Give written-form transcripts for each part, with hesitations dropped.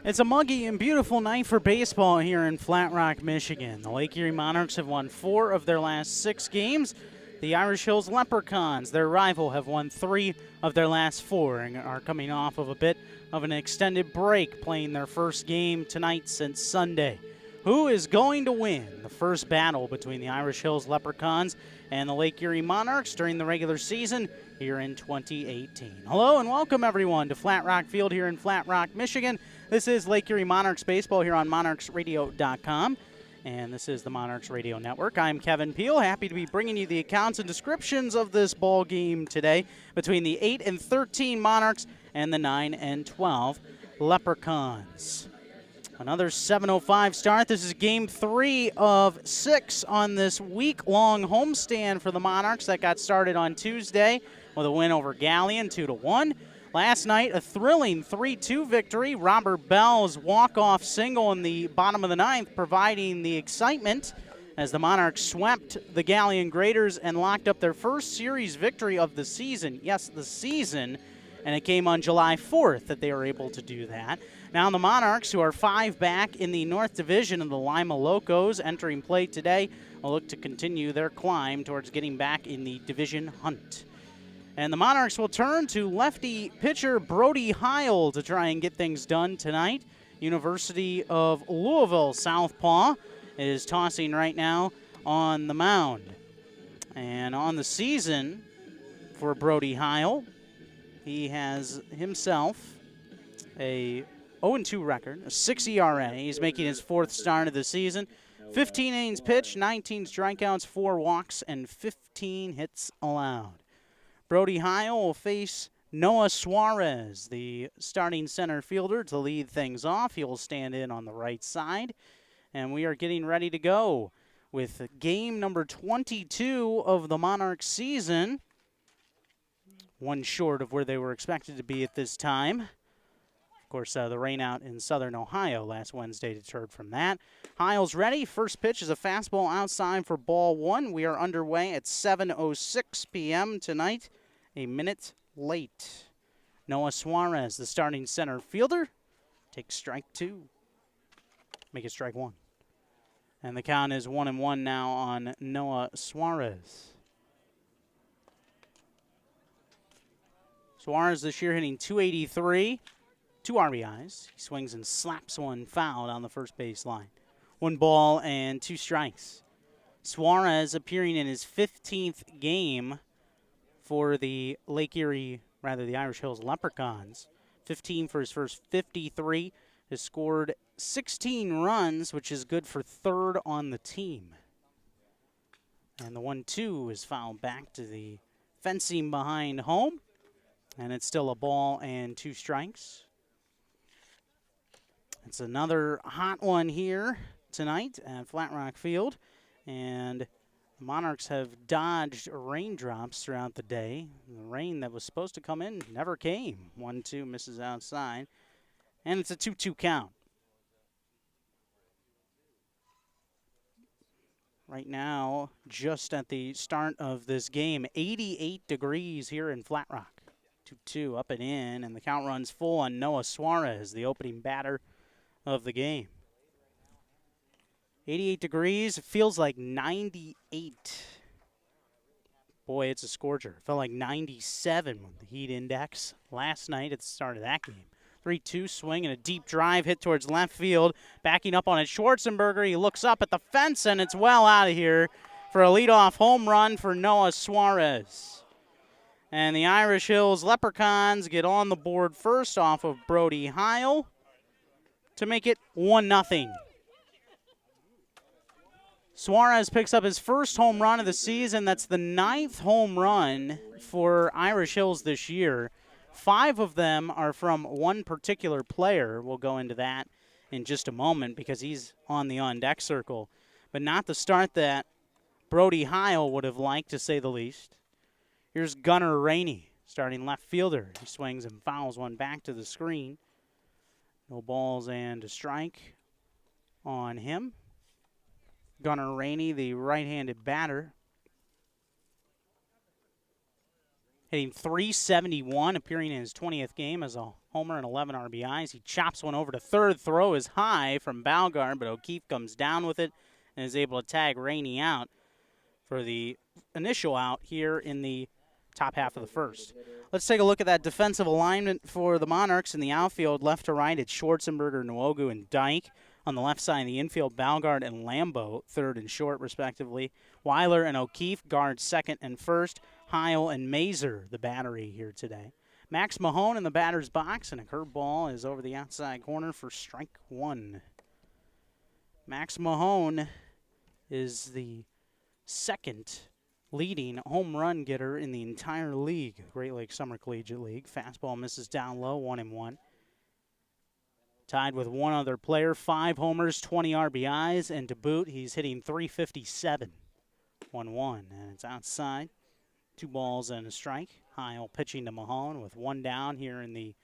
It's a muggy and beautiful night for baseball here in Flat Rock, Michigan. The Lake Erie Monarchs have won 4 of their last 6 games. The Irish Hills Leprechauns, their rival, have won 3 of their last 4 and are coming off of a bit of an extended break, playing their first game tonight since Sunday. Who is going to win the first battle between the Irish Hills Leprechauns and the Lake Erie Monarchs during the regular season here in 2018? Hello and welcome everyone to Flat Rock Field here in Flat Rock, Michigan. This is Lake Erie Monarchs baseball here on monarchsradio.com, and this is the Monarchs Radio Network. I'm Kevin Peel, happy to be bringing you the accounts and descriptions of this ball game today between the 8-13 Monarchs and the 9-12 Leprechauns. Another 7:05 start. This is game 3 of 6 on this week-long homestand for the Monarchs that got started on Tuesday with a win over Galleon 2-1. Last night, a thrilling 3-2 victory. Robert Bell's walk-off single in the bottom of the 9th providing the excitement as the Monarchs swept the Galleon Graders and locked up their first series victory of the season. Yes, the season. And it came on July 4th that they were able to do that. Now the Monarchs, who are 5 back in the North Division of the Lima Locos, entering play today, will look to continue their climb towards getting back in the division hunt. And the Monarchs will turn to lefty pitcher Brody Heil to try and get things done tonight. University of Louisville southpaw is tossing right now on the mound. And on the season for Brody Heil, he has himself a 0-2 record, a 6 ERA. He's making his 4th start of the season. 15 innings pitched, 19 strikeouts, 4 walks, and 15 hits allowed. Brody Heil will face Noah Suarez, the starting center fielder, to lead things off. He will stand in on the right side. And we are getting ready to go with game number 22 of the Monarchs season. One short of where they were expected to be at this time. Of course, the rain out in southern Ohio last Wednesday deterred from that. Heil's ready. First pitch is a fastball outside for ball 1. We are underway at 7:06 p.m. tonight, a minute late. Noah Suarez, the starting center fielder, takes strike 2. Make it strike 1. And the count is 1-1 now on Noah Suarez. Suarez this year hitting .283, 2 RBIs. He swings and slaps one foul down the first base line. 1 ball and 2 strikes. Suarez appearing in his 15th game for the the Irish Hills Leprechauns. 15 for his first 53. Has scored 16 runs, which is good for 3rd on the team. And the 1-2 is fouled back to the fencing behind home. And it's still a ball and 2 strikes. It's another hot one here tonight at Flat Rock Field. And the Monarchs have dodged raindrops throughout the day. The rain that was supposed to come in never came. 1-2 misses outside. And it's a 2-2 count. Right now, just at the start of this game, 88 degrees here in Flat Rock. 2-2 up and in, and the count runs full on Noah Suarez, the opening batter of the game. 88 degrees, it feels like 98. Boy, it's a scorcher. It felt like 97 with the heat index last night at the start of that game. 3-2 swing and a deep drive hit towards left field. Backing up on it, Schwarzenberger. He looks up at the fence, and it's well out of here for a leadoff home run for Noah Suarez. And the Irish Hills Leprechauns get on the board first off of Brody Heil to make it 1-0. Suarez picks up his first home run of the season. That's the 9th home run for Irish Hills this year. 5 of them are from one particular player. We'll go into that in just a moment because he's on the on-deck circle. But not the start that Brody Heil would have liked, to say the least. Here's Gunnar Rainey, starting left fielder. He swings and fouls one back to the screen. No balls and a strike on him. Gunnar Rainey, the right-handed batter. hitting .371, appearing in his 20th game as a homer and 11 RBIs. He chops one over to third. Throw is high from Balgard, but O'Keefe comes down with it and is able to tag Rainey out for the initial out here in the top half of the first. Let's take a look at that defensive alignment for the Monarchs in the outfield. Left to right, it's Schwarzenberger, Nwogu, and Dyke. On the left side in the infield, Balgard and Lambo, third and short, respectively. Weiler and O'Keefe, guard second and first. Heil and Mazer, the battery here today. Max Mahone in the batter's box, and a curveball is over the outside corner for strike one. Max Mahone is the second leading home run getter in the entire league, Great Lakes Summer Collegiate League. Fastball misses down low, 1-1. Tied with one other player, 5 homers, 20 RBIs, and to boot, he's hitting .357. 1-1, and it's outside. 2 balls and a strike. Heil pitching to Mahone with one down here in the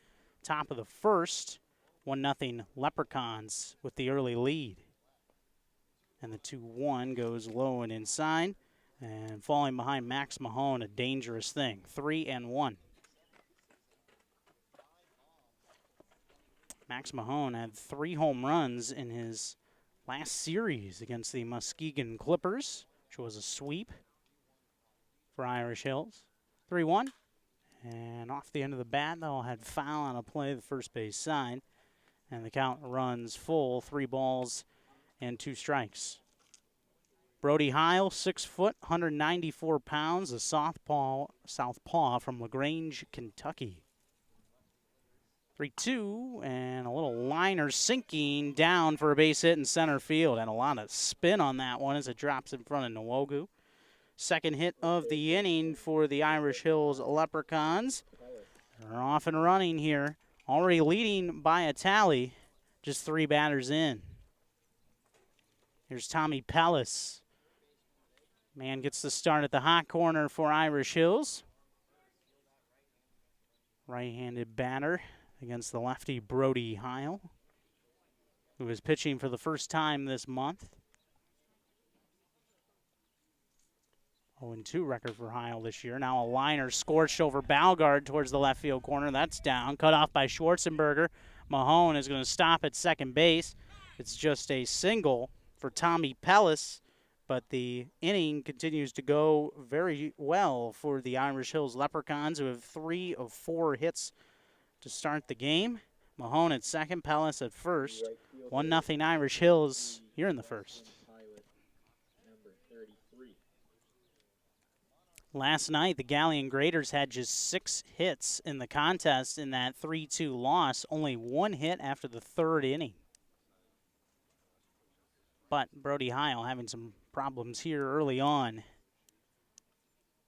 top of the first. 1-0 Leprechauns with the early lead. And the 2-1 goes low and inside. And falling behind Max Mahone, a dangerous thing. 3-1. Max Mahone had 3 home runs in his last series against the Muskegon Clippers, which was a sweep for Irish Hills. 3-1. And off the end of the bat, they'll had foul on a play the first base side. And the count runs full, 3 balls and 2 strikes. Brody Heil, 6 foot, 194 pounds, a southpaw from LaGrange, Kentucky. 3-2, and a little liner sinking down for a base hit in center field. And a lot of spin on that one as it drops in front of Nwogu. Second hit of the inning for the Irish Hills Leprechauns. They're off and running here, already leading by a tally, just 3 batters in. Here's Tommy Pellis. Man gets the start at the hot corner for Irish Hills. Right-handed batter against the lefty Brody Heil, who is pitching for the first time this month. 0-2 record for Heil this year. Now a liner scorched over Balgard towards the left field corner. That's down. Cut off by Schwarzenberger. Mahone is going to stop at second base. It's just a single for Tommy Pellis, but the inning continues to go very well for the Irish Hills Leprechauns, who have 3 of 4 hits to start the game. Mahone at second, Pellis at first. 1-0 Irish Hills here in the first. Last night, the Galleon Graders had just 6 hits in the contest in that 3-2 loss. Only 1 hit after the 3rd inning. But Brody Heil having some problems here early on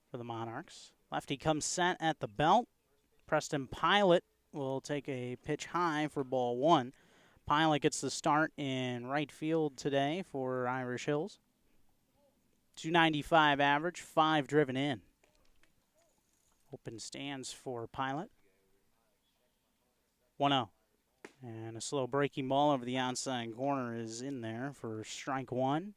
for the Monarchs. Lefty comes set at the belt. Preston Pilot will take a pitch high for ball 1. Pilot gets the start in right field today for Irish Hills. 295 average, 5 driven in. Open stands for Pilot. 1-0. And a slow breaking ball over the outside corner is in there for strike 1.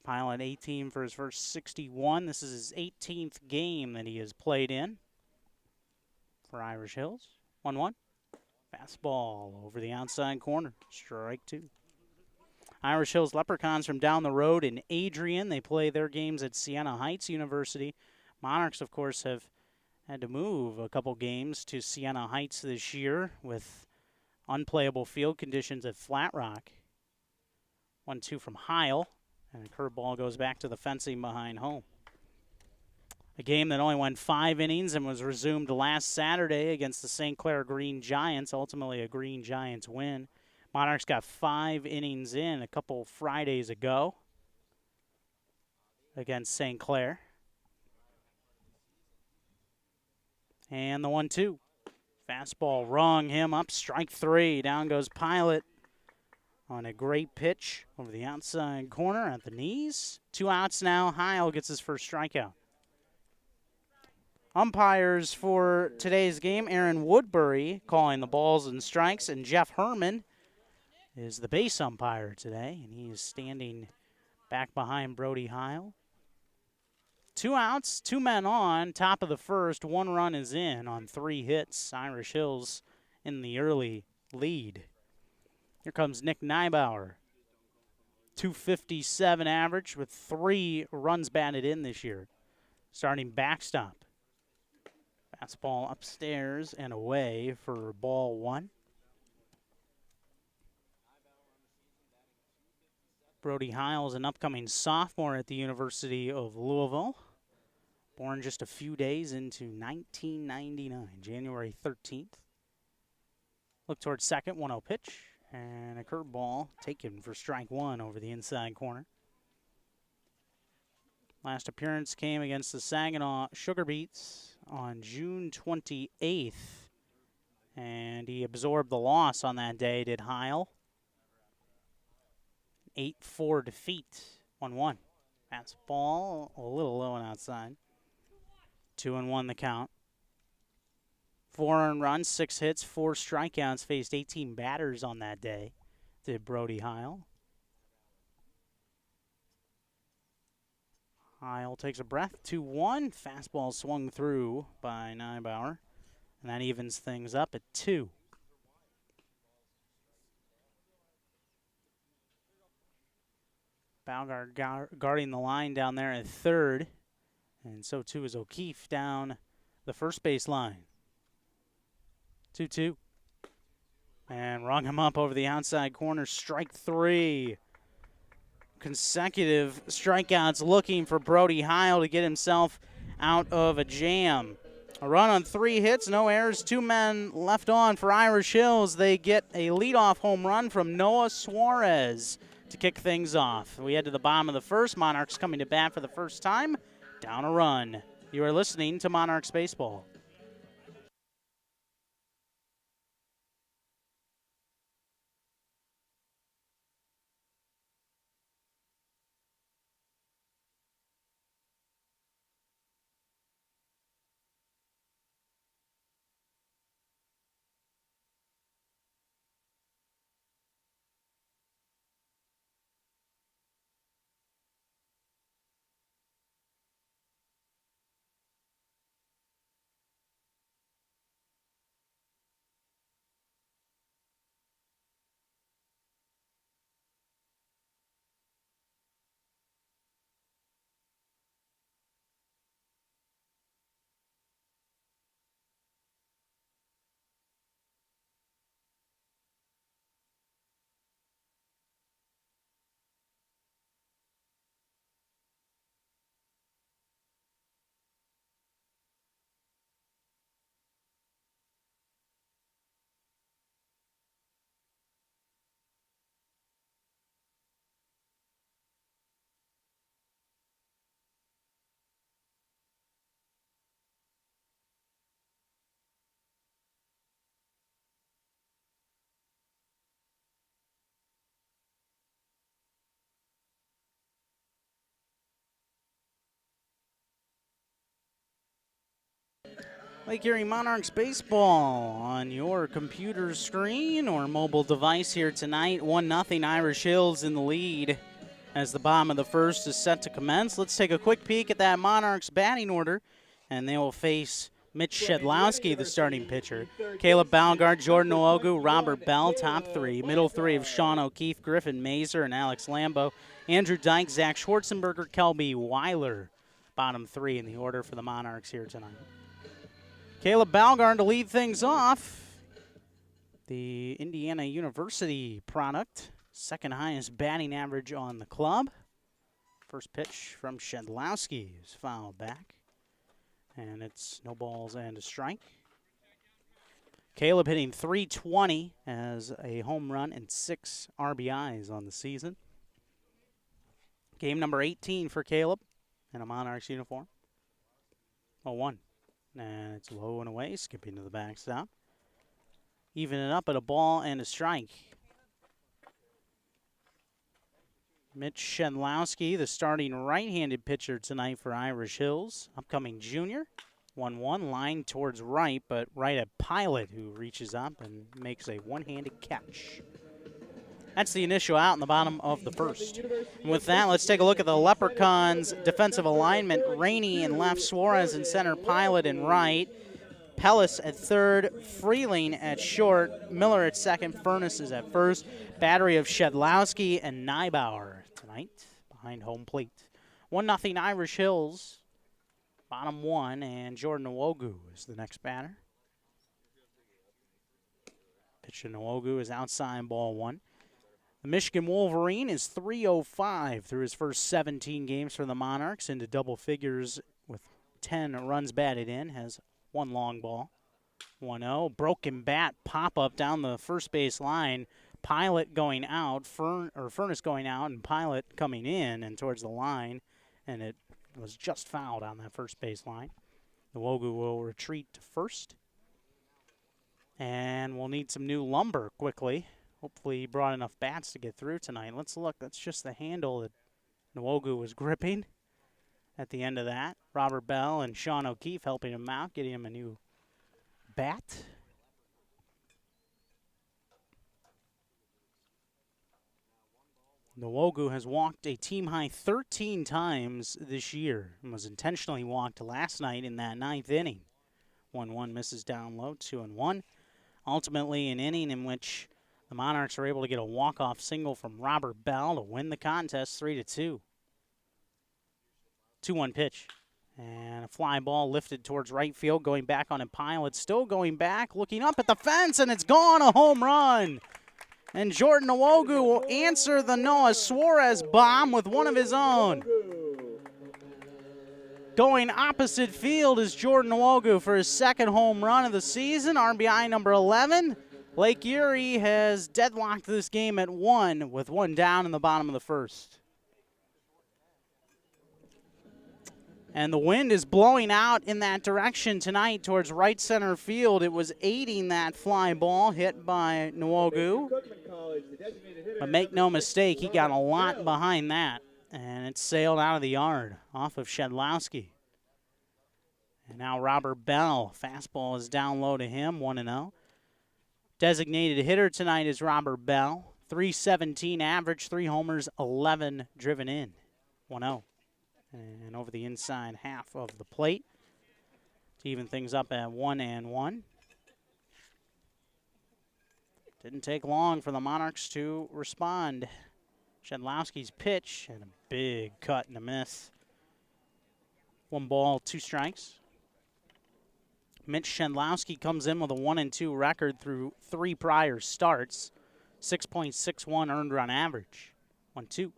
Pilot 18 for his first 61. This is his 18th game that he has played in for Irish Hills. 1-1. Fastball over the outside corner. Strike 2. Irish Hills Leprechauns from down the road in Adrian. They play their games at Siena Heights University. Monarchs, of course, have had to move a couple games to Siena Heights this year with unplayable field conditions at Flat Rock. 1-2 from Heil, and a curveball goes back to the fencing behind home. A game that only went 5 innings and was resumed last Saturday against the St. Clair Green Giants, ultimately a Green Giants win. Monarchs got 5 innings in a couple Fridays ago against St. Clair. And the 1-2. Fastball rung him up, strike 3. Down goes Pilot on a great pitch over the outside corner at the knees. 2 outs now. Heil gets his first strikeout. Umpires for today's game, Aaron Woodbury calling the balls and strikes, and Jeff Herman is the base umpire today, and he is standing back behind Brody Heil. 2 outs, 2 men on, top of the first. 1 run is in on 3 hits. Irish Hills in the early lead. Here comes Nick Neibauer. 257 average with 3 runs batted in this year. Starting backstop. Fastball upstairs and away for ball 1. Brody Hiles, an upcoming sophomore at the University of Louisville. Born just a few days into 1999, January 13th. Look towards second, 1-0 pitch, and a curveball taken for strike 1 over the inside corner. Last appearance came against the Saginaw Sugar Beets on June 28th, and he absorbed the loss on that day, did Heil. 8-4 defeat, 1-1. Fastball a little low and outside. 2-1 the count. 4 earned runs, 6 hits, 4 strikeouts, faced 18 batters on that day, did Brody Heil. Heil takes a breath, 2-1. Fastball swung through by Neibauer, and that evens things up at 2. Balgard guarding the line down there at third, and so too is O'Keefe down the first base line. 2-2. And rung him up over the outside corner, strike 3. Consecutive strikeouts looking for Brody Heil to get himself out of a jam. A run on 3 hits, no errors, 2 men left on for Irish Hills. They get a leadoff home run from Noah Suarez to kick things off. We head to the bottom of the first. Monarchs coming to bat for the first time, down a run. You are listening to Monarchs Baseball. Lake Erie Monarchs Baseball on your computer screen or mobile device here tonight. 1-0 Irish Hills in the lead as the bottom of the first is set to commence. Let's take a quick peek at that Monarchs batting order, and they will face Mitch Shedlowski, the starting pitcher. Caleb Balgard, Jordan Oogu, Robert Bell, top 3. Middle 3 of Sean O'Keefe, Griffin Mazer, and Alex Lambo. Andrew Dyke, Zach Schwarzenberger, Kelby Weiler. Bottom 3 in the order for the Monarchs here tonight. Caleb Balgard to lead things off. The Indiana University product. Second highest batting average on the club. First pitch from Shedlowski is fouled back. And it's no balls and a strike. Caleb hitting .320 as a home run and 6 RBIs on the season. Game number 18 for Caleb in a Monarchs uniform. 0-1. And it's low and away, skipping to the backstop. Even it up at a ball and a strike. Mitch Shedlowski, the starting right-handed pitcher tonight for Irish Hills. Upcoming junior. 1-1, line towards right, but right at Pilot, who reaches up and makes a one-handed catch. That's the initial out in the bottom of the first. And with that, let's take a look at the Leprechauns' defensive alignment. Rainey in left, Suarez in center, Pilot in right, Pellis at third, Freeling at short, Miller at second, Furness is at first, battery of Shedlowski and Neibauer tonight behind home plate. 1-0 Irish Hills, bottom one, and Jordan Nwogu is the next batter. Pitch to Nwogu is outside, ball one. The Michigan Wolverine is 305 through his first 17 games for the Monarchs, into double figures with 10 runs batted in, has one long ball. 1-0, broken bat pop-up down the first base line. Pilot going out, Furness going out, and Pilot coming in and towards the line, and it was just fouled on that first base line. Nwogu will retreat to first, and we'll need some new lumber quickly. Hopefully he brought enough bats to get through tonight. Let's look. That's just the handle that Nwogu was gripping at the end of that. Robert Bell and Sean O'Keefe helping him out, getting him a new bat. Nwogu has walked a team-high 13 times this year and was intentionally walked last night in that ninth inning. 1-1 misses down low, 2-1. Ultimately, an inning in which the Monarchs are able to get a walk-off single from Robert Bell to win the contest 3-2. 2-1 pitch. And a fly ball lifted towards right field, going back on a Pilot. Still going back, looking up at the fence, and it's gone, a home run. And Jordan Nwogu will answer the Noah Suarez bomb with one of his own. Going opposite field is Jordan Nwogu for his second home run of the season, RBI number 11. Lake Erie has deadlocked this game at 1 with one down in the bottom of the first. And the wind is blowing out in that direction tonight towards right center field. It was aiding that fly ball hit by Nwogu. But make no mistake, he got a lot behind that. And it sailed out of the yard off of Shedlowski. And now Robert Bell. Fastball is down low to him, 1-0. Designated hitter tonight is Robert Bell. 317 average, 3 homers, 11 driven in. 1-0. And over the inside half of the plate to even things up at 1-1. Didn't take long for the Monarchs to respond. Shedlowski's pitch and a big cut and a miss. 1 ball, 2 strikes. Mitch Shedlowski comes in with a 1-2 record through 3 prior starts. 6.61 earned run average. 1-2.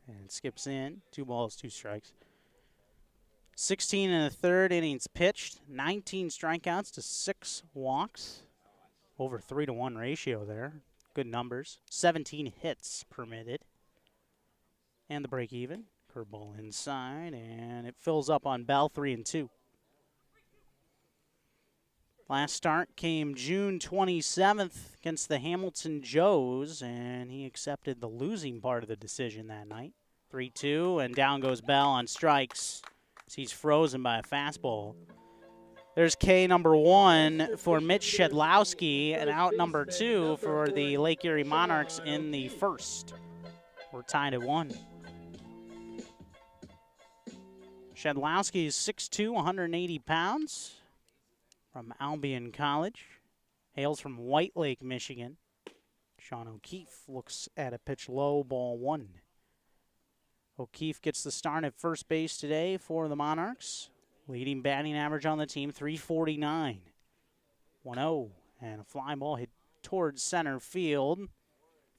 And skips in. 2 balls, 2 strikes. 16 1/3 innings pitched. 19 strikeouts to 6 walks. Over 3-to-1 ratio there. Good numbers. 17 hits permitted. And the break even. Curveball inside. And it fills up on Bell, 3-2. Last start came June 27th against the Hamilton Joes, and he accepted the losing part of the decision that night. 3-2, and down goes Bell on strikes. He's frozen by a fastball. There's K number 1 for Mitch Shedlowski, and out number 2 for the Lake Erie Monarchs in the first. We're tied at 1. Shedlowski is 6'2", 180 pounds. From Albion College, hails from White Lake, Michigan. Sean O'Keefe looks at a pitch low, ball 1. O'Keefe gets the start at first base today for the Monarchs. Leading batting average on the team, 349. 1-0, and a fly ball hit towards center field.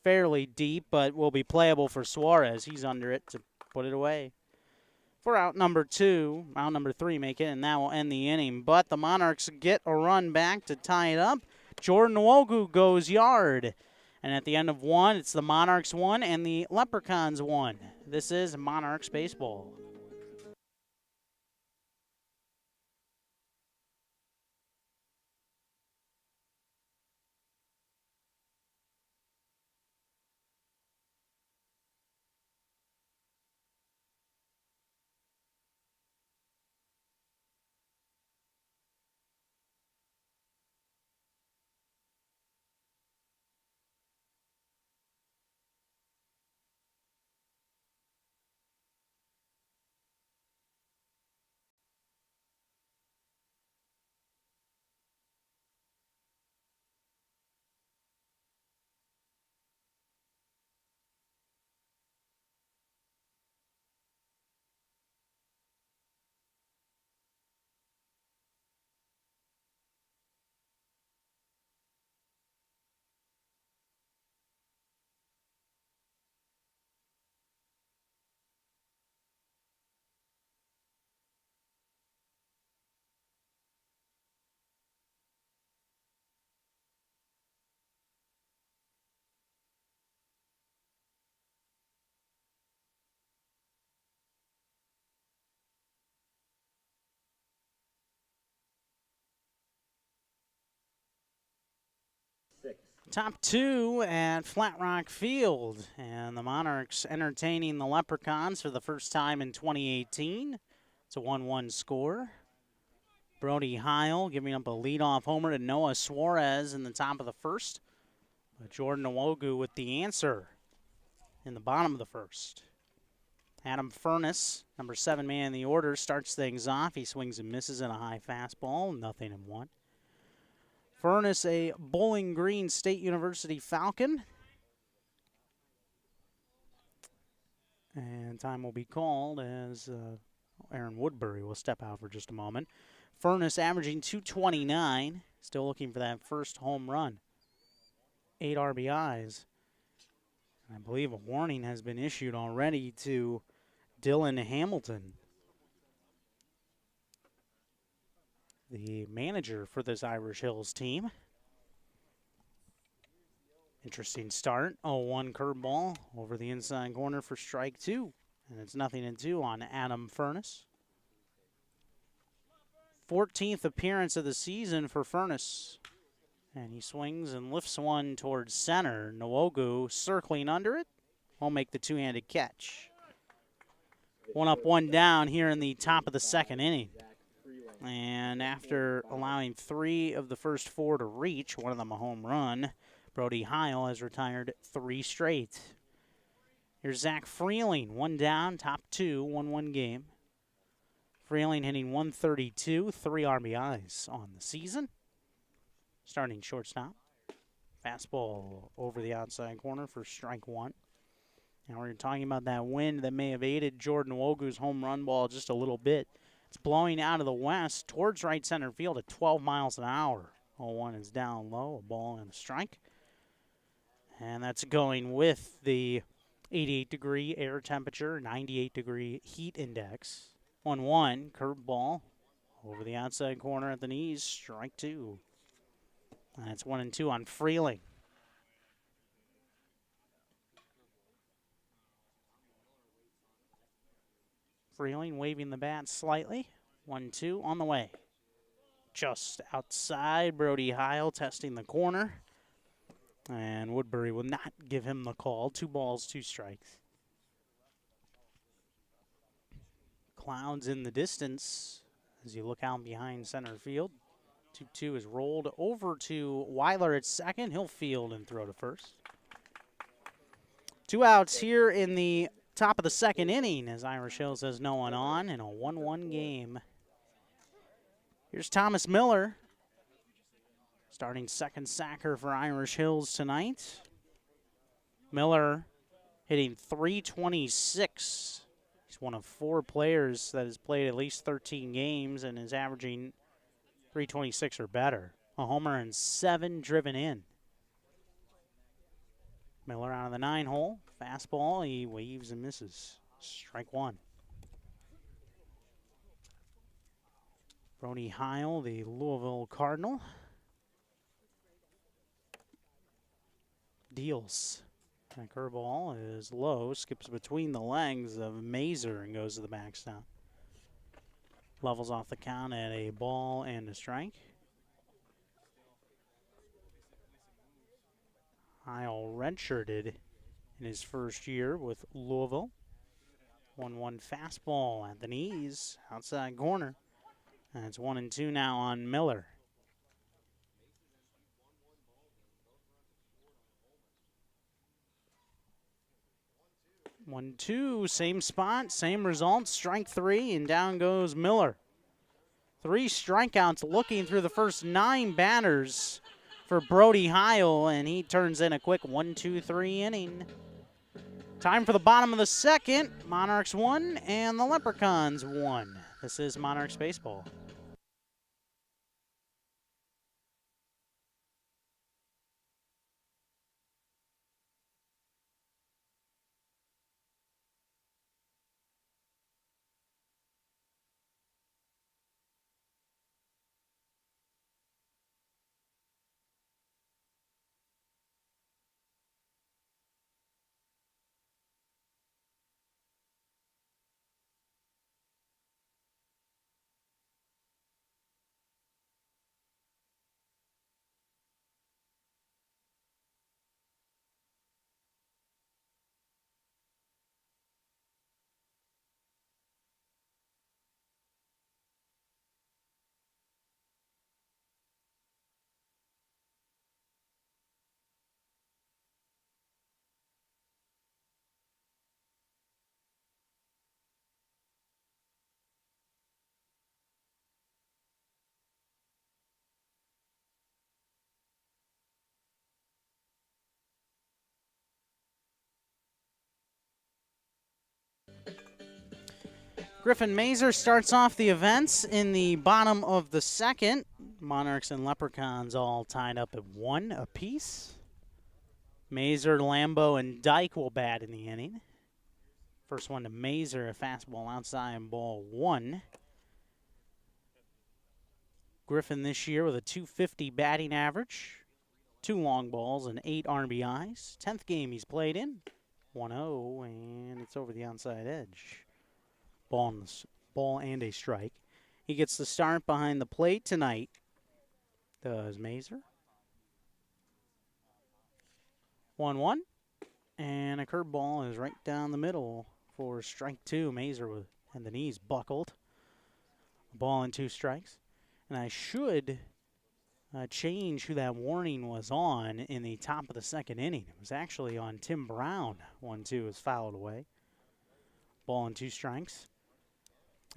Fairly deep, but will be playable for Suarez. He's under it to put it away. For out number 3 make it, and that will end the inning. But the Monarchs get a run back to tie it up. Jordan Nwogu goes yard. And at the end of 1, it's the Monarchs 1 and the Leprechauns 1. This is Monarchs baseball. Top two at Flat Rock Field, and the Monarchs entertaining the Leprechauns for the first time in 2018. It's a 1-1 score. Brody Heil giving up a leadoff homer to Noah Suarez in the top of the first. But Jordan Nwogu with the answer in the bottom of the first. Adam Furness, number 7 man in the order, starts things off. He swings and misses in a high fastball, 0-1. Furness, a Bowling Green State University Falcon. And time will be called as Aaron Woodbury will step out for just a moment. Furness averaging .229, still looking for that first home run. 8 RBIs. I believe a warning has been issued already to Dylan Hamilton, the manager for this Irish Hills team. Interesting start. 0-1 curveball over the inside corner for strike 2. And it's 0-2 on Adam Furness. 14th appearance of the season for Furness. And he swings and lifts one towards center. Nwogu circling under it. Won't make the two-handed catch. 1 up, 1 down here in the top of the second inning. And after allowing 3 of the first 4 to reach, one of them a home run, Brody Heil has retired 3 straight. Here's Zach Freeling, 1 down, top 2, 1-1 game. Freeling hitting .132, 3 RBIs on the season. Starting shortstop. Fastball over the outside corner for strike 1. Now we're talking about that wind that may have aided Jordan Nwogu's home run ball just a little bit. It's blowing out of the west towards right center field at 12 miles an hour. 0-1 is down low, a ball and a strike. And that's going with the 88-degree air temperature, 98-degree heat index. 1-1, curveball over the outside corner at the knees, strike 2. And it's 1-2 on Freeling. Freeling waving the bat slightly. 1-2 on the way. Just outside, Brody Heil testing the corner. And Woodbury will not give him the call. 2 balls, 2 strikes. Clouds in the distance as you look out behind center field. 2-2 is rolled over to Weiler at second. He'll field and throw to first. 2 outs here in the top of the second inning as Irish Hills has no one on in a 1-1 game. Here's Thomas Miller, starting second sacker for Irish Hills tonight. Miller hitting .326. He's one of 4 players that has played at least 13 games and is averaging .326 or better. A homer and 7 driven in. Miller out of the 9-hole. Fastball, he waves and misses. Strike 1. Brody Heil, the Louisville Cardinal, deals. That curveball is low, skips between the legs of Mazer and goes to the backstop. Levels off the count at a ball and a strike. Heil redshirted in his first year with Louisville. 1-1 fastball at the knees, outside corner. And it's 1-2 now on Miller. One, two, same spot, same result, strike 3, and down goes Miller. 3 strikeouts looking through the first 9 batters for Brody Heil, and he turns in a quick 1-2-3 inning. Time for the bottom of the second. Monarchs 1 and the Leprechauns 1. This is Monarchs Baseball. Griffin Mazer starts off the events in the bottom of the second. Monarchs and Leprechauns all tied up at 1 apiece. Mazer, Lambo, and Dyke will bat in the inning. First one to Mazer, a fastball outside and ball 1. Griffin this year with a .250 batting average, 2 long balls and 8 RBIs. 10th game he's played in. 1-0, and it's over the outside edge. Ball and a strike. He gets the start behind the plate tonight. Does Mazer. 1-1. And a curveball is right down the middle for strike 2. Mazer and the knees buckled. Ball and 2 strikes. And I should change who that warning was on in the top of the second inning. It was actually on Tim Brown. 1-2 is fouled away. Ball and 2 strikes.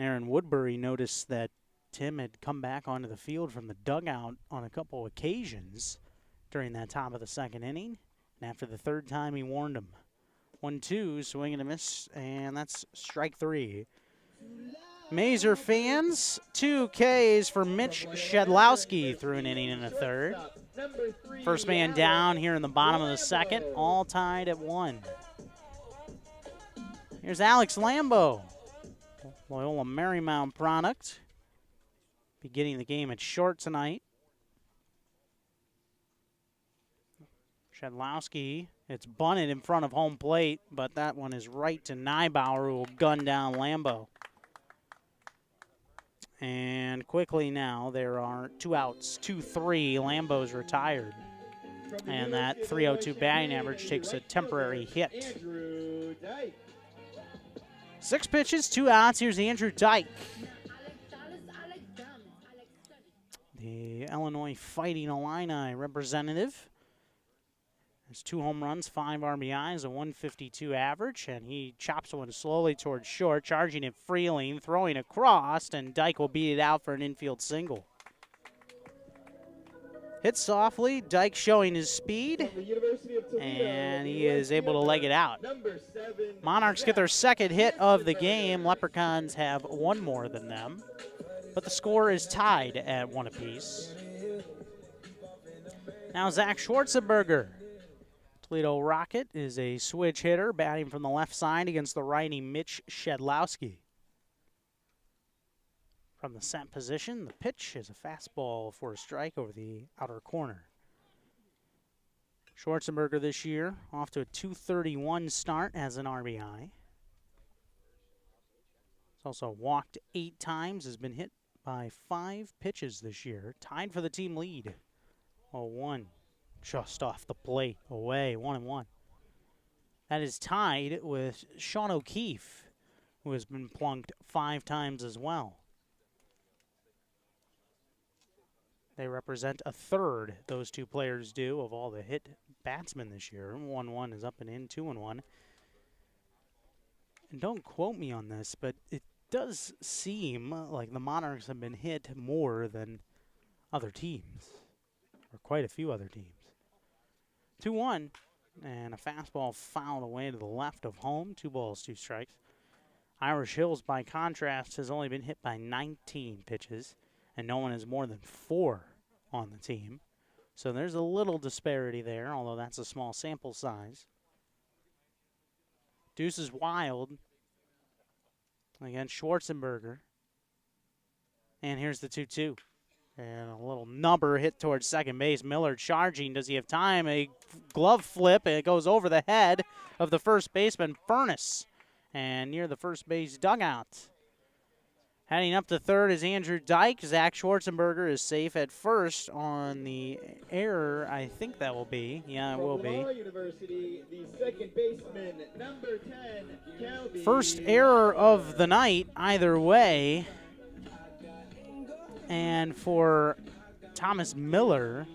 Aaron Woodbury noticed that Tim had come back onto the field from the dugout on a couple occasions during that top of the second inning. And after the third time, he warned him. 1-2, swing and a miss, and that's strike 3. Mazer fans, 2 Ks for Mitch Shedlowski through an inning and a third. First man down here in the bottom of the second, all tied at 1. Here's Alex Lambo, Loyola Marymount product. Beginning the game at short tonight. Shedlowski, it's bunted in front of home plate, but that one is right to Neibauer, who will gun down Lambo. And quickly now, there are 2 outs, 2-3. Lambo's retired. And that .302 batting average takes a temporary hit. 6 pitches, 2 outs. Here's Andrew Dyke. The Illinois Fighting Illini representative. Has 2 home runs, 5 RBIs, a .152 average, and he chops one slowly towards short, charging it Freeling, throwing across, and Dyke will beat it out for an infield single. Hit softly, Dyke showing his speed, and he is able to leg it out. Monarchs get their second hit of the game. Leprechauns have 1 more than them, but the score is tied at 1 apiece. Now Zach Schwarzenberger. Toledo Rocket is a switch hitter, batting from the left side against the righty Mitch Shedlowski. From the set position, the pitch is a fastball for a strike over the outer corner. Schwarzenberger this year off to a .231 start as an RBI. He's also walked 8 times, has been hit by 5 pitches this year. Tied for the team lead. 0-1. Just off the plate, away, 1-1. That is tied with Sean O'Keefe, who has been plunked 5 times as well. They represent a third, those 2 players do, of all the hit batsmen this year. 1-1 is up and in, 2-1. And don't quote me on this, but it does seem like the Monarchs have been hit more than other teams, or quite a few other teams. 2-1, and a fastball fouled away to the left of home. 2 balls, 2 strikes. Irish Hills, by contrast, has only been hit by 19 pitches, and no one has more than 4 on the team. So there's a little disparity there, although that's a small sample size. Deuce is wild against Schwarzenberger. And here's the 2-2. And a little number hit towards second base. Miller charging. Does he have time? A glove flip, and it goes over the head of the first baseman, Furness, and near the first base dugout. Heading up to third is Andrew Dyke. Zach Schwarzenberger is safe at first on the error. I think that will be. Yeah, it will be. University, the second baseman, number 10, First error of the night, either way. And for Thomas Miller,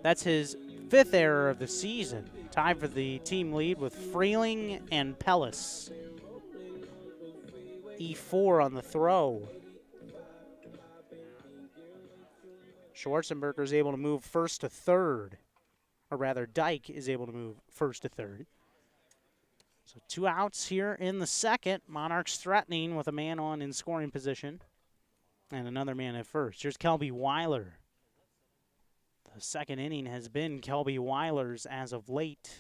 that's his 5th error of the season. Tied for the team lead with Freeling and Pellis. E4 on the throw. Schwarzenberger is able to move first to third. Or rather, Dyke is able to move first to third. So 2 outs here in the second. Monarchs threatening with a man on in scoring position and another man at first. Here's Kelby Weiler. The second inning has been Kelby Weiler's as of late.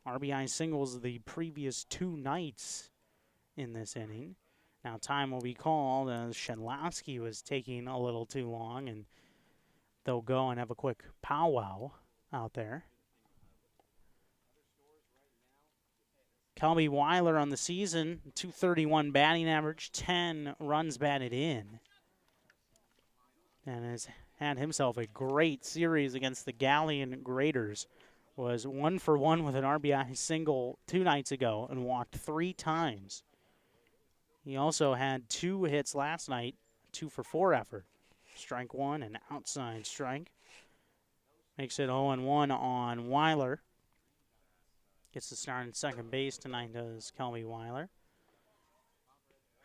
RBI singles the previous 2 nights in this inning. Now time will be called as Shedlowski was taking a little too long, and they'll go and have a quick powwow out there. Kelby Weiler on the season, .231 batting average, 10 runs batted in, and has had himself a great series against the Galleon Graders. Was 1 for 1 with an RBI single 2 nights ago and walked 3 times. He also had 2 hits last night, 2 for 4 effort. Strike 1 and outside strike. Makes it 0-1 on Weiler. Gets the start in second base tonight, does Kelby Weiler.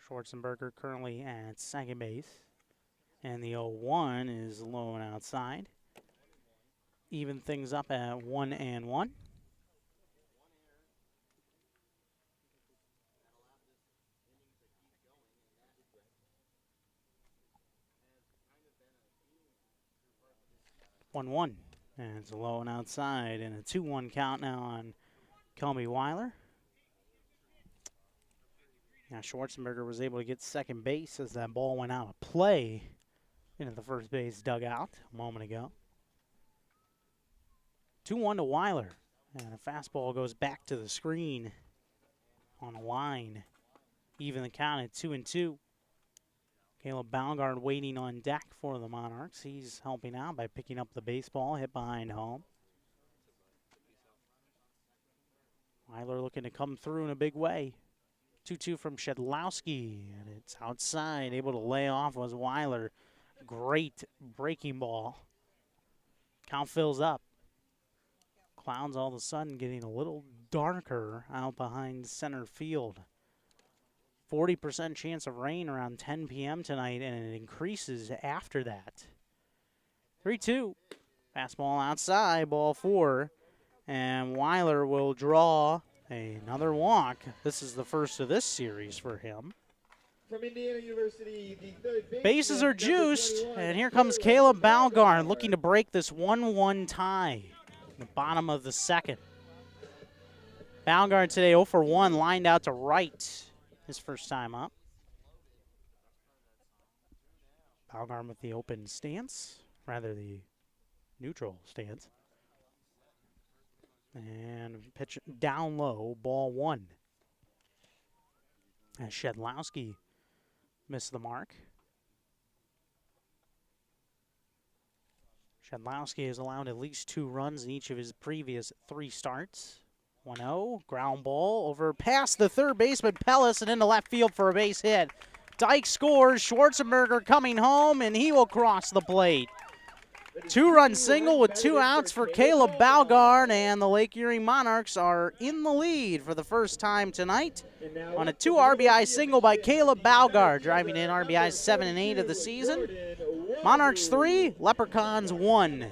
Schwarzenberger currently at second base. And the 0-1 is low and outside. Even things up at 1-1. One. And it's low and outside, and a 2-1 count now on Kelby Weiler. Now Schwarzenberger was able to get second base as that ball went out of play into the first base dugout a moment ago. 2-1 to Weiler, and a fastball goes back to the screen on a line. Even the count at 2-2. Caleb Balgard waiting on deck for the Monarchs. He's helping out by picking up the baseball hit behind home. Weiler looking to come through in a big way. 2-2 from Shedlowski, and it's outside. Able to lay off was Weiler. Great breaking ball. Count fills up. Clouds all of a sudden getting a little darker out behind center field. 40% chance of rain around 10 p.m. tonight, and it increases after that. 3-2. Fastball outside, ball 4. And Weiler will draw another walk. This is the first of this series for him. From Indiana University, the third Bases are juiced, and here comes Caleb Balgard looking to break this 1-1 tie in the bottom of the second. Balgard today 0 for 1, lined out to right his first time up. Balgard with the open stance, rather the neutral stance. And pitch down low, ball 1. As Shedlowski missed the mark. Shedlowski has allowed at least 2 runs in each of his previous 3 starts. 1-0, ground ball over past the third baseman Pellis and into left field for a base hit. Dyke scores, Schwarzenberger coming home, and he will cross the plate. 2-run single with 2 outs for Caleb Balgard, and the Lake Erie Monarchs are in the lead for the first time tonight on a 2 RBI single by Caleb Balgard, driving in RBIs 7 and 8 of the season. Monarchs 3, Leprechauns 1.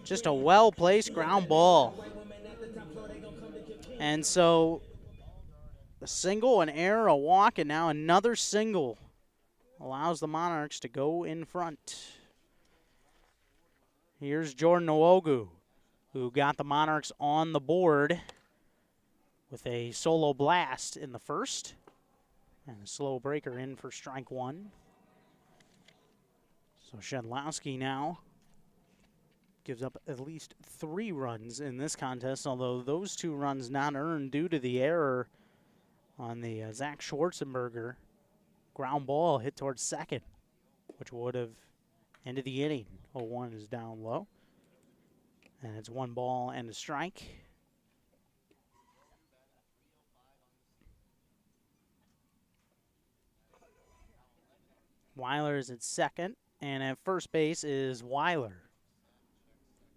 Just a well-placed ground ball. And so a single, an error, a walk, and now another single allows the Monarchs to go in front. Here's Jordan Nwogu, who got the Monarchs on the board with a solo blast in the first. And a slow breaker in for strike 1. So Shedlowski now gives up at least 3 runs in this contest, although those 2 runs not earned due to the error on the Zach Schwarzenberger ground ball hit towards second, which would have ended the inning. 0-1 is down low, and it's 1 ball and a strike. Weiler is at second, and at first base is Weiler.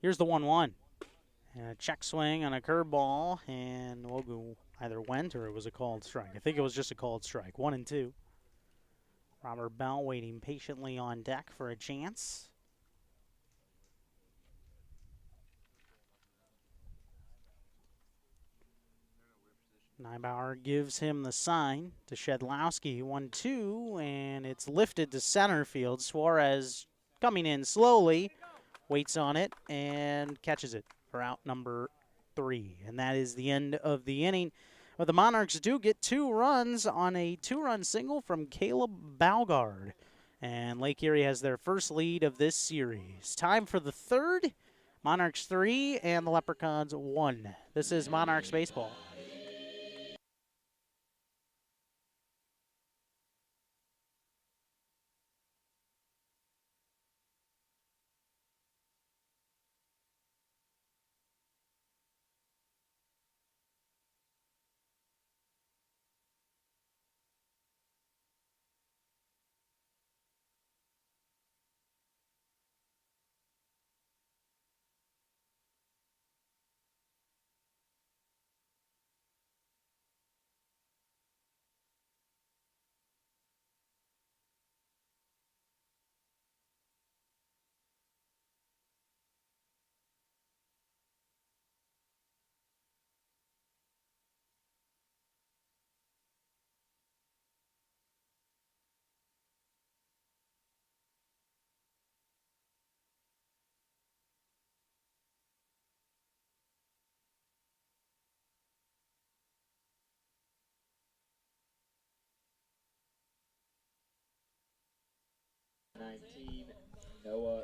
Here's the 1-1. And a check swing on a curveball, and Nwogu either went or it was a called strike. I think it was just a called strike. 1-2. Robert Bell waiting patiently on deck for a chance. Neibauer gives him the sign to Shedlowski. 1-2, and it's lifted to center field. Suarez coming in slowly, waits on it, and catches it for out number 3. And that is the end of the inning. But the Monarchs do get 2 runs on a 2-run single from Caleb Balgard. And Lake Erie has their first lead of this series. Time for the third. Monarchs 3 and the Leprechauns 1. This is Monarchs baseball.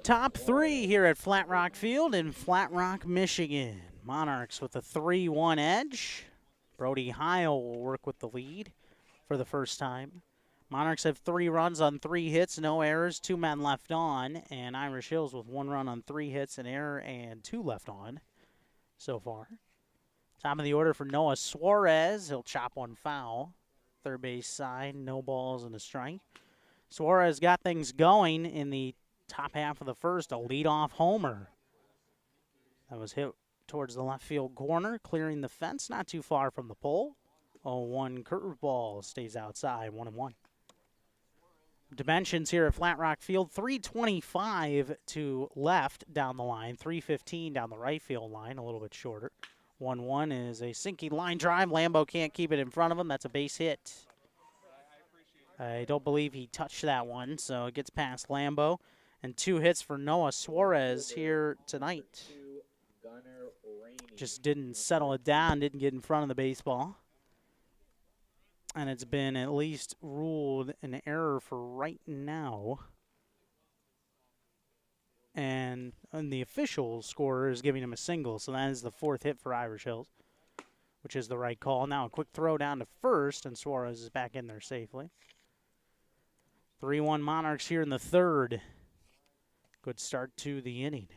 Top 3 here at Flat Rock Field in Flat Rock, Michigan. Monarchs with a 3-1 edge. Brody Heil will work with the lead for the first time. Monarchs have 3 runs on 3 hits, no errors, 2 men left on. And Irish Hills with 1 run on 3 hits, an error, and 2 left on so far. Top of the order for Noah Suarez. He'll chop one foul. Third base side, no balls and a strike. Suarez got things going in the top half of the first, a leadoff homer. That was hit towards the left field corner, clearing the fence, not too far from the pole. 0-1 curveball stays outside, 1-1. Dimensions here at Flat Rock Field, 325 to left down the line, 315 down the right field line, a little bit shorter. 1-1 is a sinking line drive. Lambo can't keep it in front of him. That's a base hit. I don't believe he touched that one, so it gets past Lambo. And 2 hits for Noah Suarez here tonight. Just didn't settle it down, didn't get in front of the baseball. And it's been at least ruled an error for right now. And the official scorer is giving him a single, so that is the 4th hit for Irish Hills, which is the right call. Now a quick throw down to first, and Suarez is back in there safely. 3-1 Monarchs here in the third. Good start to the inning.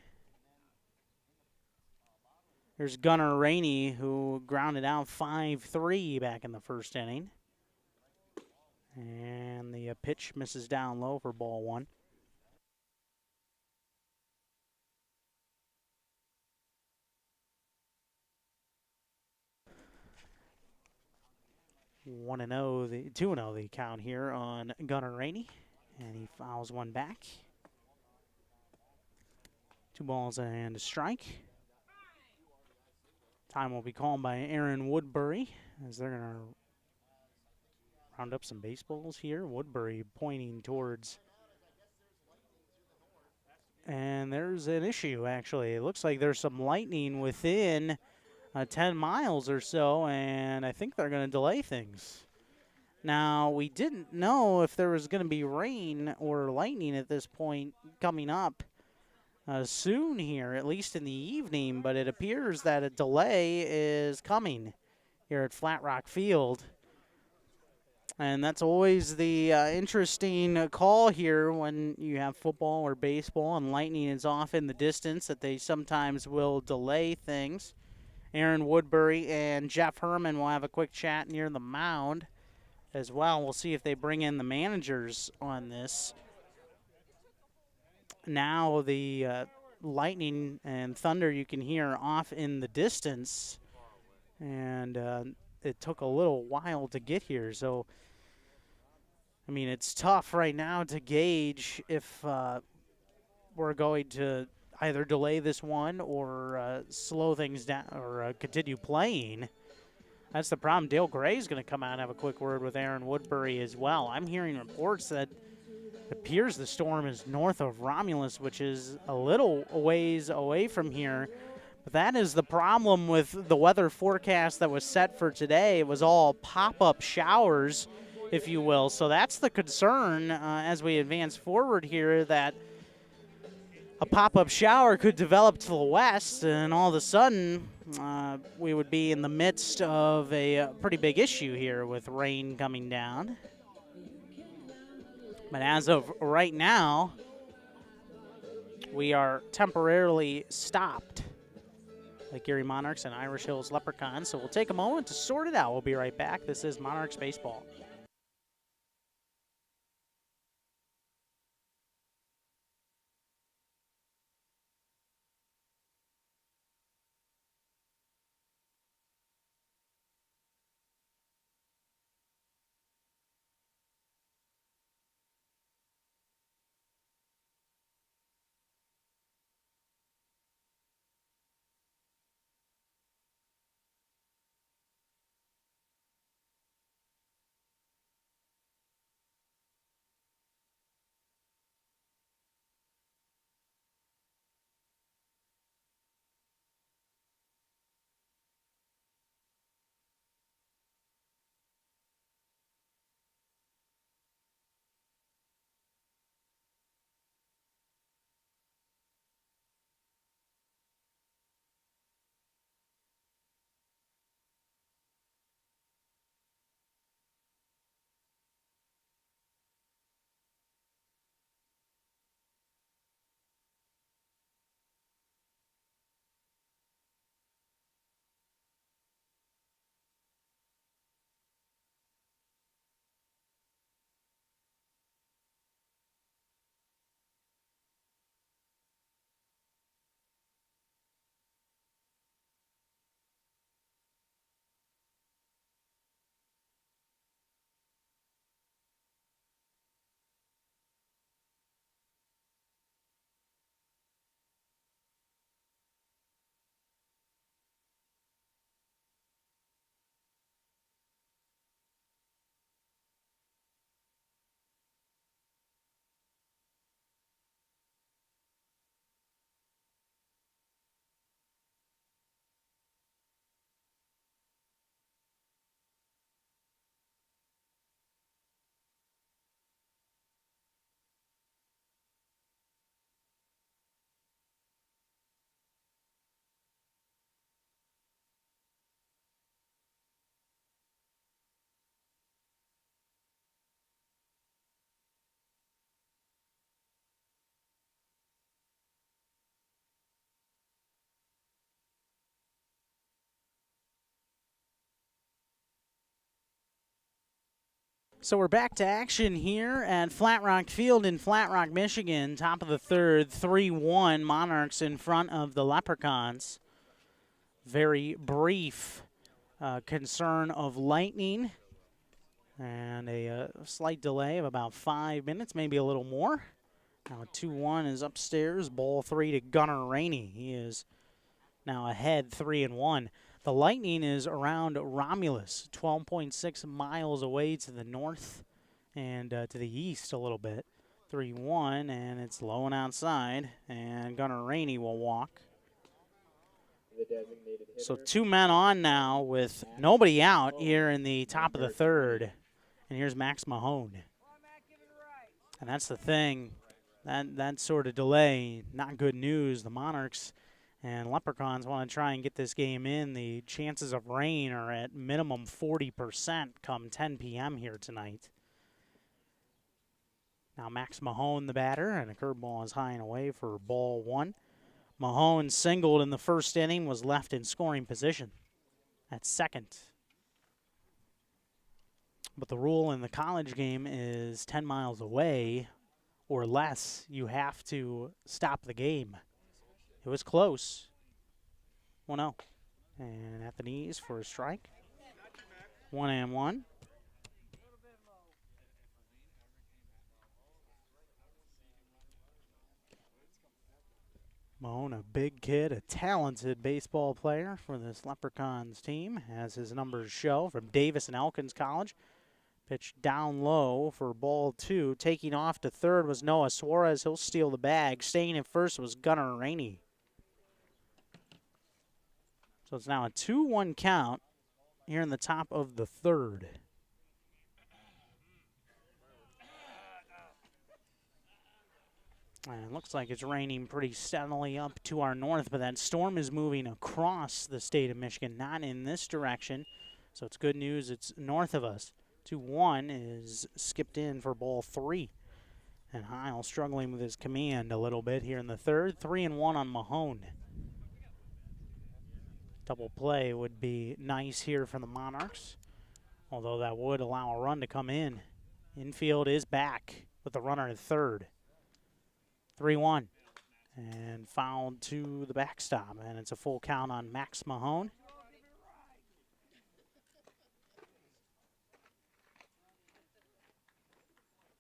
There's Gunnar Rainey, who grounded out 5-3 back in the first inning. And the pitch misses down low for ball 1. One and 0, 2-0 the count here on Gunnar Rainey, and he fouls one back. 2 balls and a strike. Time will be called by Aaron Woodbury as they're going to round up some baseballs here. Woodbury pointing towards, and there's an issue actually. It looks like there's some lightning within 10 miles or so, and I think they're going to delay things. Now, we didn't know if there was going to be rain or lightning at this point coming up soon here, at least in the evening, but it appears that a delay is coming here at Flat Rock Field. And that's always the interesting call here when you have football or baseball and lightning is off in the distance, that they sometimes will delay things. Aaron Woodbury and Jeff Herman will have a quick chat near the mound as well. We'll see if they bring in the managers on this. Now the lightning and thunder you can hear off in the distance, and it took a little while to get here. So, I mean, it's tough right now to gauge if we're going to either delay this one or slow things down or continue playing. That's the problem. Dale Gray's going to come out and have a quick word with Aaron Woodbury as well. I'm hearing reports that it appears the storm is north of Romulus, which is a little ways away from here. But that is the problem with the weather forecast that was set for today. It was all pop-up showers, if you will. So that's the concern as we advance forward here, that a pop-up shower could develop to the west, and all of a sudden we would be in the midst of a pretty big issue here with rain coming down. But as of right now, we are temporarily stopped. Lake Erie Monarchs and Irish Hills Leprechauns. So we'll take a moment to sort it out. We'll be right back. This is Monarchs Baseball. So we're back to action here at Flat Rock Field in Flat Rock, Michigan. Top of the third, 3-1, Monarchs in front of the Leprechauns. Very brief concern of lightning and a slight delay of about 5 minutes, maybe a little more. Now 2-1 is upstairs. Ball 3 to Gunnar Rainey. He is now ahead 3-1. The Lightning is around Romulus, 12.6 miles away to the north and to the east a little bit. 3-1, and it's low and outside, and Gunnar Rainey will walk. So 2 men on now with nobody out here in the top of the third. And here's Max Mahone. And that's the thing. That sort of delay, not good news. The Monarchs and Leprechauns want to try and get this game in. The chances of rain are at minimum 40% come 10 p.m. here tonight. Now Max Mahone, the batter, and a curveball is high and away for ball 1. Mahone singled in the first inning, was left in scoring position at second. But the rule in the college game is 10 miles away or less, you have to stop the game. It was close. 1-0. And at the knees for a strike. 1-1. Mahone, a big kid, a talented baseball player for this Leprechauns team, as his numbers show, from Davis and Elkins College. Pitch down low for ball 2. Taking off to third was Noah Suarez. He'll steal the bag. Staying in first was Gunnar Rainey. So it's now a 2-1 count here in the top of the third. And it looks like it's raining pretty steadily up to our north, but that storm is moving across the state of Michigan, not in this direction. So it's good news. It's north of us. 2-1 is skipped in for ball 3. And Heil struggling with his command a little bit here in the third. 3-1 on Mahone. Double play would be nice here for the Monarchs, although that would allow a run to come in. Infield is back with the runner at third. 3-1. And fouled to the backstop, and it's a full count on Max Mahone.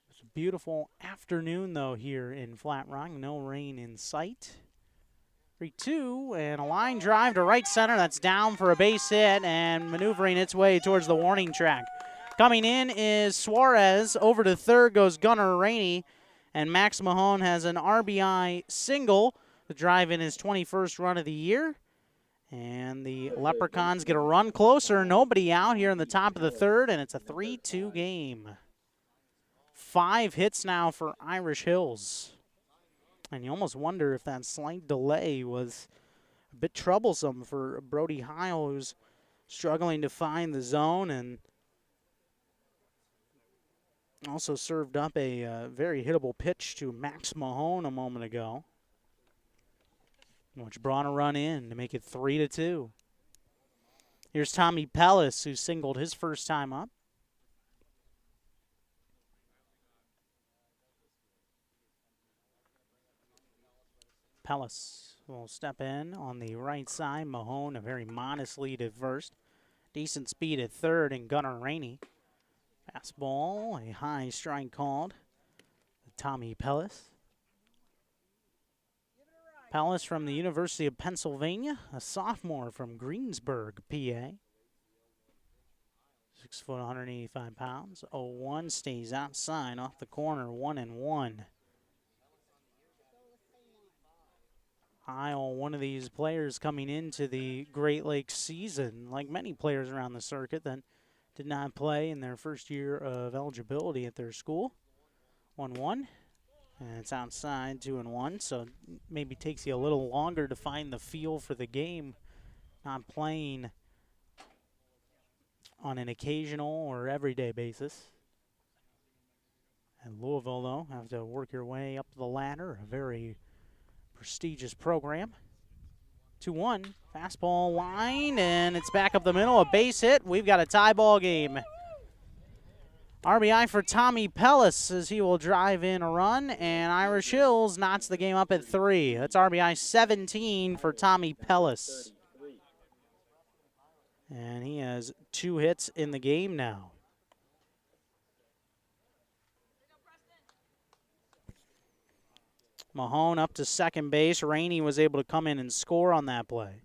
It's a beautiful afternoon, though, here in Flat Rock. No rain in sight. 3-2, and a line drive to right center. That's down for a base hit and maneuvering its way towards the warning track. Coming in is Suarez. Over to third goes Gunnar Rainey. And Max Mahone has an RBI single to drive in his 21st run of the year. And the Leprechauns get a run closer. Nobody out here in the top of the third, and it's a 3-2 game. 5 hits now for Irish Hills. And you almost wonder if that slight delay was a bit troublesome for Brody Heil, who's struggling to find the zone and also served up a very hittable pitch to Max Mahone a moment ago, which brought a run in to make it 3-2. Here's Tommy Pellis, who singled his first time up. Pellis will step in on the right side. Mahone a very modest lead at first. Decent speed at third, and Gunnar Rainey. Fastball, a high strike called. Tommy Pellis. Pellis from the University of Pennsylvania, a sophomore from Greensburg, PA. 6 foot, 185 pounds. 0-1 stays outside off the corner, 1-1. Heil, one of these players coming into the Great Lakes season, like many players around the circuit that did not play in their first year of eligibility at their school. 1-1, and it's outside, 2-1, so maybe takes you a little longer to find the feel for the game, not playing on an occasional or everyday basis. And Louisville, though, have to work your way up the ladder, a very prestigious program. 2-1, fastball line, and it's back up the middle, a base hit. We've got a tie ball game. RBI for Tommy Pellis as he will drive in a run, and Irish Hills knots the game up at 3. That's RBI 17 for Tommy Pellis. And he has 2 hits in the game now. Mahone up to second base. Rainey was able to come in and score on that play.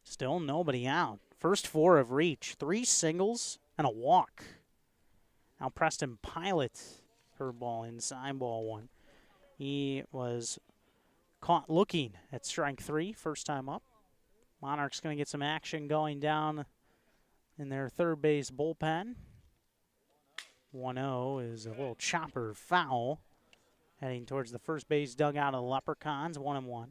Still nobody out. First 4 have reached. 3 singles and a walk. Now Preston Pilot, curveball inside ball 1. He was caught looking at strike 3, first time up. Monarchs going to get some action going down in their third base bullpen. 1-0 is a little chopper foul. Heading towards the first base dugout of the Leprechauns, 1-1.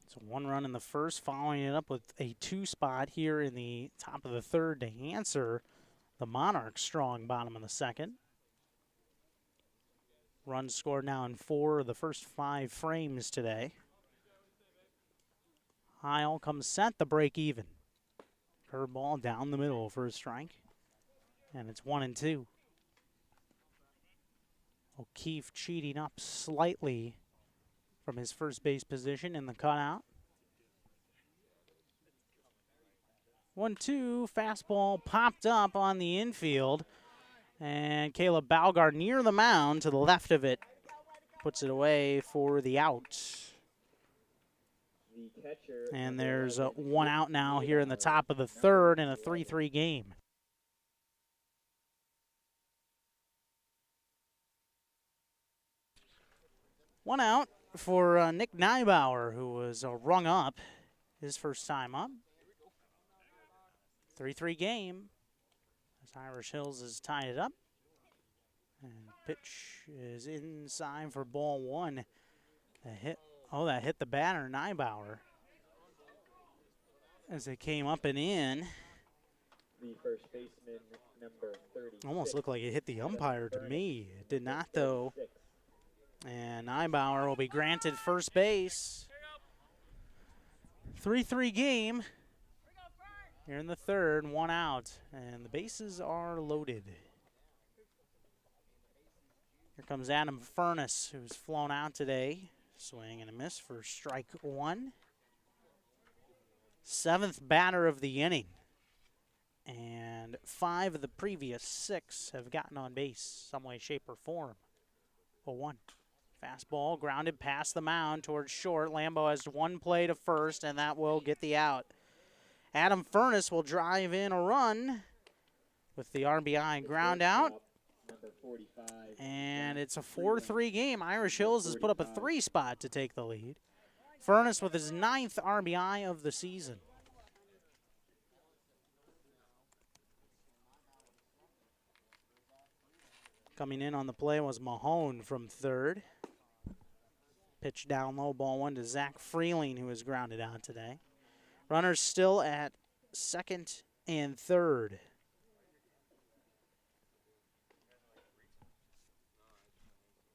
So 1 run in the first, following it up with a 2 spot here in the top of the third to answer the Monarchs' strong bottom of the second. Runs scored now in 4 of the first 5 frames today. Heil comes set, the break even. Curveball down the middle for a strike. And it's 1-2. O'Keefe cheating up slightly from his first base position in the cutout. 1-2, fastball popped up on the infield. And Caleb Balgar near the mound to the left of it. Puts it away for the out. And there's one out now here in the top of the third in a 3-3 game. One out for Nick Neibauer, who was rung up his first time up. 3-3 game as Irish Hills has tied it up. And pitch is inside for ball one. That hit the batter, Neibauer. As it came up and in. The first baseman, number 30. Almost looked like it hit the umpire to me. It did not, though. And Neibauer will be granted first base. 3-3 game. Here in the third, one out. And the bases are loaded. Here comes Adam Furness, who's flown out today. Swing and a miss for strike one. 7th batter of the inning. And 5 of the previous 6 have gotten on base some way, shape, or form. 0-1. Fastball grounded past the mound towards short. Lambo has one play to first, and that will get the out. Adam Furness will drive in a run with the RBI ground out. And it's a 4-3 game. Irish Hills has put up a 3 spot to take the lead. Furness with his 9th RBI of the season. Coming in on the play was Mahone from third. Pitch down low, ball one to Zach Freeling, who was grounded out today. Runners still at second and third.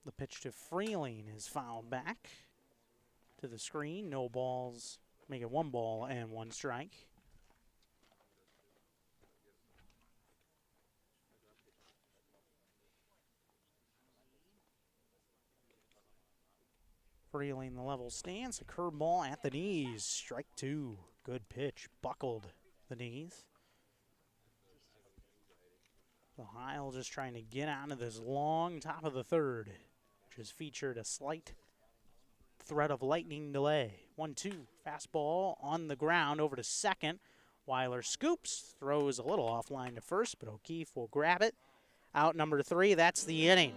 The pitch to Freeling is fouled back to the screen. No balls, make it 1 ball and 1 strike. Freeling the level stance, a curveball at the knees, strike 2. Good pitch, buckled the knees. So Heil just trying to get out of this long top of the third, which has featured a slight threat of lightning delay. 1-2, fastball on the ground over to second. Weiler scoops, throws a little offline to first, but O'Keefe will grab it. Out number 3, that's the inning.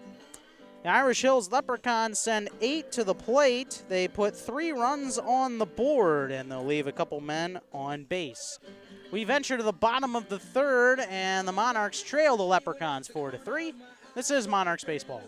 The Irish Hills Leprechauns send 8 to the plate. They put 3 runs on the board, and they'll leave a couple men on base. We venture to the bottom of the third, and the Monarchs trail the Leprechauns 4-3. This is Monarchs baseball.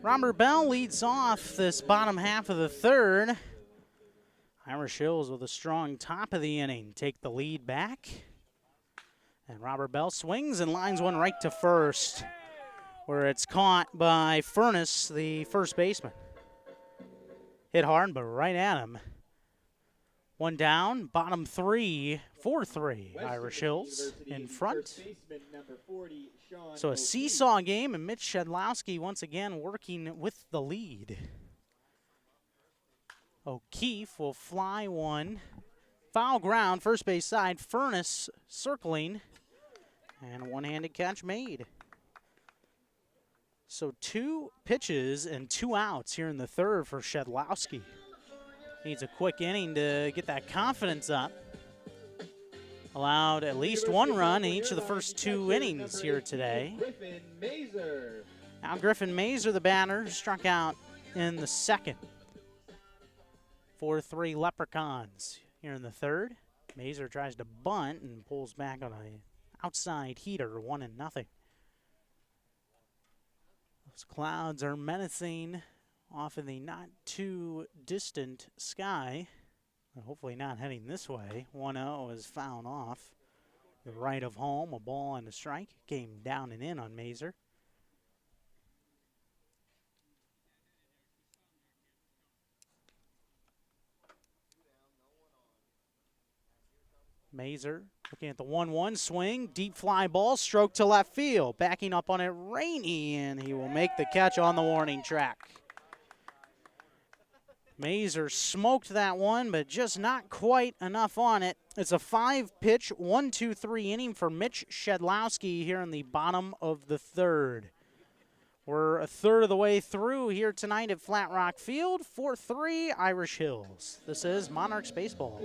Robert Bell leads off this bottom half of the third. Irish Hills with a strong top of the inning take the lead back. And Robert Bell swings and lines one right to first, where it's caught by Furness, the first baseman. Hit hard, but right at him. One down, bottom three, 4-3. Irish Hills in front. So a seesaw game, and Mitch Shedlowski once again working with the lead. O'Keefe will fly one. Foul ground, first base side. Furness circling. And a one-handed catch made. So 2 pitches and 2 outs here in the third for Shedlowski. Needs a quick inning to get that confidence up. Allowed at least 1 run in each of the first 2 innings here today. Now Griffin Mazer, the batter, struck out in the second. 4-3 Leprechauns here in the third. Mazer tries to bunt and pulls back on an outside heater, 1-0. Those clouds are menacing off in the not too distant sky. Hopefully not heading this way. 1-0 is fouled off. The right of home, a ball and a strike. Came down and in on Mazer. Mazer looking at the 1-1 swing. Deep fly ball, stroke to left field. Backing up on it, Rainey, and he will make the catch on the warning track. Mazer smoked that one, but just not quite enough on it. It's a 5-pitch, 1-2-3 inning for Mitch Shedlowski here in the bottom of the third. We're a third of the way through here tonight at Flat Rock Field. 4-3 Irish Hills. This is Monarchs Baseball.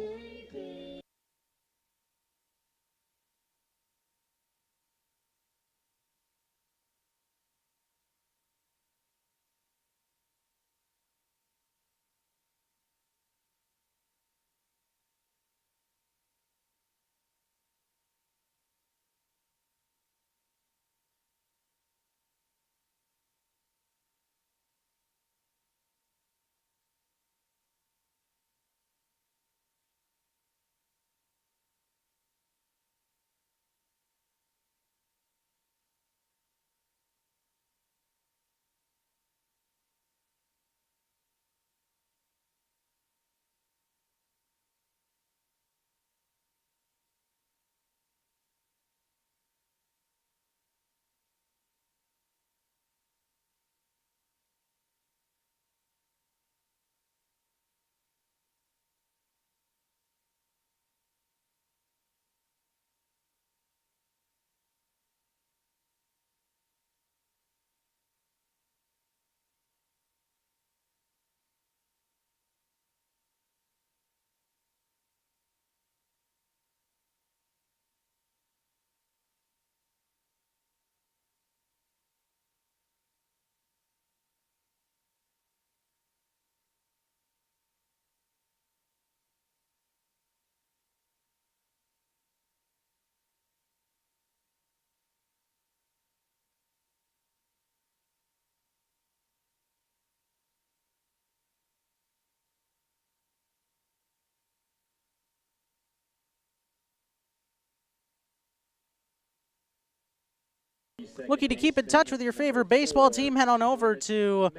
Looking to keep in touch with your favorite baseball team, head on over to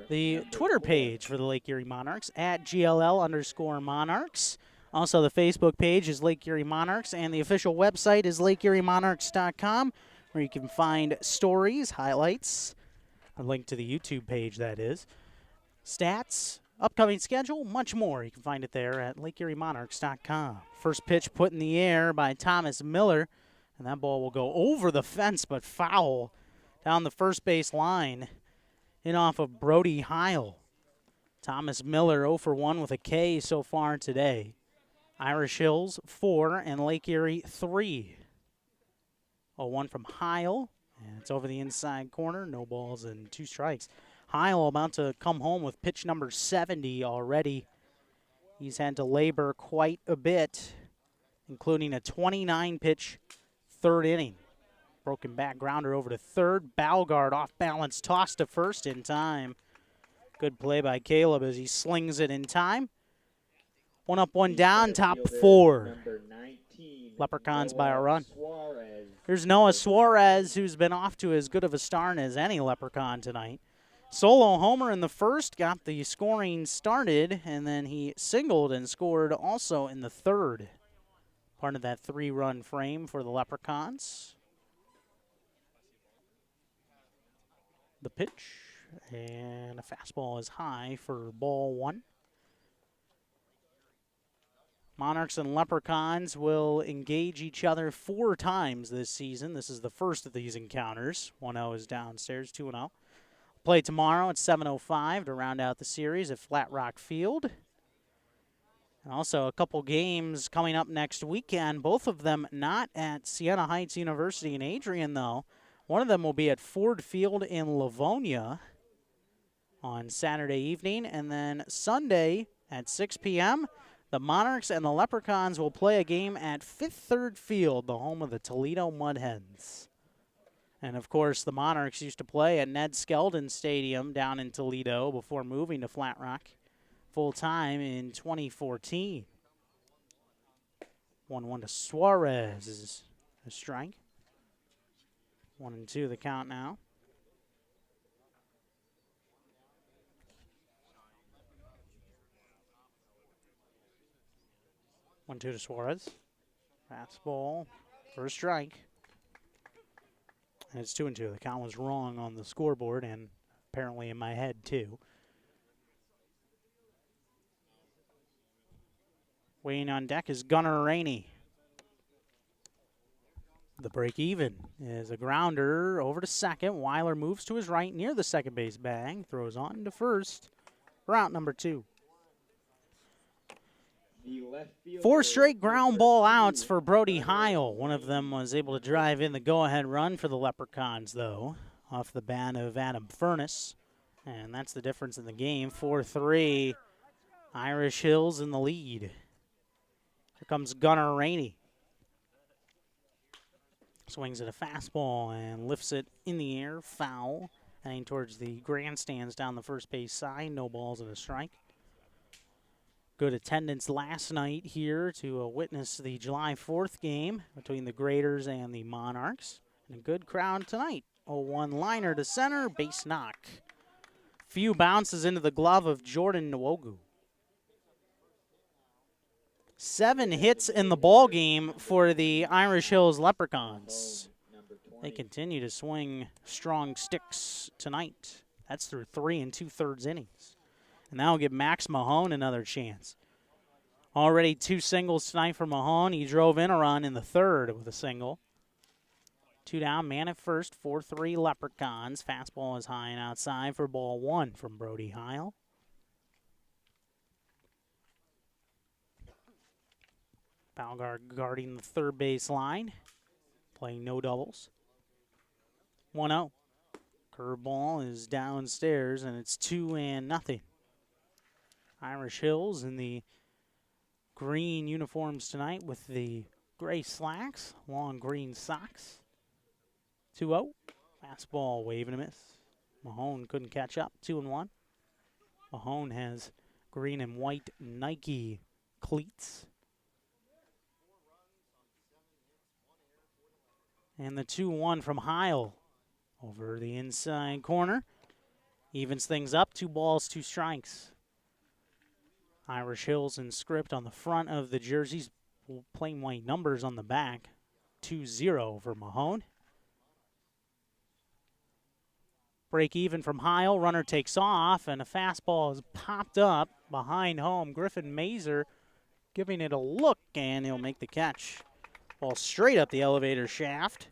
the Twitter page for the Lake Erie Monarchs at GLL_Monarchs. Also, the Facebook page is Lake Erie Monarchs, and the official website is LakeErieMonarchs.com, where you can find stories, highlights, a link to the YouTube page, that is, stats, upcoming schedule, much more. You can find it there at LakeErieMonarchs.com. First pitch put in the air by Thomas Miller. And that ball will go over the fence, but foul down the first base line. In off of Brody Heil. Thomas Miller 0 for 1 with a K so far today. Irish Hills 4 and Lake Erie 3. 0-1 from Heil. And it's over the inside corner. No balls and 2 strikes. Heil about to come home with pitch number 70 already. He's had to labor quite a bit, including a 29-pitch third inning. Broken back grounder over to third. Balgard off balance, toss to first in time. Good play by Caleb as he slings it in time. One up, one The down, center top fielder, 4. number 19, Leprechauns by a Noah run. Suarez. Here's Noah Suarez, who's been off to as good of a start as any Leprechaun tonight. Solo homer in the first, got the scoring started, and then he singled and scored also in the third. Part of that 3-run frame for the Leprechauns. The pitch, and a fastball is high for ball 1. Monarchs and Leprechauns will engage each other 4 times this season. This is the first of these encounters. 1-0 is downstairs, 2-0. Play tomorrow at 7:05 to round out the series at Flat Rock Field. And also a couple games coming up next weekend, both of them not at Siena Heights University in Adrian, though. One of them will be at Ford Field in Livonia on Saturday evening. And then Sunday at 6 p.m., the Monarchs and the Leprechauns will play a game at Fifth Third Field, the home of the Toledo Mudhens. And, of course, the Monarchs used to play at Ned Skeldon Stadium down in Toledo before moving to Flat Rock full-time in 2014. 1-1 to Suarez is a strike. 1-2 the count now. One, two to Suarez. Fastball for a strike. And it's 2-2. The count was wrong on the scoreboard and apparently in my head, too. Weighing on deck is Gunnar Rainey. The break even is a grounder over to second. Weiler moves to his right near the second base bag. Throws on to first for out number 2. 4 straight ground ball outs for Brody Heil. One of them was able to drive in the go-ahead run for the Leprechauns, though, off the bat of Adam Furness. And that's the difference in the game. 4-3, Irish Hills in the lead. Here comes Gunnar Rainey. Swings at a fastball and lifts it in the air, foul. Heading towards the grandstands down the first base side. No balls and a strike. Good attendance last night here to witness the July 4th game between the Graders and the Monarchs. And a good crowd tonight. 0-1 liner to center, base knock. Few bounces into the glove of Jordan Nwogu. 7 hits in the ball game for the Irish Hills Leprechauns. They continue to swing strong sticks tonight. That's through 3 2/3 innings. And that'll give Max Mahone another chance. Already 2 singles tonight for Mahone. He drove in a run in the third with a single. 2 down, man at first, 4-3 Leprechauns. Fastball is high and outside for ball 1 from Brody Heil. Balgard guarding the third base line, playing no doubles. 1-0. Curveball is downstairs, and it's 2-0. Irish Hills in the green uniforms tonight with the gray slacks, long green socks. 2-0. Fastball, wave and a miss. Mahone couldn't catch up. 2-1. Mahone has green and white Nike cleats. And the 2-1 from Heil over the inside corner. Evens things up. 2 balls, 2 strikes. Irish Hills in script on the front of the jerseys. Plain white numbers on the back. 2-0 for Mahone. Break even from Heil. Runner takes off, and a fastball is popped up behind home. Griffin Mazer giving it a look, and he'll make the catch. Ball straight up the elevator shaft.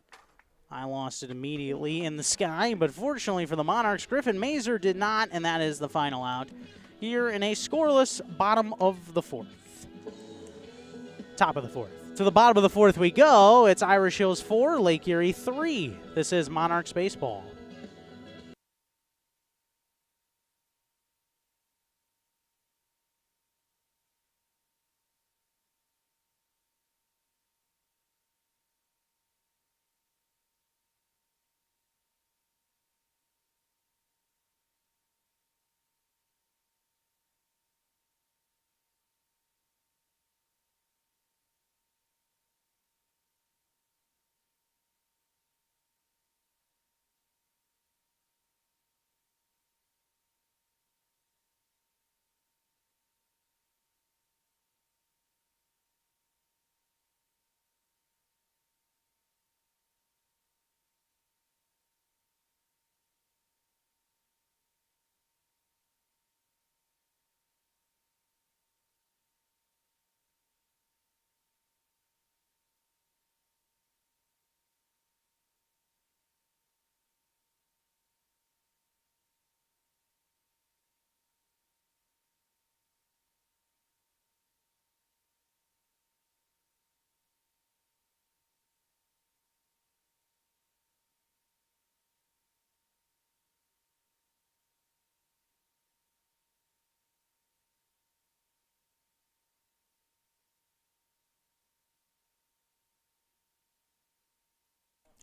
I lost it immediately in the sky, but fortunately for the Monarchs, Griffin Mazer did not, and that is the final out here in a scoreless bottom of the 4th. Top of the 4th. To the bottom of the 4th we go. It's Irish Hills 4, Lake Erie 3. This is Monarchs baseball.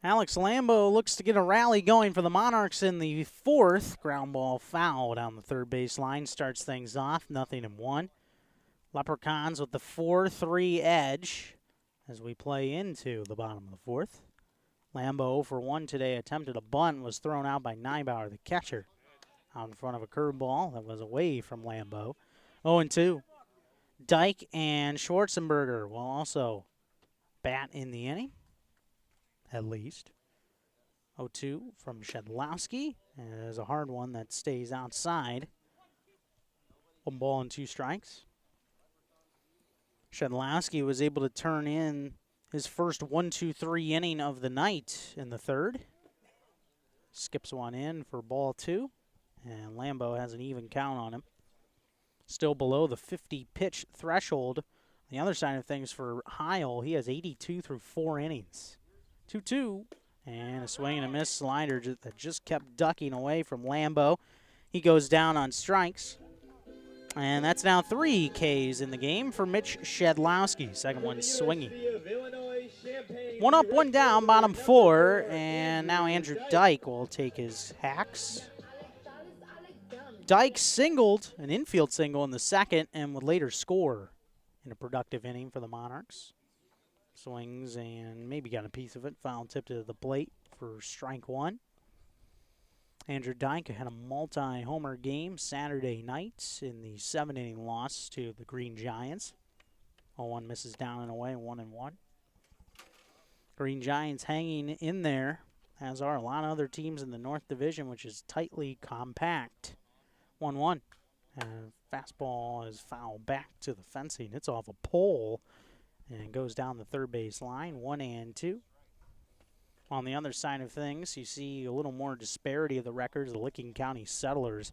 Alex Lambo looks to get a rally going for the Monarchs in the fourth. Ground ball foul down the third base line starts things off, 0-1. Leprechauns with the 4-3 edge as we play into the bottom of the fourth. Lambo for 1 today, attempted a bunt, was thrown out by Nybauer, the catcher, out in front of a curveball that was away from Lambo. 0-2. Dyke and Schwarzenberger will also bat in the inning, at least. 0-2 from Shedlowski. There's a hard one that stays outside. 1 ball and 2 strikes. Shedlowski was able to turn in his first 1-2-3 inning of the night in the third. Skips one in for ball 2, and Lambo has an even count on him. Still below the 50-pitch threshold. On the other side of things for Heil, he has 82 through 4 innings. 2-2, and a swing and a miss slider that just kept ducking away from Lambo. He goes down on strikes. And that's now 3 Ks in the game for Mitch Shedlowski. Second one swinging. 1 up, 1 down, bottom 4. And now Andrew Dyke will take his hacks. Dyke singled, an infield single in the second, and would later score in a productive inning for the Monarchs. Swings and maybe got a piece of it. Foul tipped to the plate for strike 1. Andrew Dyke had a multi-homer game Saturday night in the 7-inning loss to the Green Giants. 0-1 misses down and away, 1-1. Green Giants hanging in there, as are a lot of other teams in the North Division, which is tightly compact. 1-1. Fastball is fouled back to the fencing. It's off a pole and goes down the third base line, 1-2. On the other side of things, you see a little more disparity of the records. The Licking County Settlers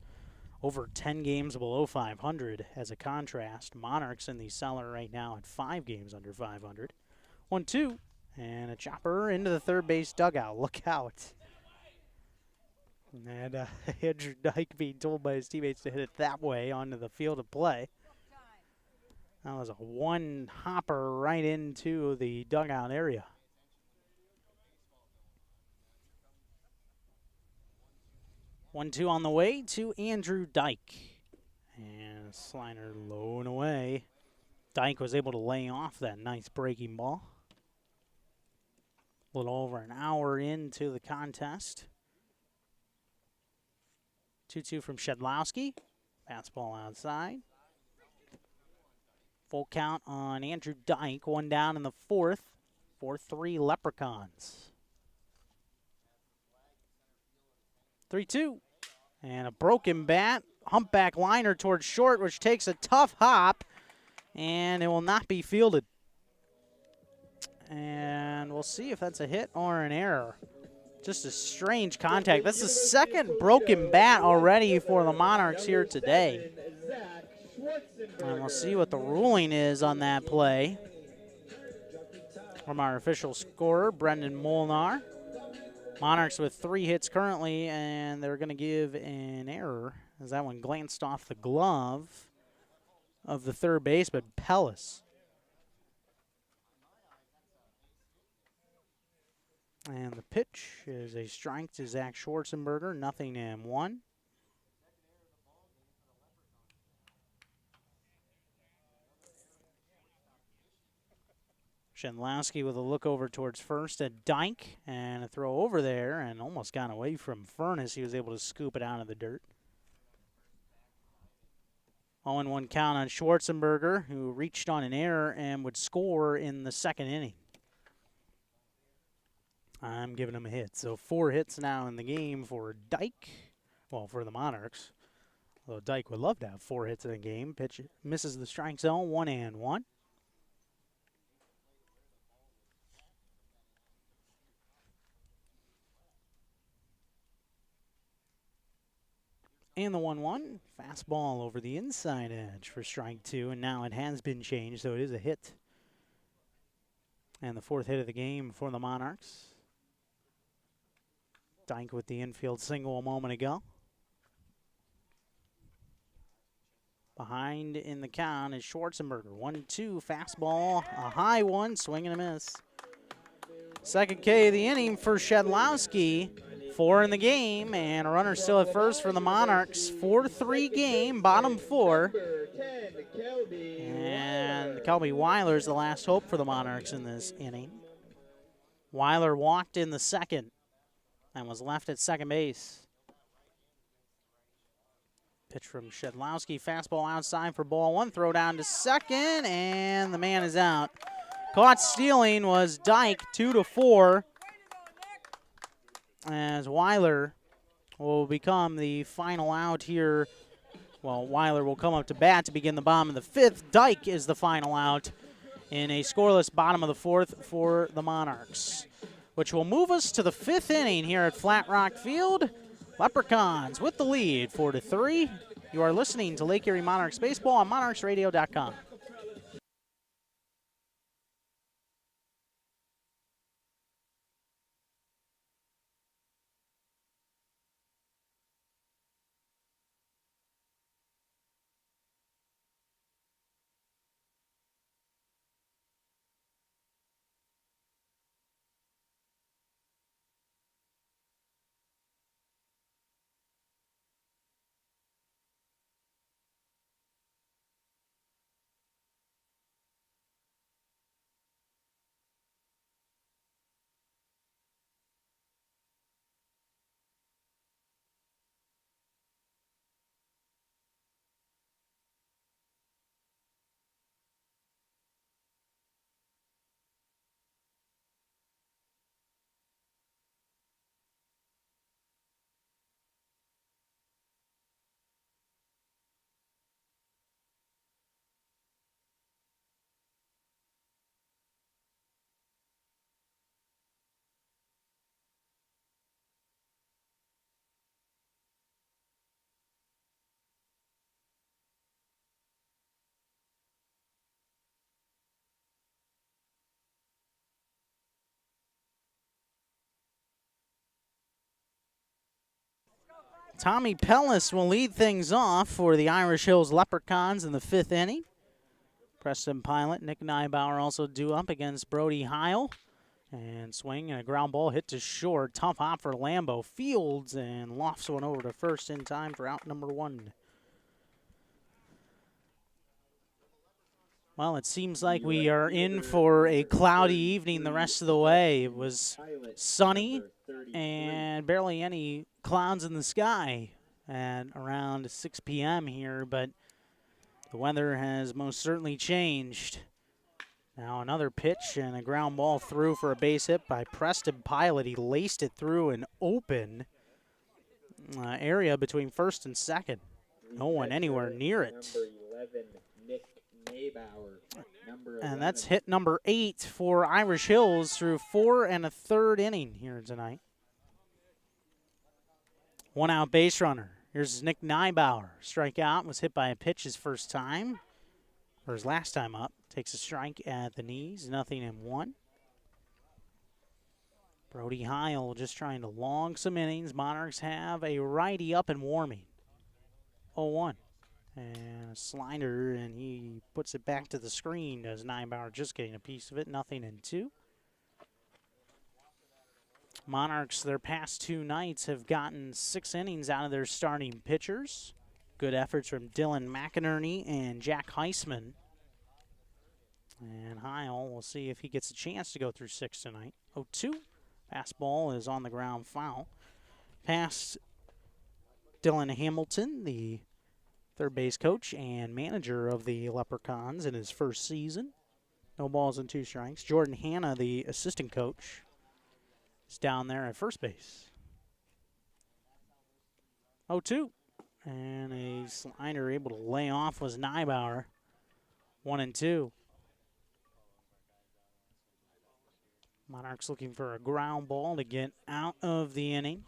over 10 games below 500 as a contrast. Monarchs in the cellar right now at 5 games under 500. 1-2, and a chopper into the third base dugout. Look out. And Andrew Dyke being told by his teammates to hit it that way onto the field of play. That was a one hopper right into the dugout area. 1-2 on the way to Andrew Dyke. And a slider low and away. Dyke was able to lay off that nice breaking ball. A little over an hour into the contest. 2-2 from Shedlowski. Fastball outside. Full count on Andrew Dyke. 1 down in the fourth. 4-3 Leprechauns. 3-2. And a broken bat. Humpback liner towards short, which takes a tough hop. And it will not be fielded. And we'll see if that's a hit or an error. Just a strange contact. That's the second broken bat already for the Monarchs here today. And we'll see what the ruling is on that play from our official scorer, Brendan Molnar. Monarchs with 3 hits currently, and they're going to give an error as that one glanced off the glove of the third baseman, Pellis. And the pitch is a strike to Zach Schwarzenberger, 0-1. Shedlowski with a look over towards first at Dyke, and a throw over there, and almost got away from Furness. He was able to scoop it out of the dirt. 0-1 count on Schwarzenberger, who reached on an error and would score in the second inning. I'm giving him a hit. So 4 hits now in the game for Dyke. Well, for the Monarchs. Although Dyke would love to have 4 hits in a game. Pitch misses the strike zone, 1-1. And the 1-1, fastball over the inside edge for strike 2, and now it has been changed, so it is a hit. And the 4th hit of the game for the Monarchs. Dyke with the infield single a moment ago. Behind in the count is Schwarzenberger. 1-2, fastball, a high one, swing and a miss. Second K of the inning for Shedlowski. 4 in the game, and a runner still at first for the Monarchs. 4-3 game, bottom 4. And Kelby Weiler's the last hope for the Monarchs in this inning. Weiler walked in the second and was left at second base. Pitch from Shedlowski, fastball outside for ball 1. Throw down to second, and the man is out. Caught stealing was Dyke, 2-4. As Weiler will become the final out here. Well, Weiler will come up to bat to begin the bottom of the 5th. Dyke is the final out in a scoreless bottom of the 4th for the Monarchs, which will move us to the 5th inning here at Flat Rock Field. Leprechauns with the lead, 4-3. You are listening to Lake Erie Monarchs Baseball on monarchsradio.com. Tommy Pellis will lead things off for the Irish Hills Leprechauns in the 5th inning. Preston Pilot, Nick Neibauer also due up against Brody Heil. And swing and a ground ball hit to short. Tough hop for Lambo. Fields and lofts one over to first in time for out number 1. Well, it seems like we are in for a cloudy evening the rest of the way. It was sunny and barely any clouds in the sky at around 6 p.m. here, but the weather has most certainly changed. Now another pitch and a ground ball through for a base hit by Preston Pilot. He laced it through an open area between first and second. No one anywhere near it. And that's hit number 8 for Irish Hills through 4 1/3 inning here tonight. 1 out base runner. Here's Nick Neibauer. Strikeout, was hit by a pitch his first time, or his last time up. Takes a strike at the knees, 0-1. Brody Heil just trying to long some innings. Monarchs have a righty up and warming. 0-1. And a slider, and he puts it back to the screen as Neibauer just getting a piece of it, 0-2. Monarchs, their past 2 nights, have gotten 6 innings out of their starting pitchers. Good efforts from Dylan McInerney and Jack Heisman. And Heil, we'll see if he gets a chance to go through 6 tonight. 0-2. Fastball is on the ground, foul. Past Dylan Hamilton, the third base coach and manager of the Leprechauns in his first season. No balls and 2 strikes. Jordan Hanna, the assistant coach, is down there at first base. 0-2. And a slider able to lay off was Neibauer. 1-2. Monarchs looking for a ground ball to get out of the inning.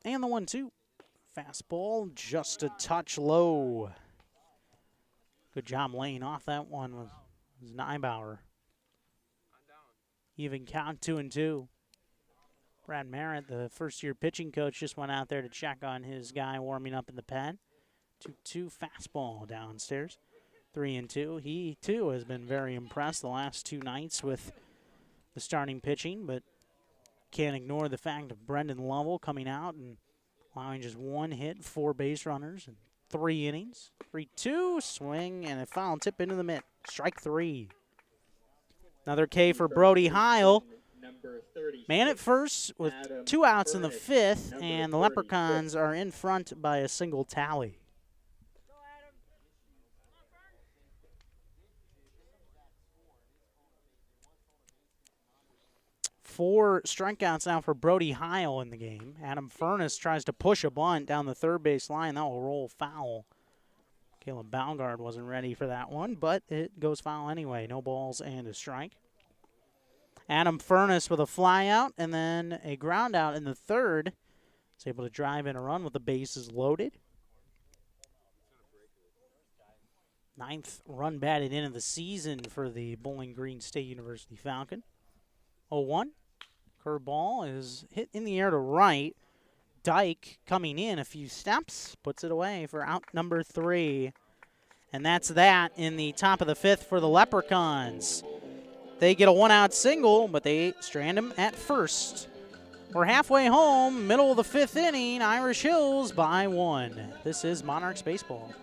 And the 1-2. Fastball just a touch low. Good job laying off that one was Neibauer. Even count 2-2. Brad Merritt, the first-year pitching coach, just went out there to check on his guy warming up in the pen. 2-2 fastball downstairs. 3-2. He, too, has been very impressed the last 2 nights with the starting pitching, but can't ignore the fact of Brendan Lovell coming out and allowing just 1 hit, 4 base runners, and 3 innings. 3-2, swing, and a foul tip into the mitt. Strike 3. Another K for Brody Heil. Man at first with 2 outs in the 5th, and the Leprechauns are in front by a single tally. Four strikeouts now for Brody Heil in the game. Adam Furness tries to push a bunt down the third base line. That will roll foul. Caleb Balgard wasn't ready for that one, but it goes foul anyway. No balls and a strike. Adam Furness with a fly out and then a ground out in the third. Is able to drive in a run with the bases loaded. 9th run batted in of the season for the Bowling Green State University Falcon. 0-1. Curveball is hit in the air to right. Dyke coming in a few steps, puts it away for out number 3. And that's that in the top of the 5th for the Leprechauns. They get a 1-out single, but they strand him at first. We're halfway home, middle of the 5th inning, Irish Hills by 1. This is Monarchs baseball.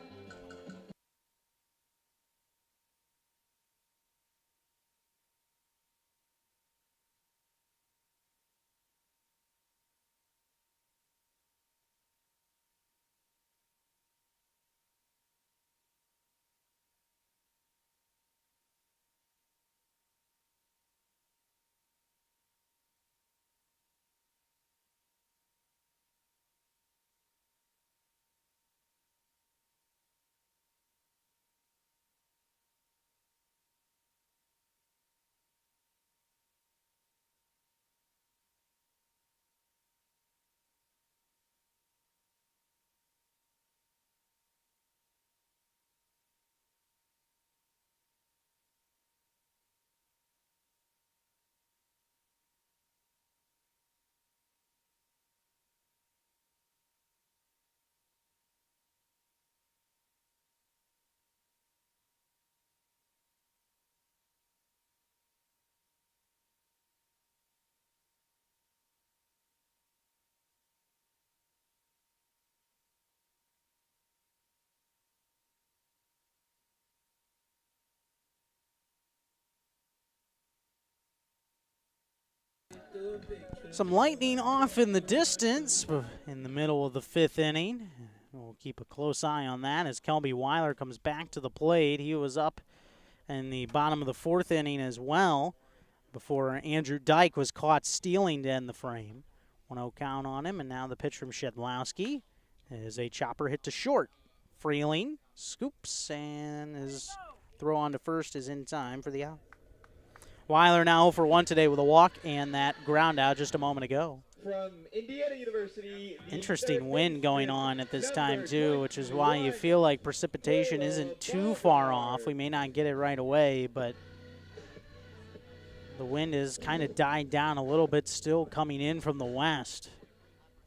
Some lightning off in the distance in the middle of the 5th inning. We'll keep a close eye on that as Kelby Weiler comes back to the plate. He was up in the bottom of the 4th inning as well before Andrew Dyke was caught stealing to end the frame. 1-0 count on him, and now the pitch from Shedlowski is a chopper hit to short. Freeling scoops, and his throw on to first is in time for the out. Weiler now 0 for 1 today with a walk and that ground out just a moment ago. From Indiana University. Interesting wind going on at this time too, which is why you feel like precipitation isn't too far off. We may not get it right away, but the wind has kind of died down a little bit, still coming in from the west.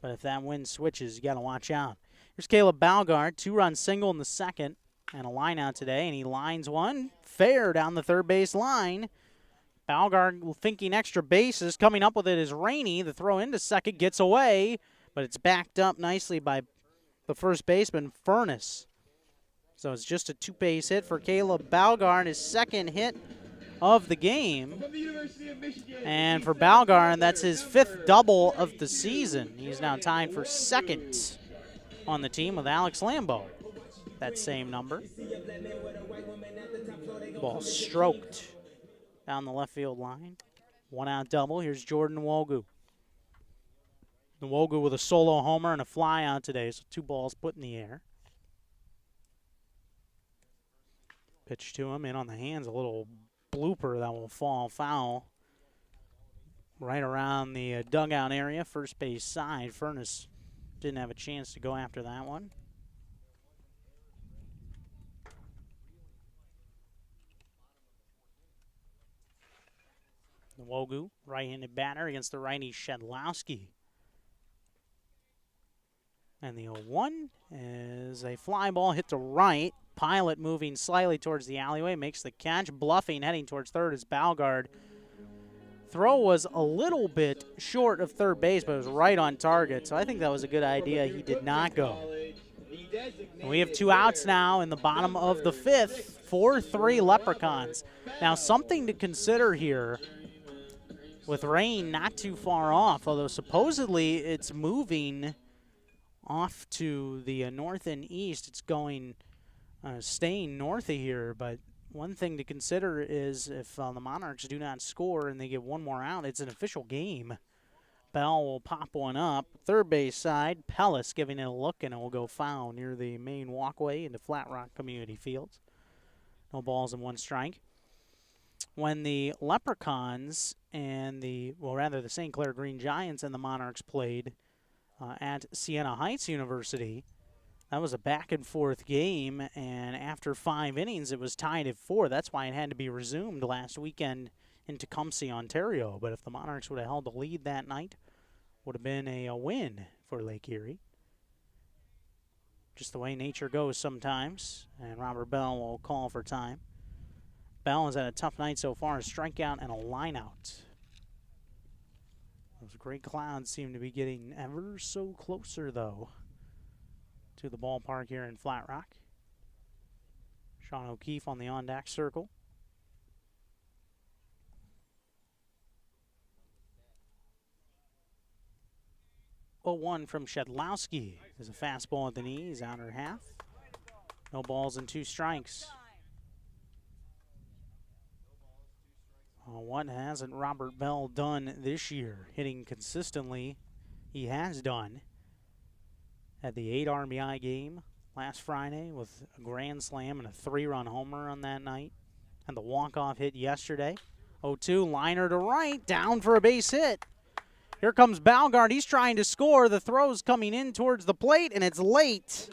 But if that wind switches, you got to watch out. Here's Caleb Balgard, 2-run single in the 2nd and a line out today, and he lines one fair down the third base line. Balgard thinking extra bases. Coming up with it is Rainey. The throw into second gets away, but it's backed up nicely by the first baseman, Furness. So it's just a 2-base hit for Caleb Balgard, his 2nd hit of the game. And for Balgard, that's his 5th double of the season. He's now tied for 2nd on the team with Alex Lambeau. That same number. Ball stroked down the left field line. 1-out double. Here's Jordan Nwogu. Nwogu with a solo homer and a fly out today, so 2 balls put in the air. Pitch to him, in on the hands, a little blooper that will fall foul. Right around the dugout area, first base side. Furness didn't have a chance to go after that one. Nwogu, right-handed batter against the righty Shedlowski. And the 0-1 is a fly ball hit to right, Pilot moving slightly towards the alleyway, makes the catch. Bluffing, heading towards third is Balgard. Throw was a little bit short of third base, but it was right on target, so I think that was a good idea. He did not go. And we have 2 outs now in the bottom of the 5th. 4-3 Leprechauns. Now, something to consider here with rain not too far off, although supposedly it's moving off to the north and east. It's going, staying north of here, but one thing to consider is if the Monarchs do not score and they get one more out, it's an official game. Bell will pop one up. Third base side, Pellis giving it a look, and it will go foul near the main walkway into Flat Rock Community Fields. No balls and 1 strike. When the Leprechauns and the St. Clair Green Giants and the Monarchs played at Siena Heights University, that was a back-and-forth game, and after 5 innings, it was tied at 4. That's why it had to be resumed last weekend in Tecumseh, Ontario. But if the Monarchs would have held the lead that night, would have been a win for Lake Erie. Just the way nature goes sometimes, and Robert Bell will call for time. Bell has had a tough night so far, a strikeout and a lineout. Those gray clouds seem to be getting ever so closer, though, to the ballpark here in Flat Rock. Sean O'Keefe on the on-deck circle. 0-1 from Shedlowski. There's a fastball at the knees, outer half. No balls and 2 strikes. What hasn't Robert Bell done this year? Hitting consistently, he has done. Had the 8 RBI game last Friday with a grand slam and a 3-run homer on that night. And the walk-off hit yesterday. 0-2, liner to right, down for a base hit. Here comes Balgard. He's trying to score. The throw's coming in towards the plate, and it's late.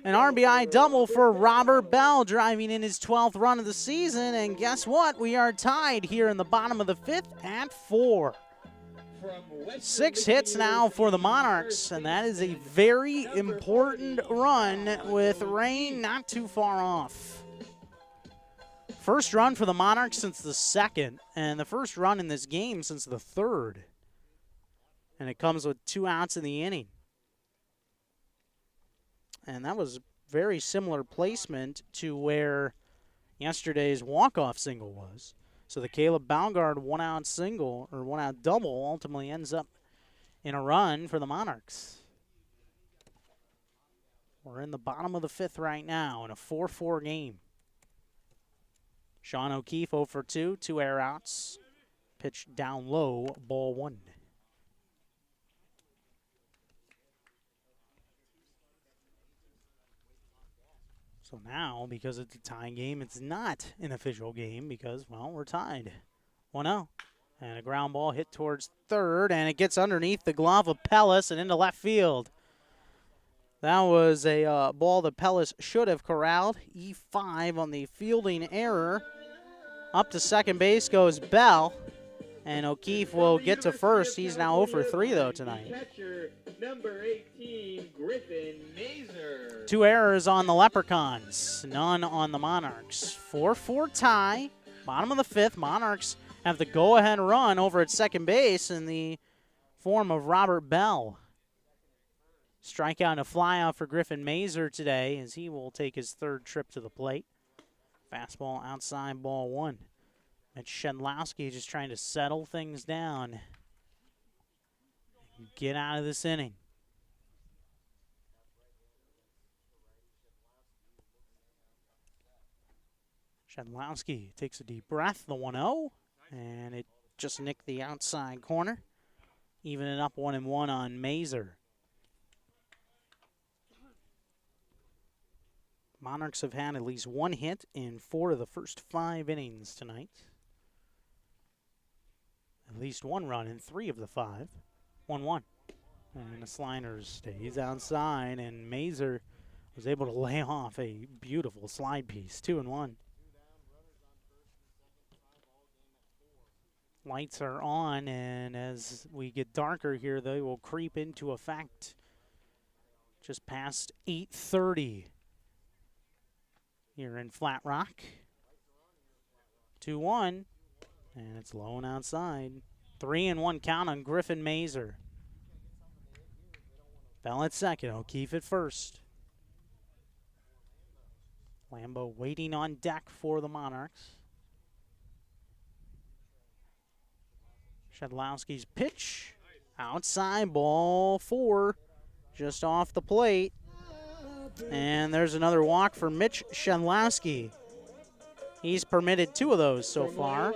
An RBI double for Robert Bell, driving in his 12th run of the season. And guess what? We are tied here in the bottom of the 5th at 4. 6 hits now for the Monarchs, and that is a very important run with rain not too far off. First run for the Monarchs since the 2nd, and the first run in this game since the 3rd. And it comes with 2 outs in the inning. And that was very similar placement to where yesterday's walk-off single was. So the Caleb Balgard 1-out single, or 1-out double, ultimately ends up in a run for the Monarchs. We're in the bottom of the 5th right now in a 4-4 game. Sean O'Keefe 0 for 2, 2 air outs. Pitch down low, ball 1. So now, because it's a tying game, it's not an official game because, well, we're tied. 1-0. And a ground ball hit towards third, and it gets underneath the glove of Pellis and into left field. That was a ball that Pellis should have corralled. E5 on the fielding error. Up to second base goes Bell, and O'Keefe will get to first. He's now 0 for 3, though, tonight. Catcher, number 18, Griffin Mazer. 2 errors on the Leprechauns, none on the Monarchs. 4-4 tie, bottom of the 5th. Monarchs have the go-ahead run over at second base in the form of Robert Bell. Strikeout and a flyout for Griffin Mazer today as he will take his 3rd trip to the plate. Fastball outside, ball 1. And Shedlowski just trying to settle things down. Get out of this inning. Shedlowski takes a deep breath, the 1-0, and it just nicked the outside corner. Evening up 1-1 on Mazer. Monarchs have had at least 1 hit in 4 of the first 5 innings tonight. At least 1 run in 3 of the 5. 1-1. And the Sliders stays outside, and Mazer was able to lay off a beautiful slide piece. 2-1. Lights are on, and as we get darker here, they will creep into effect just past 8:30. here in Flat Rock. 2-1, and it's low and outside. 3-1 count on Griffin Mazer. Bell at second, O'Keefe at first. Lambo waiting on deck for the Monarchs. Shedlowski's pitch. Outside, ball 4, just off the plate. And there's another walk for Mitch Shedlowski. He's permitted 2 of those so far.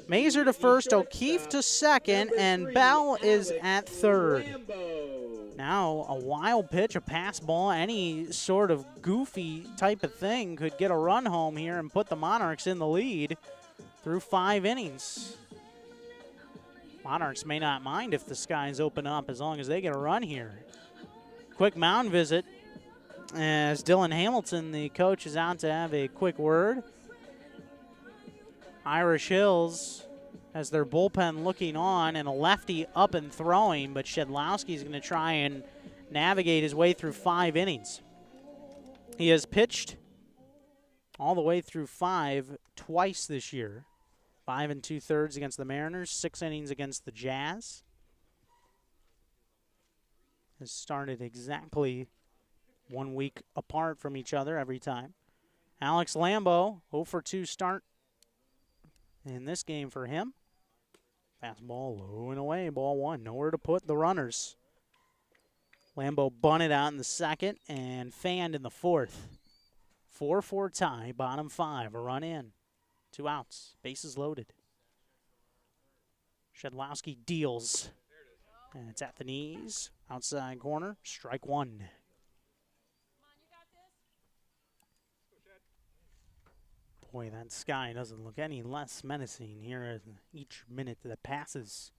Mazer to first, O'Keefe to second, and Bell is at third. Now a wild pitch, a pass ball, any sort of goofy type of thing could get a run home here and put the Monarchs in the lead through 5 innings. Monarchs may not mind if the skies open up as long as they get a run here. Quick mound visit as Dylan Hamilton, the coach, is out to have a quick word. Irish Hills has their bullpen looking on and a lefty up and throwing, but Shedlowski's going to try and navigate his way through 5 innings. He has pitched all the way through 5 twice this year. 5 2/3 against the Mariners, 6 innings against the Jazz. Has started exactly 1 week apart from each other every time. Alex Lambo, 0 for 2 start in this game for him. Fastball low and away, ball 1. Nowhere to put the runners. Lambo bunted out in the second and fanned in the 4th. 4-4 tie, bottom 5, a run in. 2 outs, bases loaded. Shedlowski deals. And it's at the knees, outside corner, strike 1. Boy, that sky doesn't look any less menacing here as each minute that passes.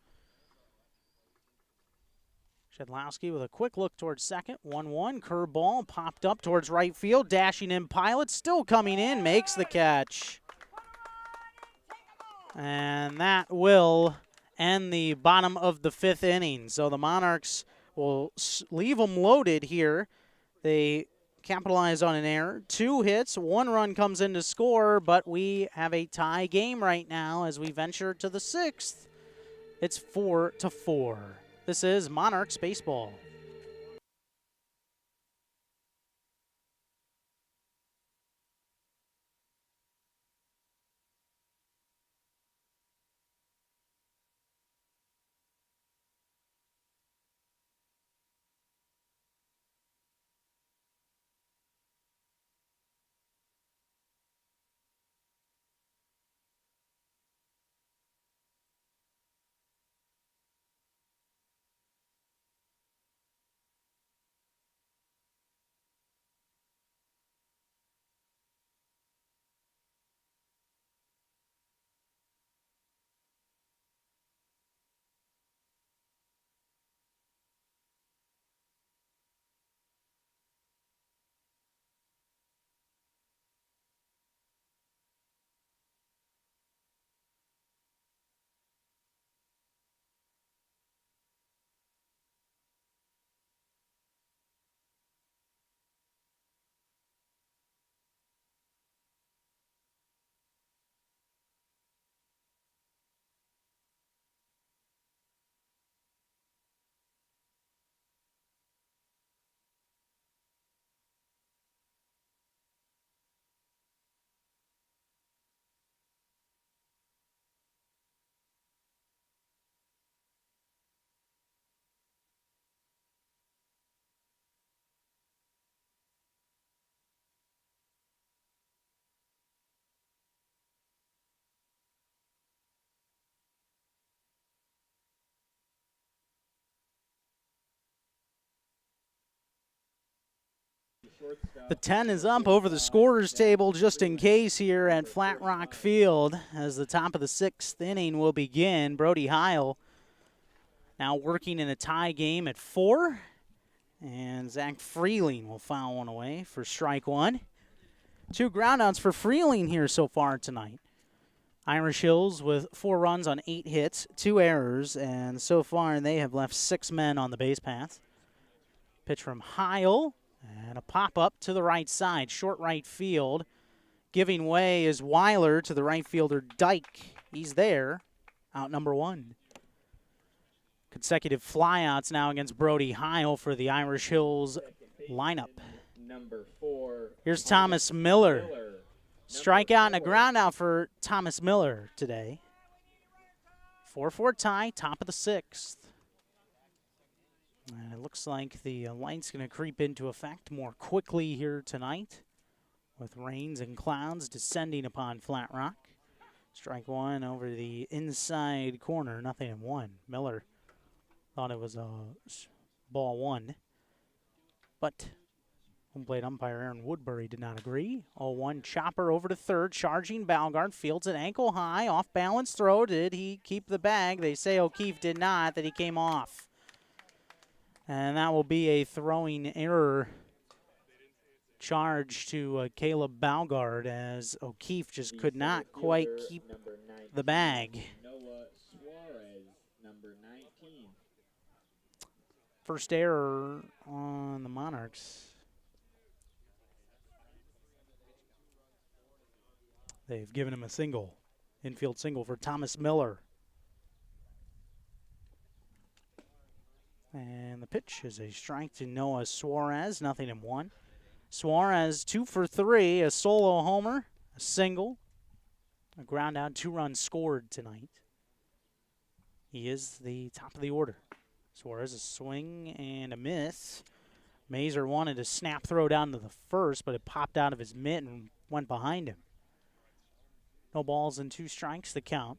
Shedlowski with a quick look towards second. 1-1, curveball popped up towards right field. Dashing in Pilot, still coming in, makes the catch. And that will end the bottom of the 5th inning. So the Monarchs will leave them loaded here. They capitalize on an error. 2 hits, 1 run comes in to score, but we have a tie game right now as we venture to the 6th. It's 4-4. This is Monarchs baseball. The 10 is up over the scorer's table just in case here at Flat Rock Field as the top of the 6th inning will begin. Brody Heil now working in a tie game at 4. And Zach Freeling will foul one away for strike 1. 2 groundouts for Freeling here so far tonight. Irish Hills with 4 runs on 8 hits, 2 errors, and so far they have left 6 men on the base path. Pitch from Heil. And a pop-up to the right side, short right field. Giving way is Weiler to the right fielder, Dyke. He's there, out number 1. Consecutive flyouts now against Brody Heil for the Irish Hills lineup. Number 4. Here's Thomas Miller. Strikeout and a ground out for Thomas Miller today. 4-4 tie, top of the 6th. And it looks like the light's going to creep into effect more quickly here tonight, with rains and clouds descending upon Flat Rock. Strike 1 over the inside corner, 0-1. Miller thought it was a ball 1, but home plate umpire Aaron Woodbury did not agree. 0-1 chopper over to third, charging Balgard, fields it ankle high, off balance throw. Did he keep the bag? They say O'Keefe did not, that he came off. And that will be a throwing error charge to Caleb Balgard, as O'Keefe just could not quite keep the bag. Noah Suarez, number 19. First error on the Monarchs. They've given him a single, infield single for Thomas Miller. And the pitch is a strike to Noah Suarez, 0-1. Suarez 2 for 3, a solo homer, a single, a ground out, 2 runs scored tonight. He is the top of the order. Suarez a swing and a miss. Mazer wanted to snap throw down to the first, but it popped out of his mitt and went behind him. No balls and 2 strikes, the count.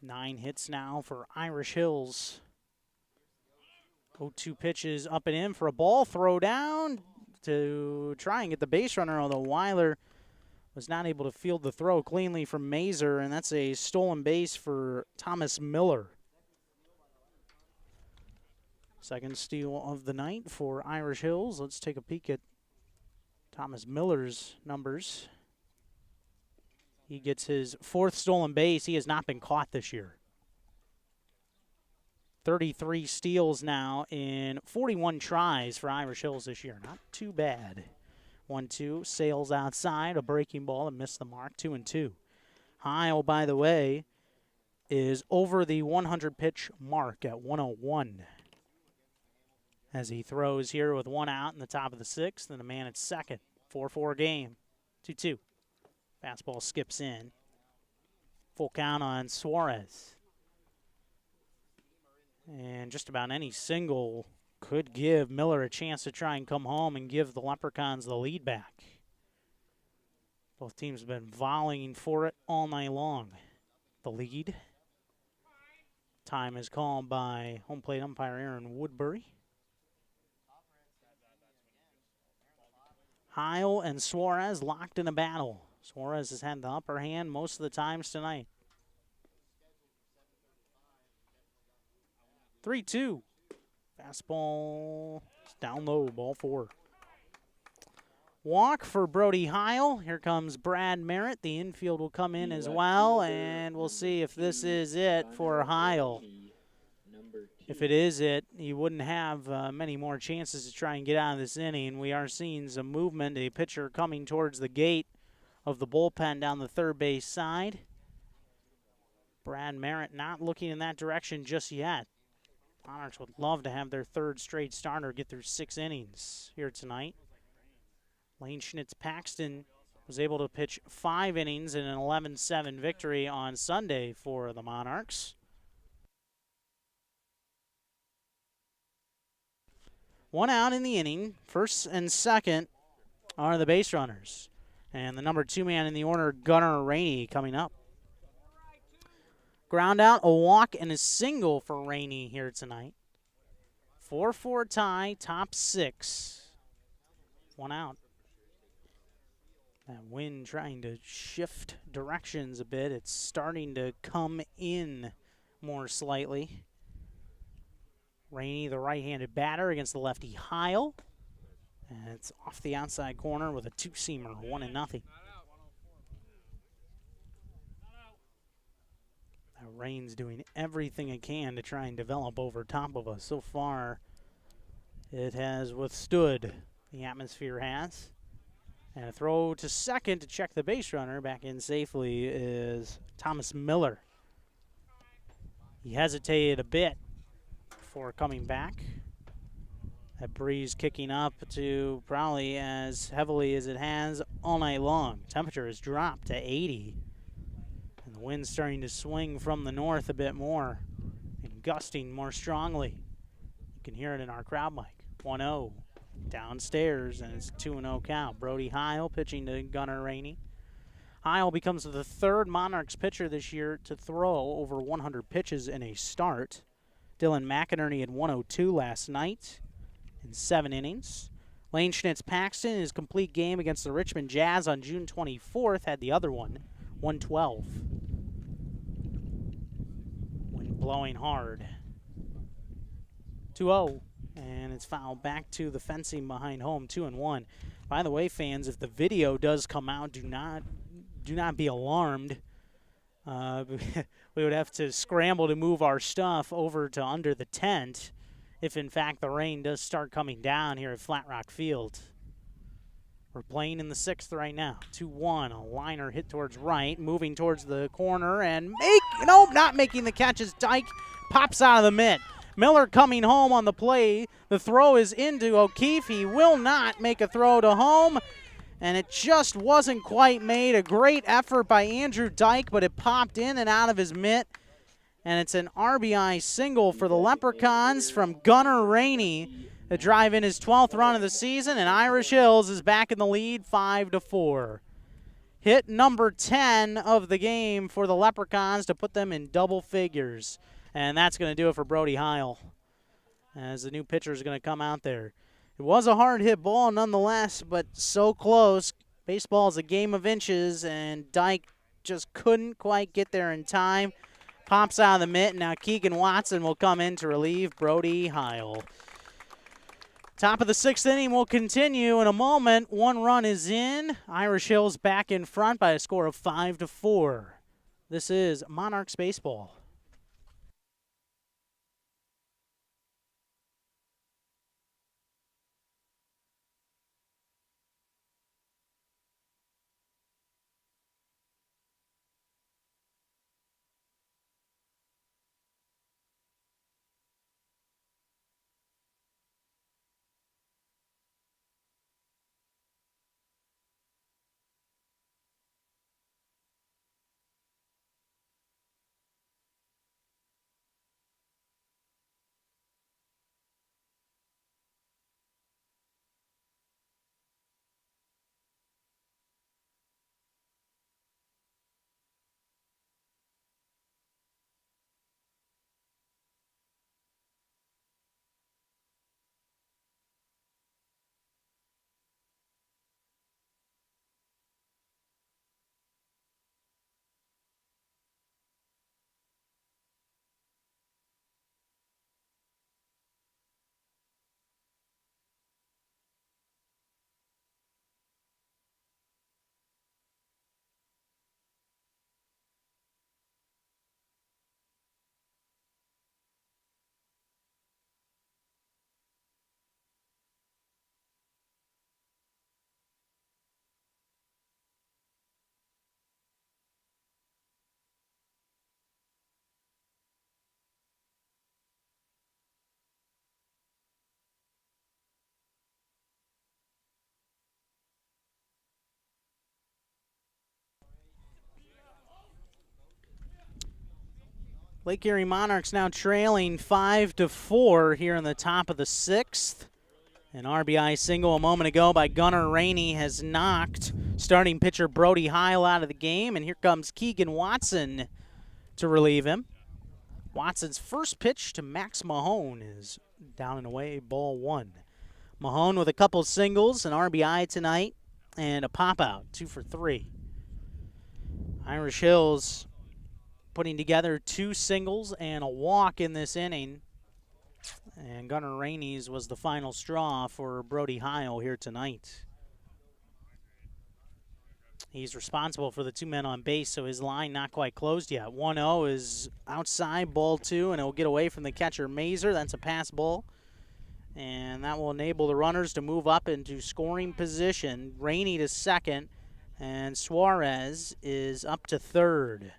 Nine hits now for Irish Hills. 0-2 pitches up and in for a ball. Throw down to try and get the base runner, although Weiler was not able to field the throw cleanly from Mazer, and that's a stolen base for Thomas Miller. Second steal of the night for Irish Hills. Let's take a peek at Thomas Miller's numbers. He gets his 4th stolen base. He has not been caught this year. 33 steals now in 41 tries for Irish Hills this year. Not too bad. 1-2, sails outside, a breaking ball that missed the mark, 2-2. Heil, by the way, is over the 100-pitch mark at 101. As he throws here with 1 out in the top of the 6th and a man at second. 4-4 game, 2-2. Fastball skips in. Full count on Suarez. And just about any single could give Miller a chance to try and come home and give the Leprechauns the lead back. Both teams have been volleying for it all night long. The lead. Time is called by home plate umpire Aaron Woodbury. Heil and Suarez locked in a battle. Suarez has had the upper hand most of the times tonight. 3-2. Fastball down low, ball 4. Walk for Brody Heil. Here comes Brad Merritt. The infield will come in as well, and we'll see if this is it for Heil. If it is it, he wouldn't have many more chances to try and get out of this inning. We are seeing some movement, a pitcher coming towards the gate of the bullpen down the third base side. Brad Merritt not looking in that direction just yet. Monarchs would love to have their 3rd straight starter get through 6 innings here tonight. Lane Schnitz-Paxton was able to pitch 5 innings in an 11-7 victory on Sunday for the Monarchs. 1 out in the inning. First and second are the base runners. And the number 2 man in the order, Gunnar Rainey, coming up. Ground out, a walk, and a single for Rainey here tonight. 4-4 tie, top 6. 1 out. That wind trying to shift directions a bit. It's starting to come in more slightly. Rainey, the right-handed batter, against the lefty Heil. And it's off the outside corner with a 2-seamer, 1-0. rain's doing everything it can to try and develop over top of us. So far, it has withstood. The atmosphere has. And a throw to second to check the base runner. Back in safely is Thomas Miller. He hesitated a bit before coming back. That breeze kicking up to probably as heavily as it has all night long. Temperature has dropped to 80. And the wind's starting to swing from the north a bit more and gusting more strongly. You can hear it in our crowd mic. 1-0 downstairs, and it's a 2-0 count. Brody Heil pitching to Gunnar Rainey. Heil becomes the third Monarchs pitcher this year to throw over 100 pitches in a start. Dylan McInerney had 102 last night in 7 innings. Lane Schnitz-Paxton, in his complete game against the Richmond Jazz on June 24th, had the other one, 112. Wind blowing hard. 2-0, and it's fouled back to the fencing behind home, 2-1. By the way, fans, if the video does come out, do not be alarmed. We would have to scramble to move our stuff over to under the tent if, in fact, the rain does start coming down here at Flat Rock Field. We're playing in the 6th right now. 2-1, a liner hit towards right, moving towards the corner, and not making the catch as Dyke pops out of the mitt. Miller coming home on the play. The throw is into O'Keefe. He will not make a throw to home, and it just wasn't quite made. A great effort by Andrew Dyke, but it popped in and out of his mitt, and it's an RBI single for the Leprechauns from Gunnar Rainey to drive in his 12th run of the season, and Irish Hills is back in the lead 5-4. Hit number 10 of the game for the Leprechauns to put them in double figures. And that's going to do it for Brody Heil as the new pitcher is going to come out there. It was a hard hit ball nonetheless, but so close. Baseball is a game of inches, and Dyke just couldn't quite get there in time. Pops out of the mitt. Now Keegan Watson will come in to relieve Brody Heil. Top of the 6th inning will continue in a moment. 1 run is in. Irish Hills back in front by a score of 5-4. This is Monarchs Baseball. Lake Erie Monarchs now trailing 5-4 here in the top of the 6th. An RBI single a moment ago by Gunnar Rainey has knocked starting pitcher Brody Heil out of the game, and here comes Keegan Watson to relieve him. Watson's first pitch to Max Mahone is down and away, ball 1. Mahone with a couple singles, an RBI tonight, and a pop-out, 2 for 3. Irish Hills putting together 2 singles and a walk in this inning. And Gunnar Rainey's was the final straw for Brody Heil here tonight. He's responsible for the 2 men on base, so his line not quite closed yet. 1-0 is outside, ball 2, and it'll get away from the catcher Mazer. That's a pass ball. And that will enable the runners to move up into scoring position. Rainey to second, and Suarez is up to third.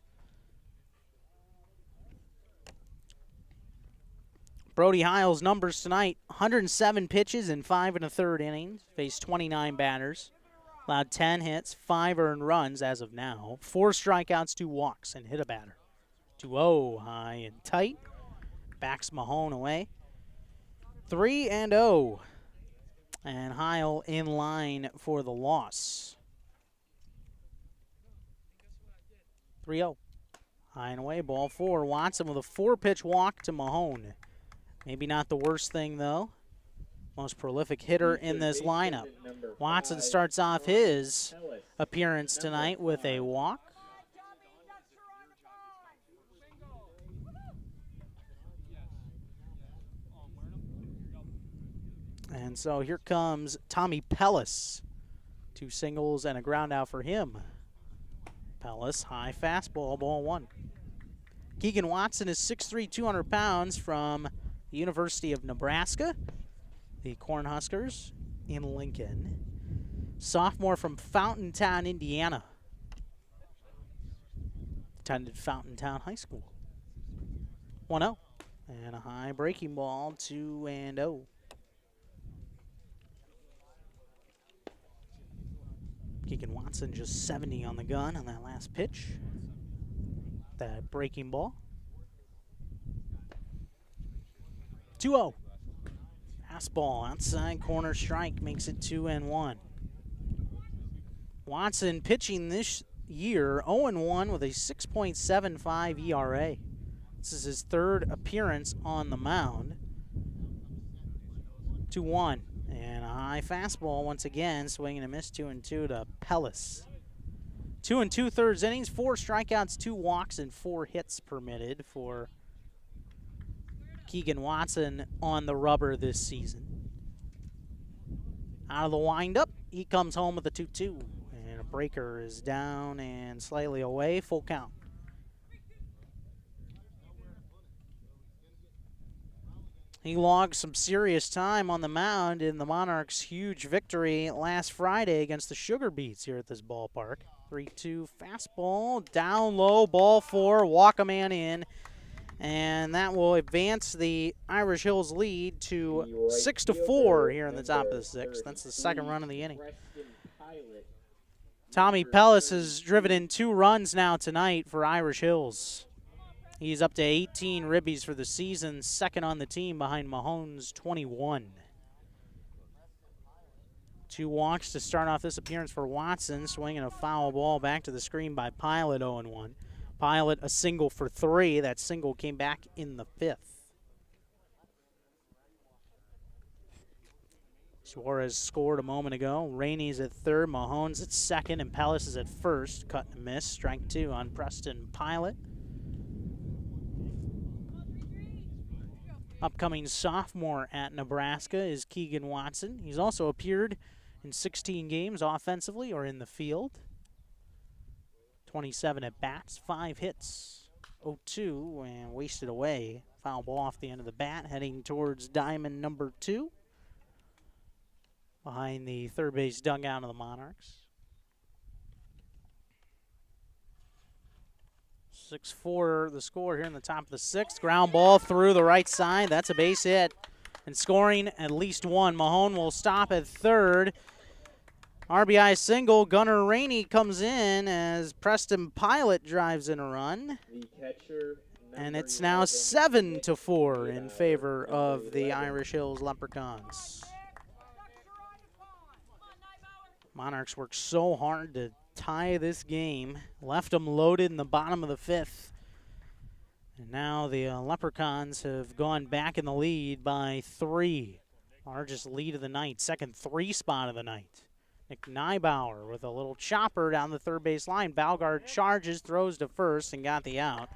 Brody Hiles' numbers tonight: 107 pitches in 5 1/3 innings, faced 29 batters, allowed 10 hits, 5 earned runs as of now, 4 strikeouts, 2 walks, and hit a batter. 2-0, high and tight, backs Mahone away. 3-0, and Heil in line for the loss. 3-0, high and away, ball 4. Watson with a 4-pitch walk to Mahone. Maybe not the worst thing, though. Most prolific hitter in this lineup. Watson starts off his appearance tonight with a walk. And so here comes Tommy Pellis. 2 singles and a ground out for him. Pellis, high fastball, ball 1. Keegan Watson is 6'3", 200 pounds from the University of Nebraska, the Cornhuskers in Lincoln. Sophomore from Fountaintown, Indiana. Attended Fountaintown High School. 1-0, and a high breaking ball, 2-0. Keegan Watson just 70 on the gun on that last pitch. That breaking ball. 2-0. Fastball outside corner strike makes it 2-1. Watson pitching this year 0-1 with a 6.75 ERA. This is his 3rd appearance on the mound. 2-1. And a high fastball once again, swing and a miss, 2-2 to Pellis. 2 2/3 innings, 4 strikeouts, 2 walks, and 4 hits permitted for Keegan Watson on the rubber this season. Out of the windup, he comes home with a 2-2. And a breaker is down and slightly away, full count. He logged some serious time on the mound in the Monarchs' huge victory last Friday against the Sugar Beets here at this ballpark. 3-2 fastball, down low, ball 4, walk a man in. And that will advance the Irish Hills lead to 6-4 here in the top of the 6th. That's the 2nd run of the inning. Tommy Pellis has driven in 2 runs now tonight for Irish Hills. He's up to 18 ribbies for the season, 2nd on the team behind Mahone's 21. 2 walks to start off this appearance for Watson, swinging a foul ball back to the screen by Pilot, 0-1. Pilot a single for 3. That single came back in the 5th. Suarez scored a moment ago. Rainey's at 3rd, Mahone's at 2nd, and Pellis is at 1st. Cut and miss, strike 2 on Preston Pilot. Upcoming sophomore at Nebraska is Keegan Watson. He's also appeared in 16 games offensively or in the field. 27 at bats, 5 hits, 0-2, and wasted away. Foul ball off the end of the bat, heading towards diamond number 2. Behind the 3rd base dugout of the Monarchs. 6-4 the score here in the top of the 6th. Ground ball through the right side. That's a base hit. And scoring at least 1. Mahone will stop at 3rd. RBI single. Gunnar Rainey comes in as Preston Pilot drives in a run. And it's now 7-4 in favor of the Irish Hills Leprechauns. Monarchs worked so hard to tie this game, left them loaded in the bottom of the 5th. And now the Leprechauns have gone back in the lead by 3. Largest lead of the night, 2nd 3 spot of the night. Nick Neibauer with a little chopper down the 3rd base line. Balgard charges, throws to 1st, and got the out.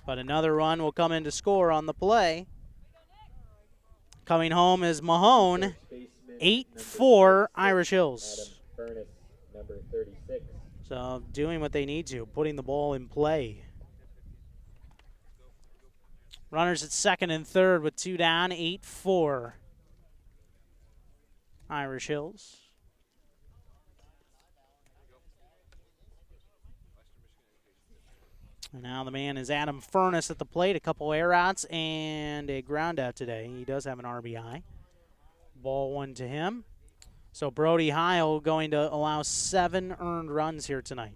But another run will come in to score on the play. Coming home is Mahone, 8-4 Irish Hills. Number 36. So doing what they need to, putting the ball in play. Runners at second and third with 2 down, 8-4. Irish Hills. And now the man is Adam Furness at the plate. A couple air outs and a ground out today. He does have an RBI. Ball one to him. So Brody Heil going to allow 7 earned runs here tonight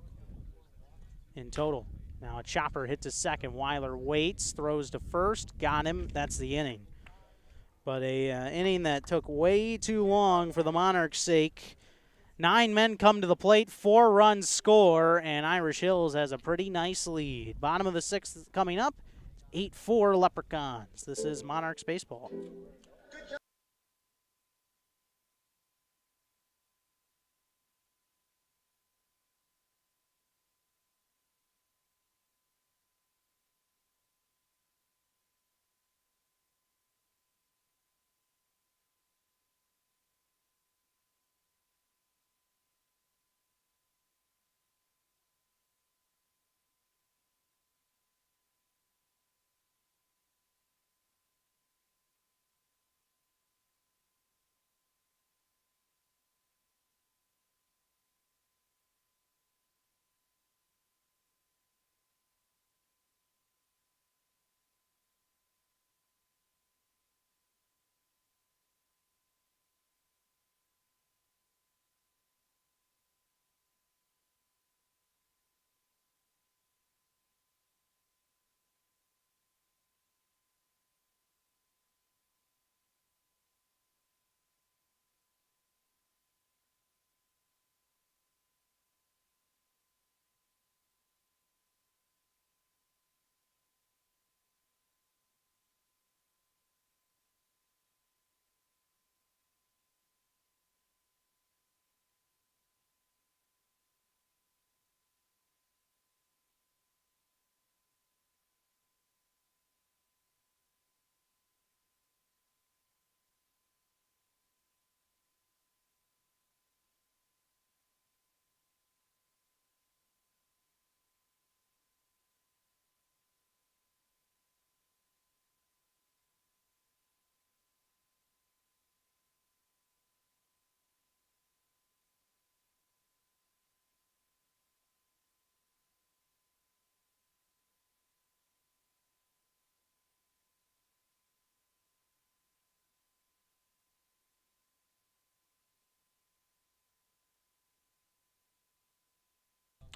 in total. Now a chopper hit to second. Weiler waits, throws to first, got him. That's the inning. But a inning that took way too long for the Monarchs' sake. 9 men come to the plate, 4 runs score, and Irish Hills has a pretty nice lead. Bottom of the 6th coming up, 8-4 Leprechauns. This is Monarchs baseball.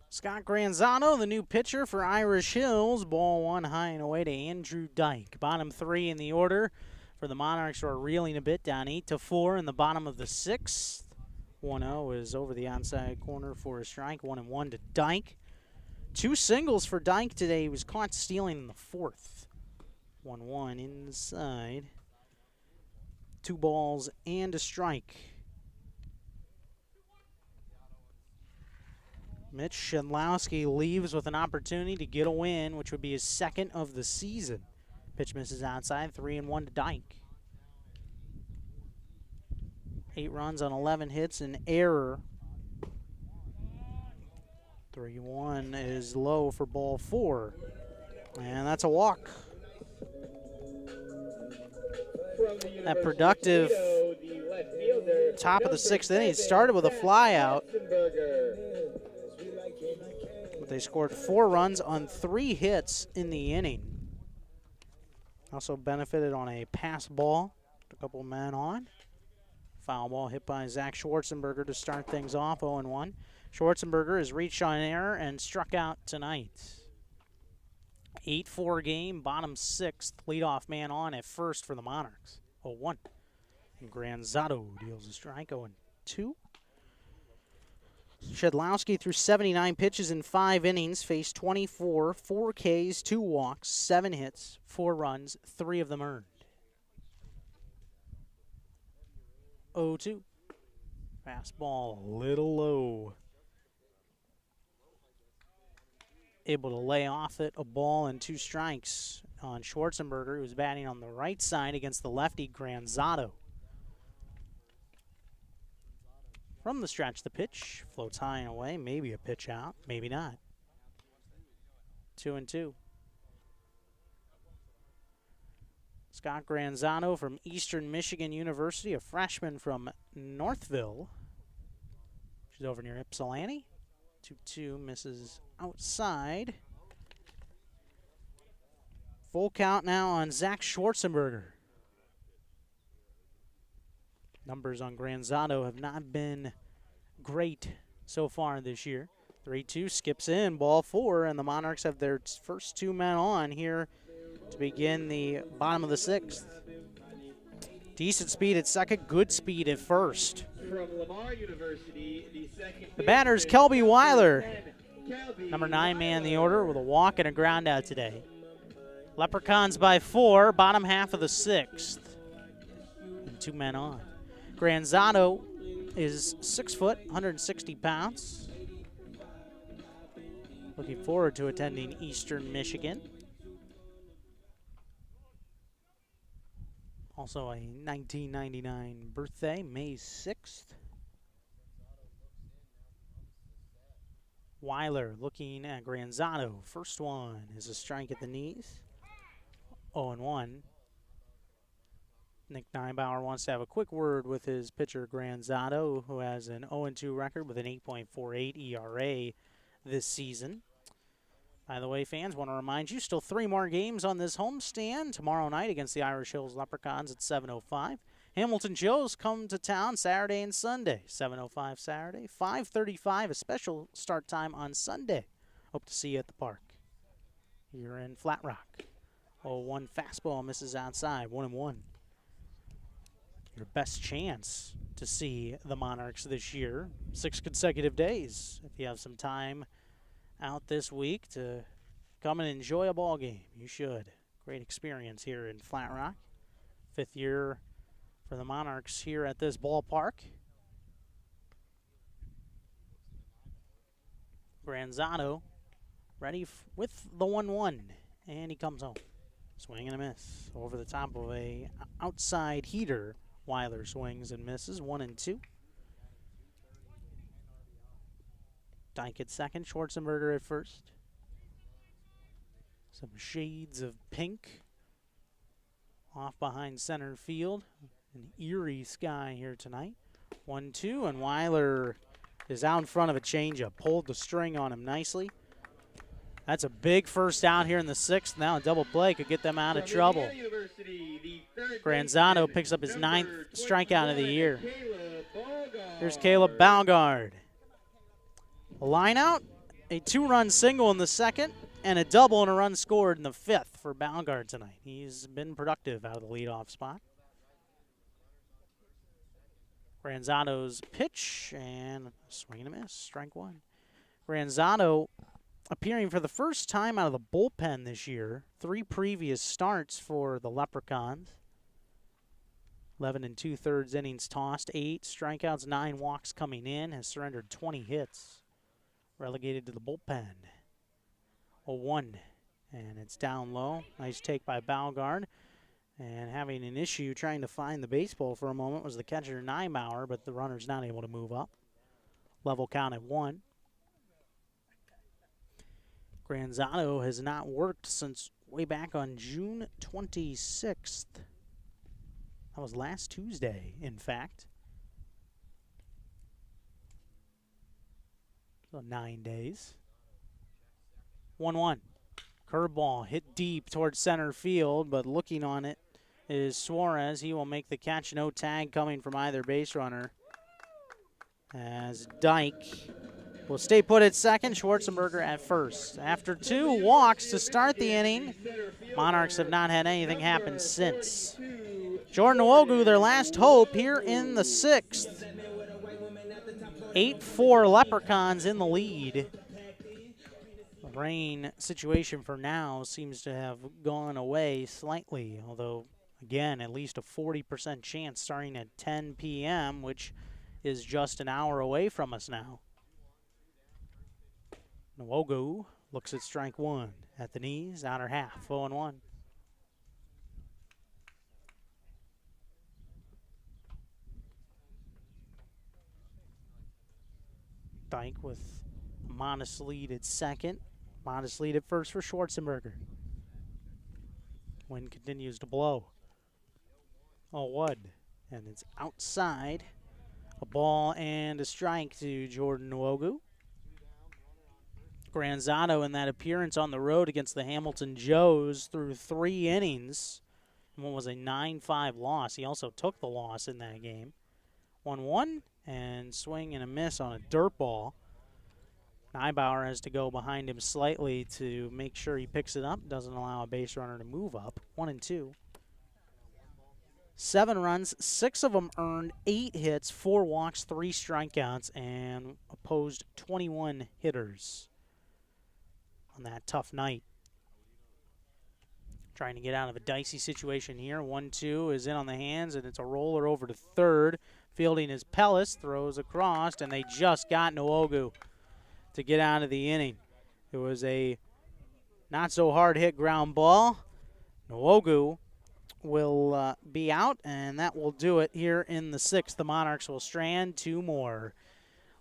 Scott Granzano, the new pitcher for Irish Hills. Ball one high and away to Andrew Dyke. Bottom 3 in the order for the Monarchs, who are reeling a bit, down 8-4 in the bottom of the 6th. 1-0 is over the onside corner for a strike. 1-1 to Dyke. 2 singles for Dyke today. He was caught stealing in the 4th. 1-1 inside. 2 balls and a strike. Mitch Shedlowski leaves with an opportunity to get a win, which would be his 2nd of the season. Pitch misses outside, 3-1 to Dyke. 8 runs on 11 hits, an error. 3-1 is low for ball 4. And that's a walk. That productive top of the 6th inning started with a fly out. But they scored 4 runs on 3 hits in the inning. Also benefited on a pass ball, a couple of men on. Foul ball hit by Zach Schwarzenberger to start things off, 0-1. Schwarzenberger has reached on an error and struck out tonight. 8-4 game, bottom 6th, leadoff man on at first for the Monarchs, 0-1. And Granzano deals a strike, 0-2. Shedlowski threw 79 pitches in 5 innings, faced 24, 4 Ks, 2 walks, 7 hits, 4 runs, 3 of them earned. 0-2. Fastball a little low. Able to lay off it, a ball and 2 strikes on Schwarzenberger, who's batting on the right side against the lefty Granzano. From the stretch, the pitch floats high and away. Maybe a pitch out, maybe not. 2-2. Scott Granzano from Eastern Michigan University, a freshman from Northville. She's over near Ypsilanti. 2-2, misses outside. Full count now on Zach Schwarzenberger. Numbers on Granzano have not been great so far this year. 3-2, skips in, ball 4, and the Monarchs have their first 2 men on here to begin the bottom of the 6th. Decent speed at second, good speed at first. From Lamar University, The batter's Kelby Weiler, number 9 man in the order, with a walk and a ground out today. Leprechauns by 4, bottom half of the 6th. And 2 men on. Granzano is 6 foot, 160 pounds. Looking forward to attending Eastern Michigan. Also a 1999 birthday, May 6th. Weiler looking at Granzano. First one is a strike at the knees. 0-1. Nick Neibauer wants to have a quick word with his pitcher Granzano, who has an 0-2 record with an 8.48 ERA this season. By the way, fans, want to remind you, still 3 more games on this homestand tomorrow night against the Irish Hills Leprechauns at 7:05. Hamilton Joes come to town Saturday and Sunday. 7:05 Saturday, 5:35 a special start time on Sunday. Hope to see you at the park here in Flat Rock. 0-1 fastball misses outside, 1-1. Your best chance to see the Monarchs this year, 6 consecutive days. If you have some time out this week to come and enjoy a ball game, you should. Great experience here in Flat Rock. 5th year for the Monarchs here at this ballpark. Granzano ready with the 1-1, and he comes home. Swing and a miss over the top of a outside heater. Weiler swings and misses, 1-2. Dyke at second, Schwarzenberger at first. Some shades of pink off behind center field. An eerie sky here tonight. 1-2, and Weiler is out in front of a changeup. Pulled the string on him nicely. That's a big first out here in the 6th. Now a double play could get them out of trouble. Granzano picks up his 9th strikeout of the year. Here's Caleb Balgard. A line out, a 2-run single in the 2nd, and a double and a run scored in the 5th for Balgard tonight. He's been productive out of the leadoff spot. Granzano's pitch, and swing and a miss, strike 1. Granzano appearing for the first time out of the bullpen this year. 3 previous starts for the Leprechauns. 11 2/3 innings tossed, 8 strikeouts, 9 walks coming in, has surrendered 20 hits. Relegated to the bullpen. 0-1, and it's down low. Nice take by Balgard. And having an issue trying to find the baseball for a moment was the catcher Neibauer, but the runner's not able to move up. Level count at 1. Granzano has not worked since way back on June 26th. That was last Tuesday, in fact. So 9 days. 1-1. Curveball hit deep towards center field, but looking on it is Suarez. He will make the catch. No tag coming from either base runner. As Dyke will stay put at second, Schwarzenberger at first. After 2 walks to start the inning, Monarchs have not had anything happen since. Jordan Nwogu, their last hope here in the 6th. 8-4 Leprechauns in the lead. The rain situation for now seems to have gone away slightly, although, again, at least a 40% chance starting at 10 p.m., which is just an hour away from us now. Nwogu looks at strike 1 at the knees, outer half, 0-1. Dyke with a modest lead at second. Modest lead at first for Schwarzenberger. Wind continues to blow. 0-1, and it's outside. A ball and a strike to Jordan Nwogu. Granzato in that appearance on the road against the Hamilton Joes through 3 innings. And what was a 9-5 loss. He also took the loss in that game. 1-1 and swing and a miss on a dirt ball. Neibauer has to go behind him slightly to make sure he picks it up. Doesn't allow a base runner to move up. 1-2. 7 runs, 6 of them earned, 8 hits, 4 walks, 3 strikeouts, and opposed 21 hitters on that tough night. Trying to get out of a dicey situation here. 1-2 is in on the hands, and it's a roller over to third. Fielding is Pellis, throws across, and they just got Nwogu to get out of the inning. It was a not-so-hard hit ground ball. Nwogu will be out, and that will do it here in the 6th. The Monarchs will strand 2 more.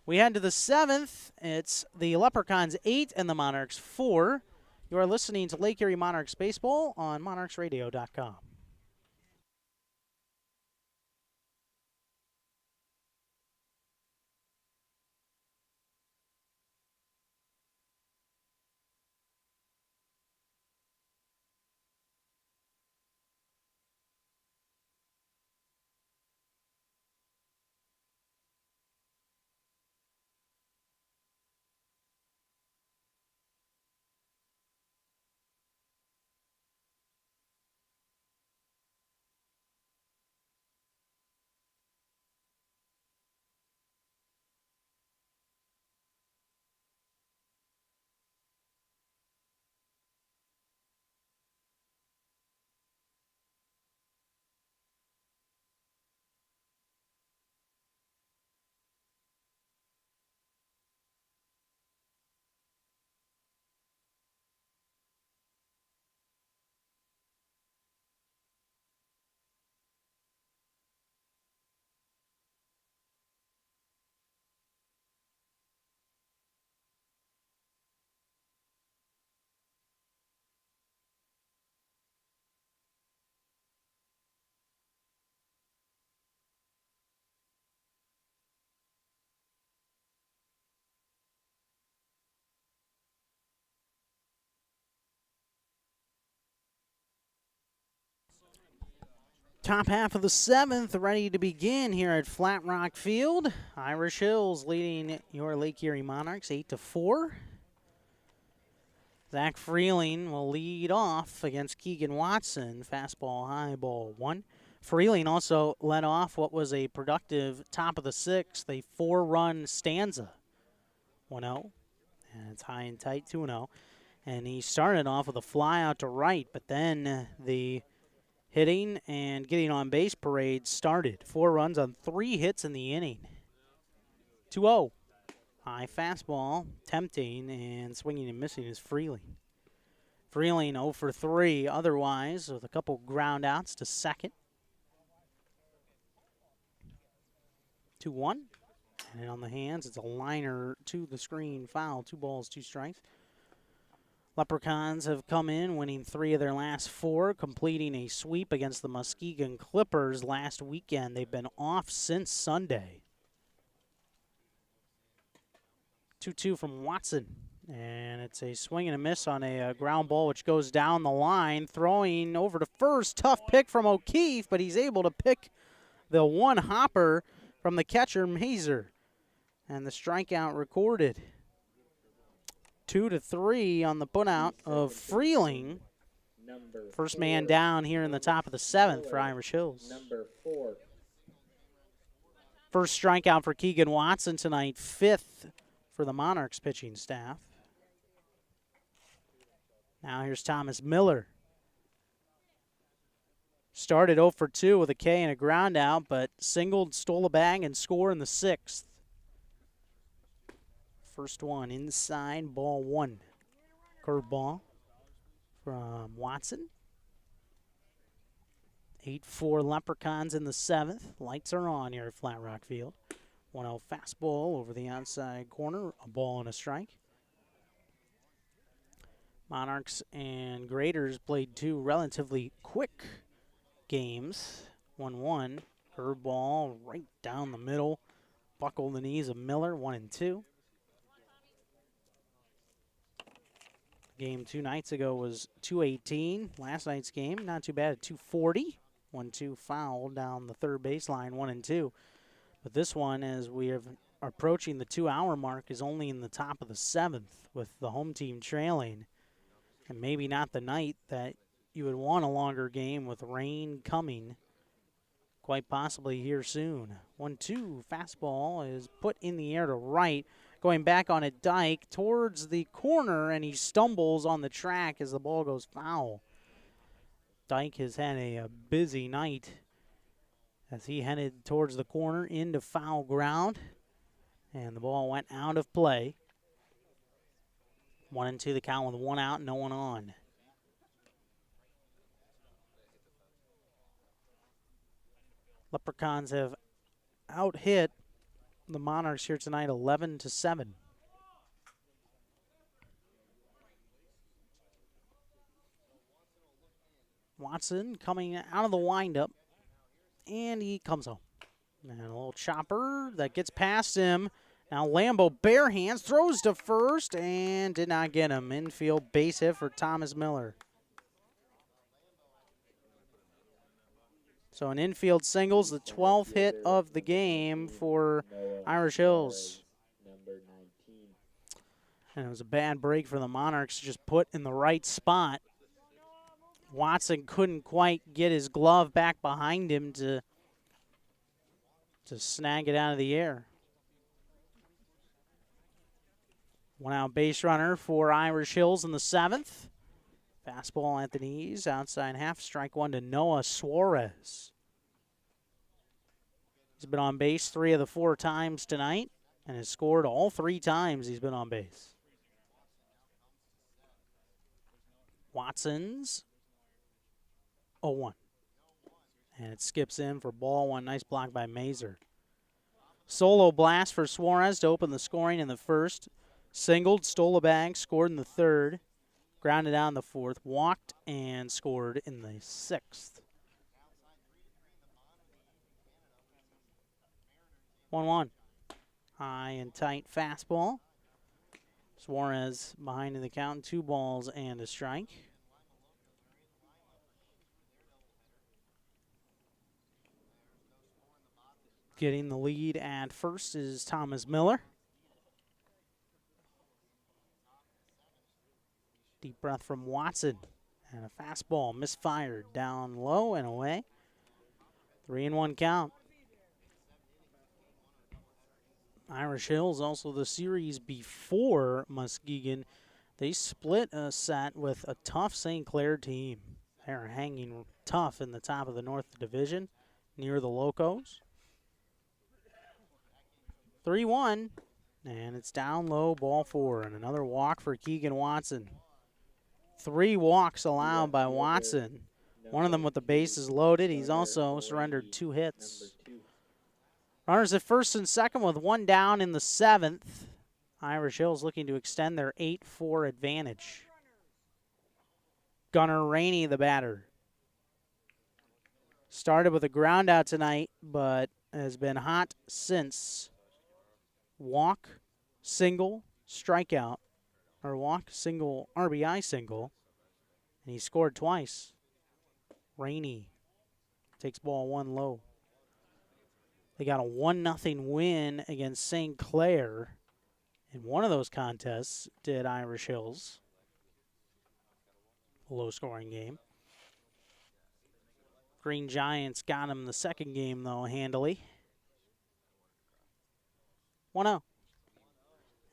We head to the 7th. It's the Leprechauns 8 and the Monarchs 4. You are listening to Lake Erie Monarchs Baseball on monarchsradio.com. Top half of the 7th ready to begin here at Flat Rock Field. Irish Hills leading your Lake Erie Monarchs 8-4. Zach Freeling will lead off against Keegan Watson. Fastball, high ball 1. Freeling also led off what was a productive top of the 6th, a 4-run stanza. 1-0. And it's high and tight, 2-0. And he started off with a fly out to right, but then the hitting and getting on base parade started. 4 runs on 3 hits in the inning. 2-0. High fastball, tempting, and swinging and missing is Freeling. Freeling 0 for 3 otherwise with a couple ground outs to second. 2-1. And on the hands, it's a liner to the screen foul. 2 balls, 2 strikes. Leprechauns have come in, winning 3 of their last 4, completing a sweep against the Muskegon Clippers last weekend. They've been off since Sunday. 2-2 from Watson, and it's a swing and a miss on a ground ball which goes down the line. Throwing over to first, tough pick from O'Keefe, but he's able to pick the one hopper from the catcher, Mazer, and the strikeout recorded. 2-3 on the putout of Freeling. First man down here in the top of the 7th for Irish Hills. First strikeout for Keegan Watson tonight, 5th for the Monarchs pitching staff. Now here's Thomas Miller. Started 0 for 2 with a K and a ground out, but singled, stole a bag, and scored in the 6th. First one inside, ball 1. Curveball from Watson. 8-4 Leprechauns in the 7th. Lights are on here at Flat Rock Field. 1-0 fastball over the outside corner, a ball and a strike. Monarchs and Graders played 2 relatively quick games. 1-1, curveball right down the middle, buckle the knees of Miller, 1-2. Game 2 nights ago was 218. Last night's game, not too bad at 240. 1-2 foul down the third baseline, 1-2. But this one, as we are approaching the 2-hour mark, is only in the top of the 7th with the home team trailing. And maybe not the night that you would want a longer game with rain coming quite possibly here soon. 1-2 fastball is put in the air to right. Going back on a dike towards the corner, and he stumbles on the track as the ball goes foul. Dike has had a busy night as he headed towards the corner into foul ground, and the ball went out of play. 1-2 the count with 1 out, no one on. Leprechauns have out-hit the Monarchs here tonight 11-7. Watson coming out of the windup, and he comes home. And a little chopper that gets past him. Now Lambo bare hands, throws to first, and did not get him. Infield base hit for Thomas Miller. So an infield singles, the 12th hit of the game for Irish Hills. And it was a bad break for the Monarchs, just put in the right spot. Watson couldn't quite get his glove back behind him to snag it out of the air. 1 out base runner for Irish Hills in the 7th. Fastball at the knees, outside half, strike 1 to Noah Suarez. He's been on base 3 of the 4 times tonight and has scored all 3 times he's been on base. Watson's 0-1. And it skips in for ball 1. Nice block by Mazer. Solo blast for Suarez to open the scoring in the 1st. Singled, stole a bag, scored in the 3rd. Grounded out in the 4th, walked, and scored in the 6th. 1-1. High and tight fastball. Suarez behind in the count, 2 balls and a strike. Getting the lead at first is Thomas Miller. Deep breath from Watson. And a fastball misfired down low and away. 3-1 count. Irish Hills also the series before Muskegon. They split a set with a tough St. Clair team. They're hanging tough in the top of the North Division near the Locos. 3-1, and it's down low, ball 4, and another walk for Keegan Watson. 3 walks allowed by Watson. One of them with the bases loaded. He's also surrendered 2 hits. Runners at first and second with 1 down in the 7th. Irish Hills looking to extend their 8-4 advantage. Gunnar Rainey, the batter. Started with a ground out tonight, but has been hot since. Walk, single, strikeout, or walk, single, RBI single, and he scored twice. Rainey takes ball 1 low. They got a 1-0 win against St. Clair. In one of those contests, did Irish Hills. A low-scoring game. Green Giants got him the second game, though, handily. 1-0.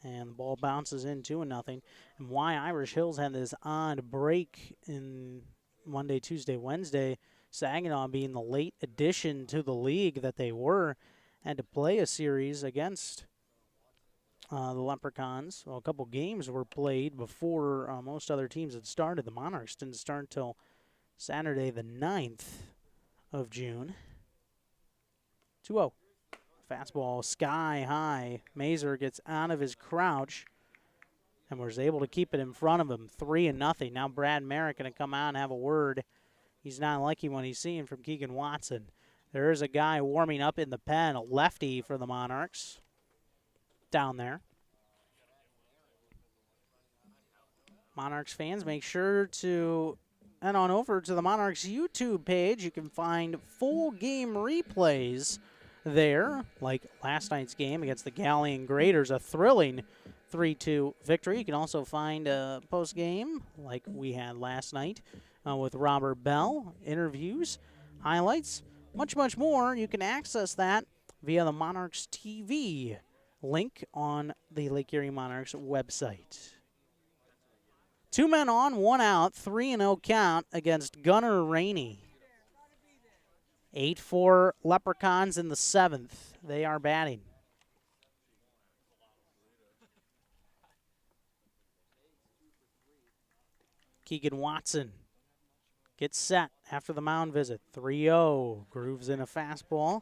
And the ball bounces in 2-0. And why Irish Hills had this odd break in Monday, Tuesday, Wednesday, Saginaw being the late addition to the league that they were, had to play a series against the Leprechauns. Well, a couple games were played before most other teams had started. The Monarchs didn't start until Saturday the 9th of June. 2-0. Fastball sky high. Mazer gets out of his crouch and was able to keep it in front of him, 3-0. Now Brad Merrick going to come out and have a word. He's not liking what he's seeing from Keegan Watson. There is a guy warming up in the pen, a lefty for the Monarchs down there. Monarchs fans, make sure to head on over to the Monarchs YouTube page. You can find full game replays there, like last night's game against the Galleon Graders, a thrilling 3-2 victory. You can also find a post-game like we had last night with Robert Bell, interviews, highlights, much, much more. You can access that via the Monarchs TV link on the Lake Erie Monarchs website. 2 men on, 1 out, 3-0 count against Gunnar Rainey. 8-4 Leprechauns in the 7th. They are batting. Keegan Watson gets set after the mound visit. 3-0. Grooves in a fastball.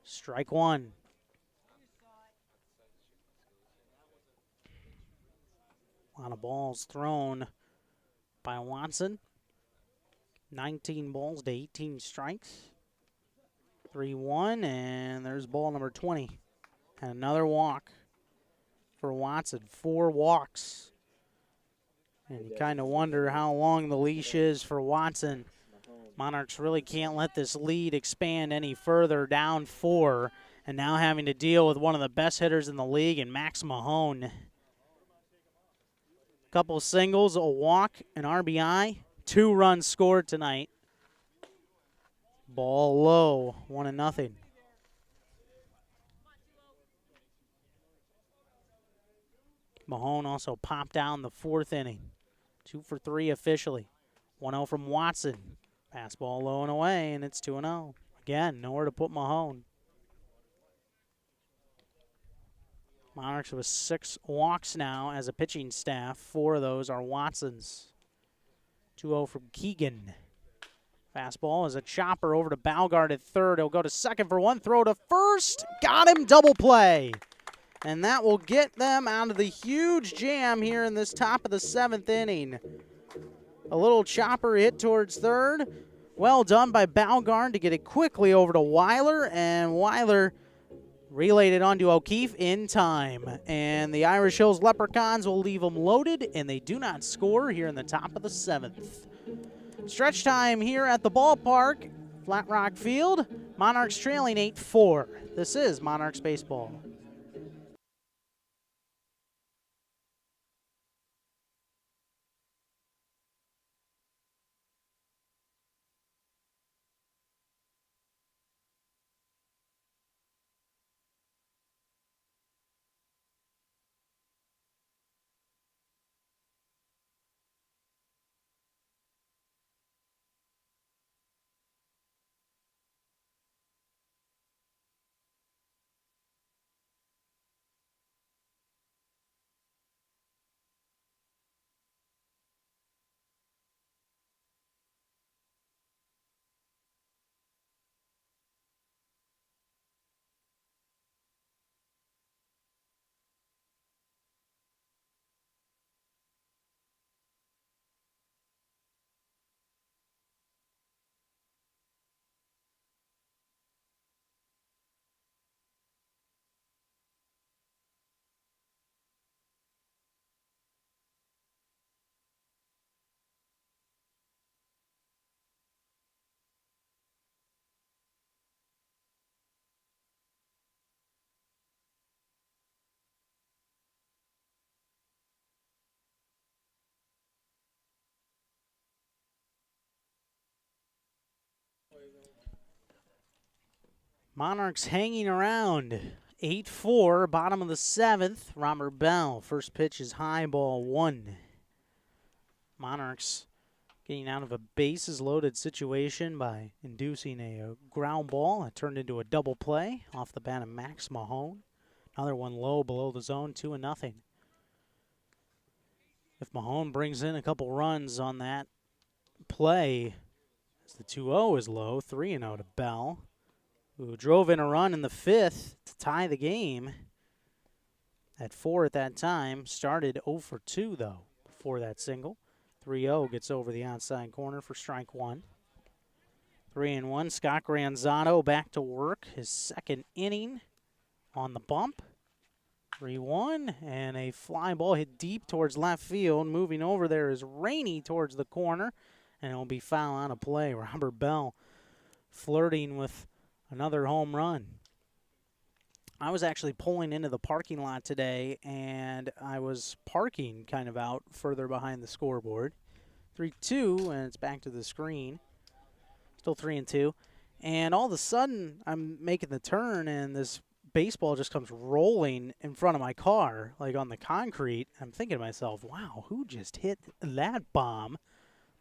Strike one. A lot of balls thrown by Watson. 19 balls to 18 strikes. 3-1, and there's ball number 20. And another walk for Watson. 4 walks. And you kind of wonder how long the leash is for Watson. Monarchs really can't let this lead expand any further, down 4. And now having to deal with one of the best hitters in the league in Max Mahone. Couple singles, a walk, an RBI. 2 runs scored tonight. Ball low, 1-0. Mahone also popped down the 4th inning. 2 for 3 officially. 1-0 from Watson. Fastball low and away, and it's 2-0. Again, nowhere to put Mahone. Monarchs with 6 walks now as a pitching staff. 4 of those are Watson's. 2-0 from Keegan. Fastball is a chopper over to Balgard at third. He'll go to second for 1, throw to first. Got him, double play. And that will get them out of the huge jam here in this top of the 7th inning. A little chopper hit towards third. Well done by Balgard to get it quickly over to Weiler, and Weiler relayed it onto O'Keefe in time. And the Irish Hills Leprechauns will leave them loaded, and they do not score here in the top of the 7th. Stretch time here at the ballpark, Flat Rock Field. Monarchs trailing 8-4. This is Monarchs baseball. Monarchs hanging around. 8-4, bottom of the 7th. Robert Bell, first pitch is high, ball 1. Monarchs getting out of a bases loaded situation by inducing a ground ball. It turned into a double play off the bat of Max Mahone. Another one low below the zone, 2-0. If Mahone brings in a couple runs on that play, as the 2-0 is low, 3-0 to Bell, who drove in a run in the 5th tie the game at 4 at that time. Started 0 for 2, though, before that single. 3-0 gets over the outside corner for strike one. 3-1. Scott Granzano back to work. His second inning on the bump. 3-1, and a fly ball hit deep towards left field. Moving over there is Rainey towards the corner, and it'll be foul on a play. Robert Bell flirting with another home run. I was actually pulling into the parking lot today, and I was parking kind of out further behind the scoreboard. 3-2, and it's back to the screen. Still 3-2. And all of a sudden, I'm making the turn, and this baseball just comes rolling in front of my car, like on the concrete. I'm thinking to myself, wow, who just hit that bomb?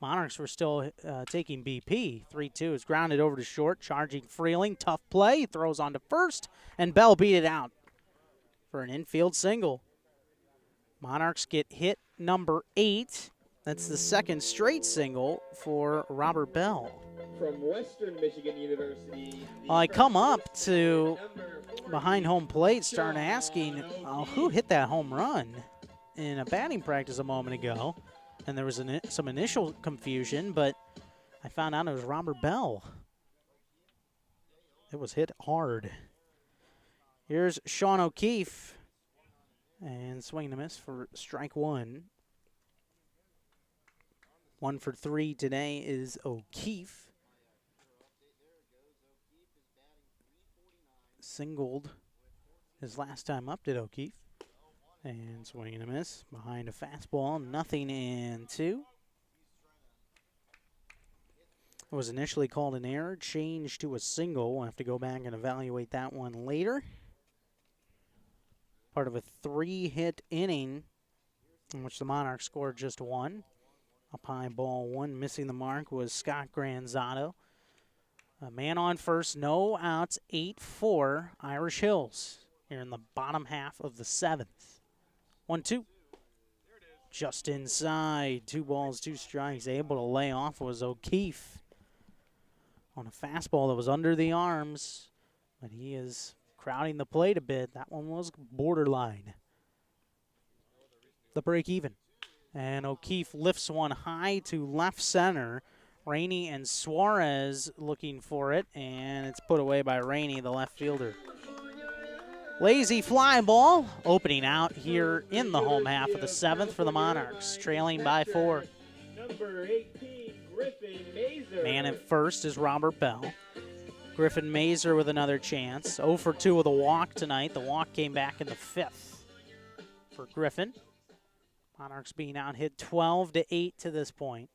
Monarchs were still taking BP. 3-2 is grounded over to short, charging Freeling. Tough play, throws on to first, and Bell beat it out for an infield single. Monarchs get hit number 8. That's the second straight single for Robert Bell. From Western Michigan University. Well, I come up to behind home plate, starting asking who hit that home run in a batting practice a moment ago. And there was some initial confusion, but I found out it was Robert Bell. It was hit hard. Here's Sean O'Keefe. And swing and a miss for strike one. 1 for 3 today is O'Keefe. Singled his last time up, did O'Keefe. And swing and a miss behind a fastball. 0-2. It was initially called an error, changed to a single. We'll have to go back and evaluate that one later. Part of a 3-hit inning in which the Monarchs scored just 1. Up high, ball 1. Missing the mark was Scott Granzano. A man on first, no outs, 8-4, Irish Hills here in the bottom half of the 7th. 1-2. Just inside. 2 balls, 2 strikes. Able to lay off was O'Keefe on a fastball that was under the arms, but he is crowding the plate a bit. That one was borderline. The break even. And O'Keefe lifts one high to left center. Rainey and Suarez looking for it, and it's put away by Rainey, the left fielder. Lazy fly ball, opening out here in the home half of the 7th for the Monarchs, trailing by 4. Number 18, Griffin Mazer. Man at first is Robert Bell. Griffin Mazer with another chance. 0 for 2 with a walk tonight. The walk came back in the 5th for Griffin. Monarchs being out hit 12-8 to this point.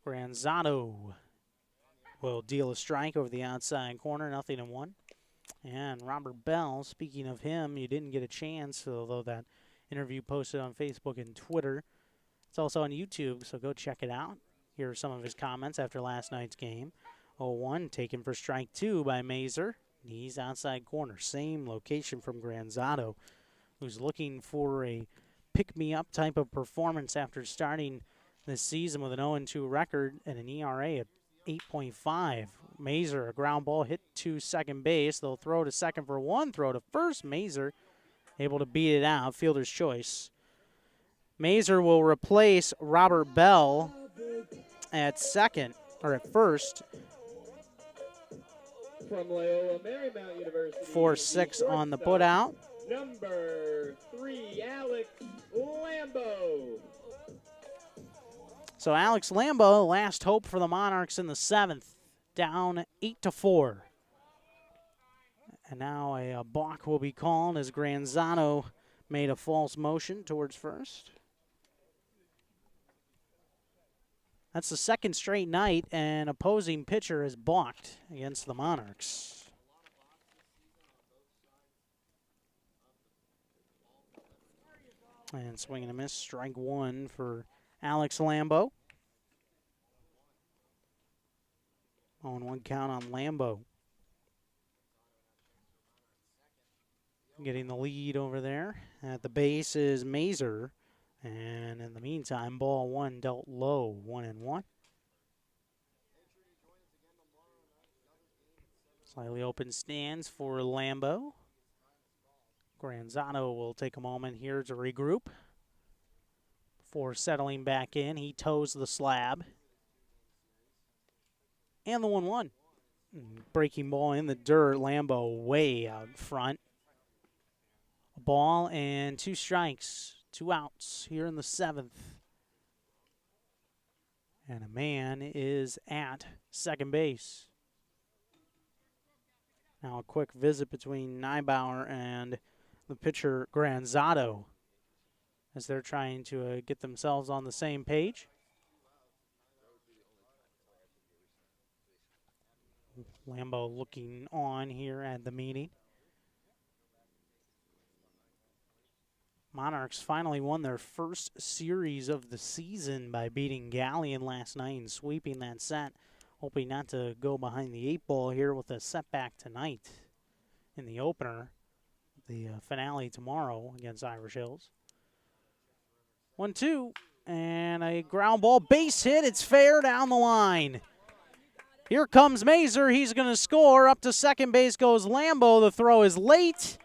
Granzano will deal a strike over the outside corner, 0-1. And Robert Bell, speaking of him, you didn't get a chance, although that interview posted on Facebook and Twitter. It's also on YouTube, so go check it out. Here are some of his comments after last night's game. 0-1, taken for strike 2 by Mazer. He's outside corner, same location from Granzano, who's looking for a pick-me-up type of performance after starting this season with an 0-2 record and an ERA at 8.5. Mazer, a ground ball hit to second base. They'll throw to second for 1, throw to first. Mazer able to beat it out, fielder's choice. Mazer will replace Robert Bell at second, or at first. From Loyola Marymount University. 4-6 on the putout. Number 3, Alex Lambo. So Alex Lambo, last hope for the Monarchs in the 7th, down 8-4. And now a balk will be called as Granzano made a false motion towards first. That's the second straight night an opposing pitcher is balked against the Monarchs. And swing and a miss, strike 1 for Alex Lambo. 0-1 count on Lambo. Getting the lead over there. At the base is Mazer. And in the meantime, ball 1 dealt low, 1-1. Slightly open stands for Lambeau. Granzano will take a moment here to regroup before settling back in. He toes the slab. And the 1-1. Breaking ball in the dirt. Lambeau way out front. A ball and 2 strikes. 2 outs here in the 7th. And a man is at second base. Now a quick visit between Neibauer and the pitcher Granzado as they're trying to get themselves on the same page. Lambeau looking on here at the meeting. Monarchs finally won their first series of the season by beating Galleon last night and sweeping that set. Hoping not to go behind the 8 ball here with a setback tonight in the opener. The finale tomorrow against Irish Hills. 1-2, and a ground ball base hit. It's fair down the line. Here comes Mazer. He's going to score. Up to second base goes Lambeau. The throw is late,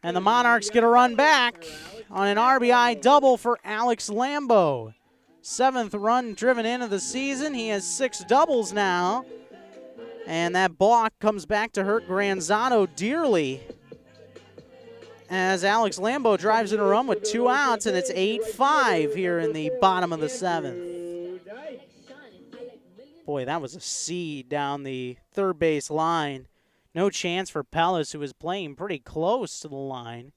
and the Monarchs get a run back on an RBI double for Alex Lambeau. 7th run driven into the season. He has 6 doubles now, and that balk comes back to hurt Granzano dearly as Alex Lambeau drives in a run with 2 outs, and it's 8-5 here in the bottom of the 7th. Boy, that was a seed down the third base line. No chance for Pellis, who was playing pretty close to the line.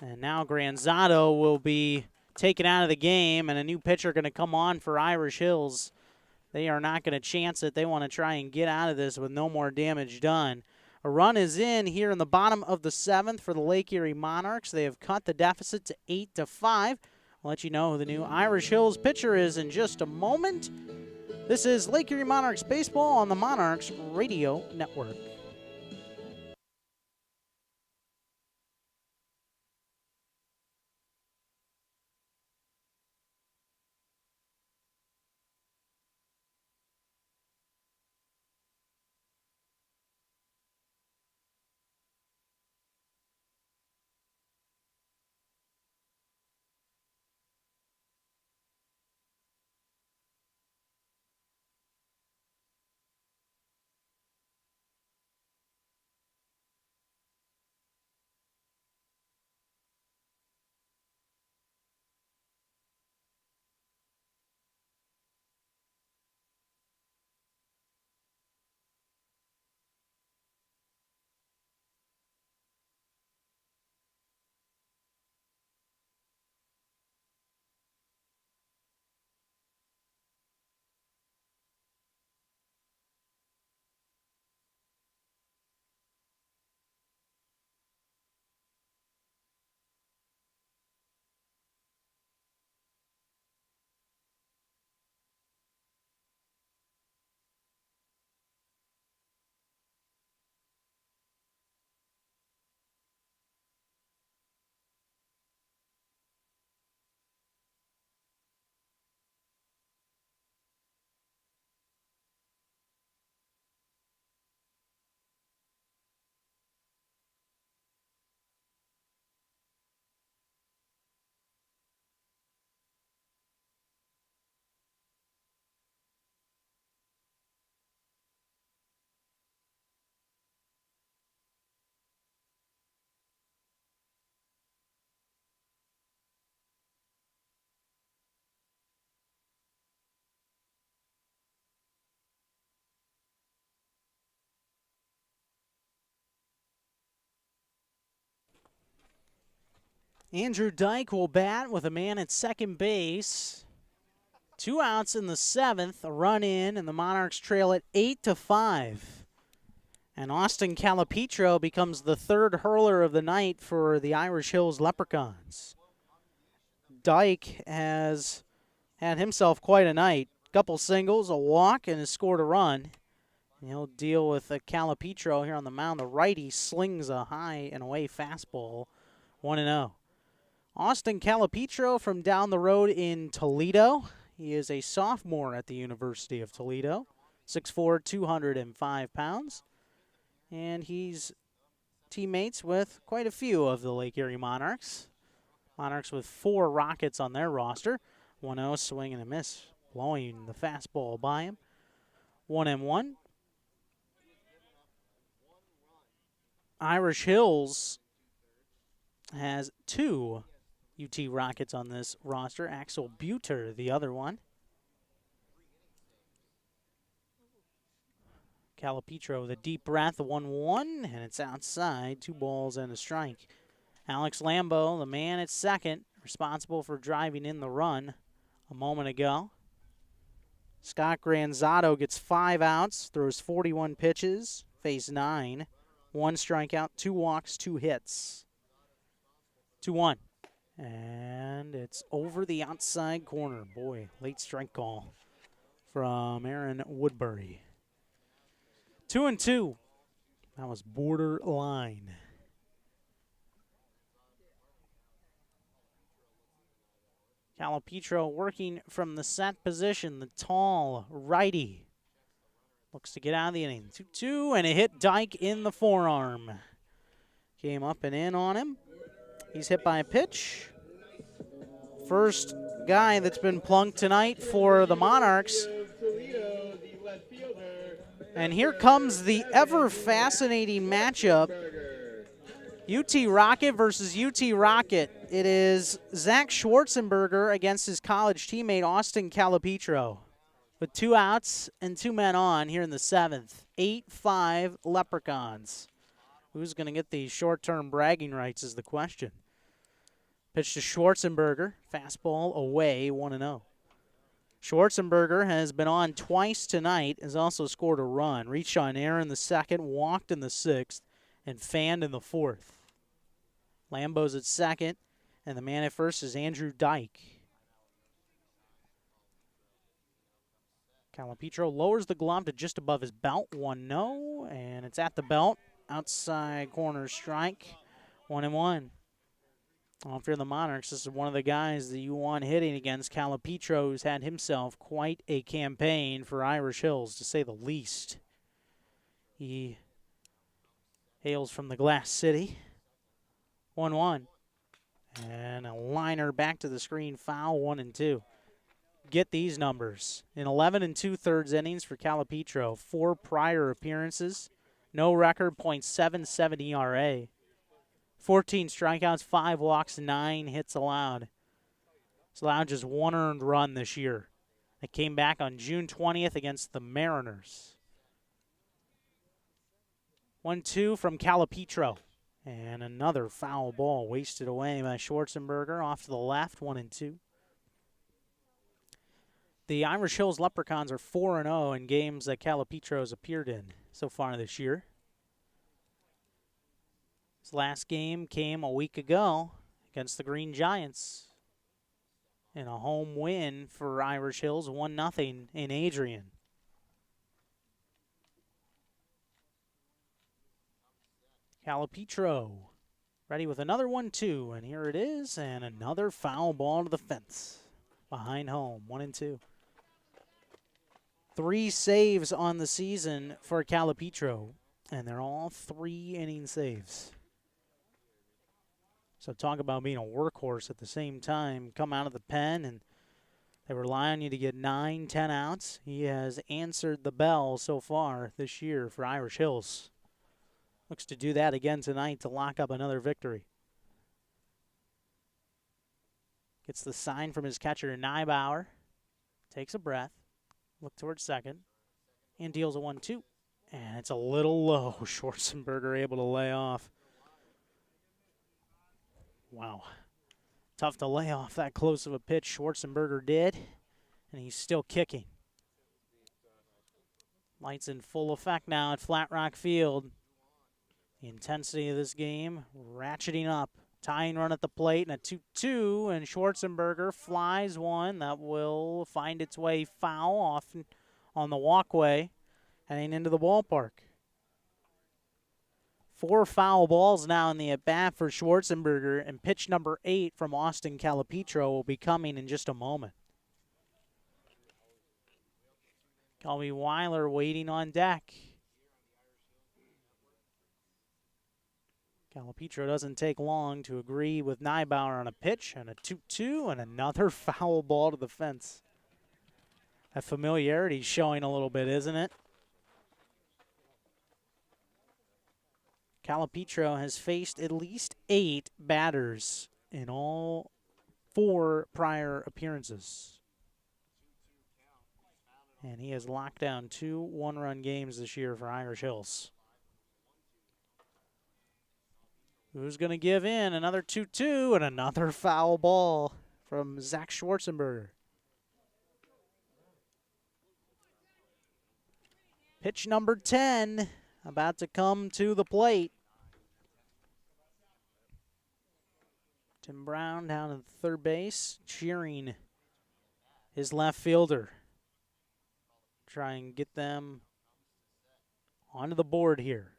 And now Granzado will be taken out of the game, and a new pitcher going to come on for Irish Hills. They are not going to chance it. They want to try and get out of this with no more damage done. A run is in here in the bottom of the 7th for the Lake Erie Monarchs. They have cut the deficit to 8-5. I'll let you know who the new Irish Hills pitcher is in just a moment. This is Lake Erie Monarchs Baseball on the Monarchs Radio Network. Andrew Dyke will bat with a man at second base. 2 outs in the 7th, a run in, and the Monarchs trail at 8-5. And Austin Calipetro becomes the 3rd hurler of the night for the Irish Hills Leprechauns. Dyke has had himself quite a night. Couple singles, a walk, and has scored a run. And he'll deal with Calipetro here on the mound. The righty slings a high and away fastball, 1-0. Austin Calipetro from down the road in Toledo. He is a sophomore at the University of Toledo. 6'4", 205 pounds. And he's teammates with quite a few of the Lake Erie Monarchs. Monarchs with 4 Rockets on their roster. 1-0, swing and a miss, blowing the fastball by him. 1-1. Irish Hills has 2 UT Rockets on this roster. Axel Buter, the other one. Calipetro, the deep breath, 1-1, and it's outside. 2 balls and a strike. Alex Lambo, the man at second, responsible for driving in the run a moment ago. Scott Granzato gets 5 outs, throws 41 pitches, faced 9. 1 strikeout, 2 walks, 2 hits. 2-1. And it's over the outside corner. Boy, late strike call from Aaron Woodbury. 2-2. That was borderline. Calipetro working from the set position. The tall righty looks to get out of the inning. 2-2, and it hit Dyke in the forearm. Came up and in on him. He's hit by a pitch. First guy that's been plunked tonight for the Monarchs. And here comes the ever-fascinating matchup. UT Rocket versus UT Rocket. It is Zach Schwarzenberger against his college teammate Austin Calipetro. With 2 outs and 2 men on here in the 7th. 8-5 Leprechauns. Who's going to get the short-term bragging rights is the question. Pitch to Schwarzenberger. Fastball away, 1-0. Schwarzenberger has been on twice tonight, has also scored a run. Reached on air in the 2nd, walked in the 6th, and fanned in the 4th. Lambo's at 2nd, and the man at 1st is Andrew Dyke. Calipetro lowers the glove to just above his belt, 1-0, and it's at the belt. Outside corner strike, 1-1. Well, if you're the Monarchs, this is one of the guys that you want hitting against. Calipetro, who's had himself quite a campaign for Irish Hills, to say the least. He hails from the Glass City. 1-1. And a liner back to the screen, foul, 1-2. Get these numbers. In 11 2/3 innings for Calipetro, 4 prior appearances, no record, .77 ERA. 14 strikeouts, 5 walks, 9 hits allowed. He's allowed just 1 earned run this year. It came back on June 20th against the Mariners. 1-2 from Calipetro. And another foul ball wasted away by Schwarzenberger off to the left, 1-2. The Irish Hills Leprechauns are 4-0 in games that Calipetro's appeared in so far this year. His last game came a week ago against the Green Giants in a home win for Irish Hills, 1-0 in Adrian. Calipetro ready with another 1-2, and here it is, and another foul ball to the fence behind home, 1-2. 3 saves on the season for Calipetro, and they're all 3-inning saves. So talk about being a workhorse at the same time. Come out of the pen, and they rely on you to get 9, 10 outs. He has answered the bell so far this year for Irish Hills. Looks to do that again tonight to lock up another victory. Gets the sign from his catcher, Neibauer. Takes a breath. Look towards second. And deals a 1-2. And it's a little low. Schwarzenberger able to lay off. Wow. Tough to lay off that close of a pitch. Schwarzenberger did. And he's still kicking. Lights in full effect now at Flat Rock Field. The intensity of this game ratcheting up. Tying run at the plate and a 2-2, and Schwarzenberger flies one that will find its way foul off on the walkway heading into the ballpark. 4 foul balls now in the at-bat for Schwarzenberger, and pitch number 8 from Austin Calipetro will be coming in just a moment. Colby Weiler waiting on deck. Calipetro doesn't take long to agree with Neibauer on a pitch and a 2-2 and another foul ball to the fence. That familiarity showing a little bit, isn't it? Calipetro has faced at least 8 batters in all 4 prior appearances. And he has locked down 2 one-run games this year for Irish Hills. Who's going to give in? Another 2-2 and another foul ball from Zach Schwarzenberger. Pitch number 10 about to come to the plate. Tim Brown down at third base, cheering his left fielder. Try and get them onto the board here.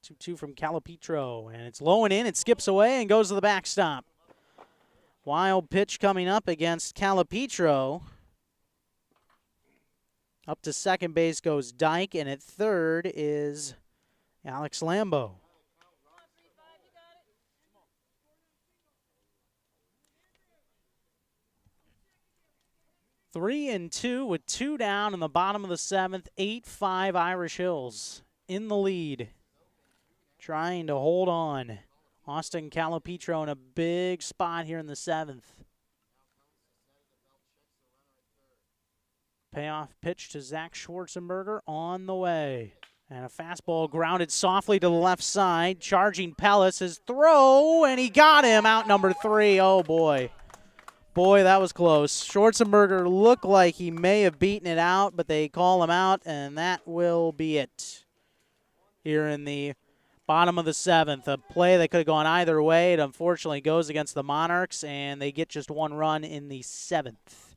2-2 from Calipetro, and it's low and in. It skips away and goes to the backstop. Wild pitch coming up against Calipetro. Up to second base goes Dyke, and at third is Alex Lambo. Three and two with 2 down in the bottom of the 7th. 8-5 Irish Hills in the lead. Trying to hold on. Austin Calipetro in a big spot here in the 7th. Payoff pitch to Zach Schwarzenberger on the way. And a fastball grounded softly to the left side. Charging Pellis, his throw, and he got him out number 3. Oh, boy. Boy, that was close. Schwarzenberger looked like he may have beaten it out, but they call him out, and that will be it. Here in the bottom of the 7th, a play that could have gone either way. It unfortunately goes against the Monarchs, and they get just 1 run in the 7th.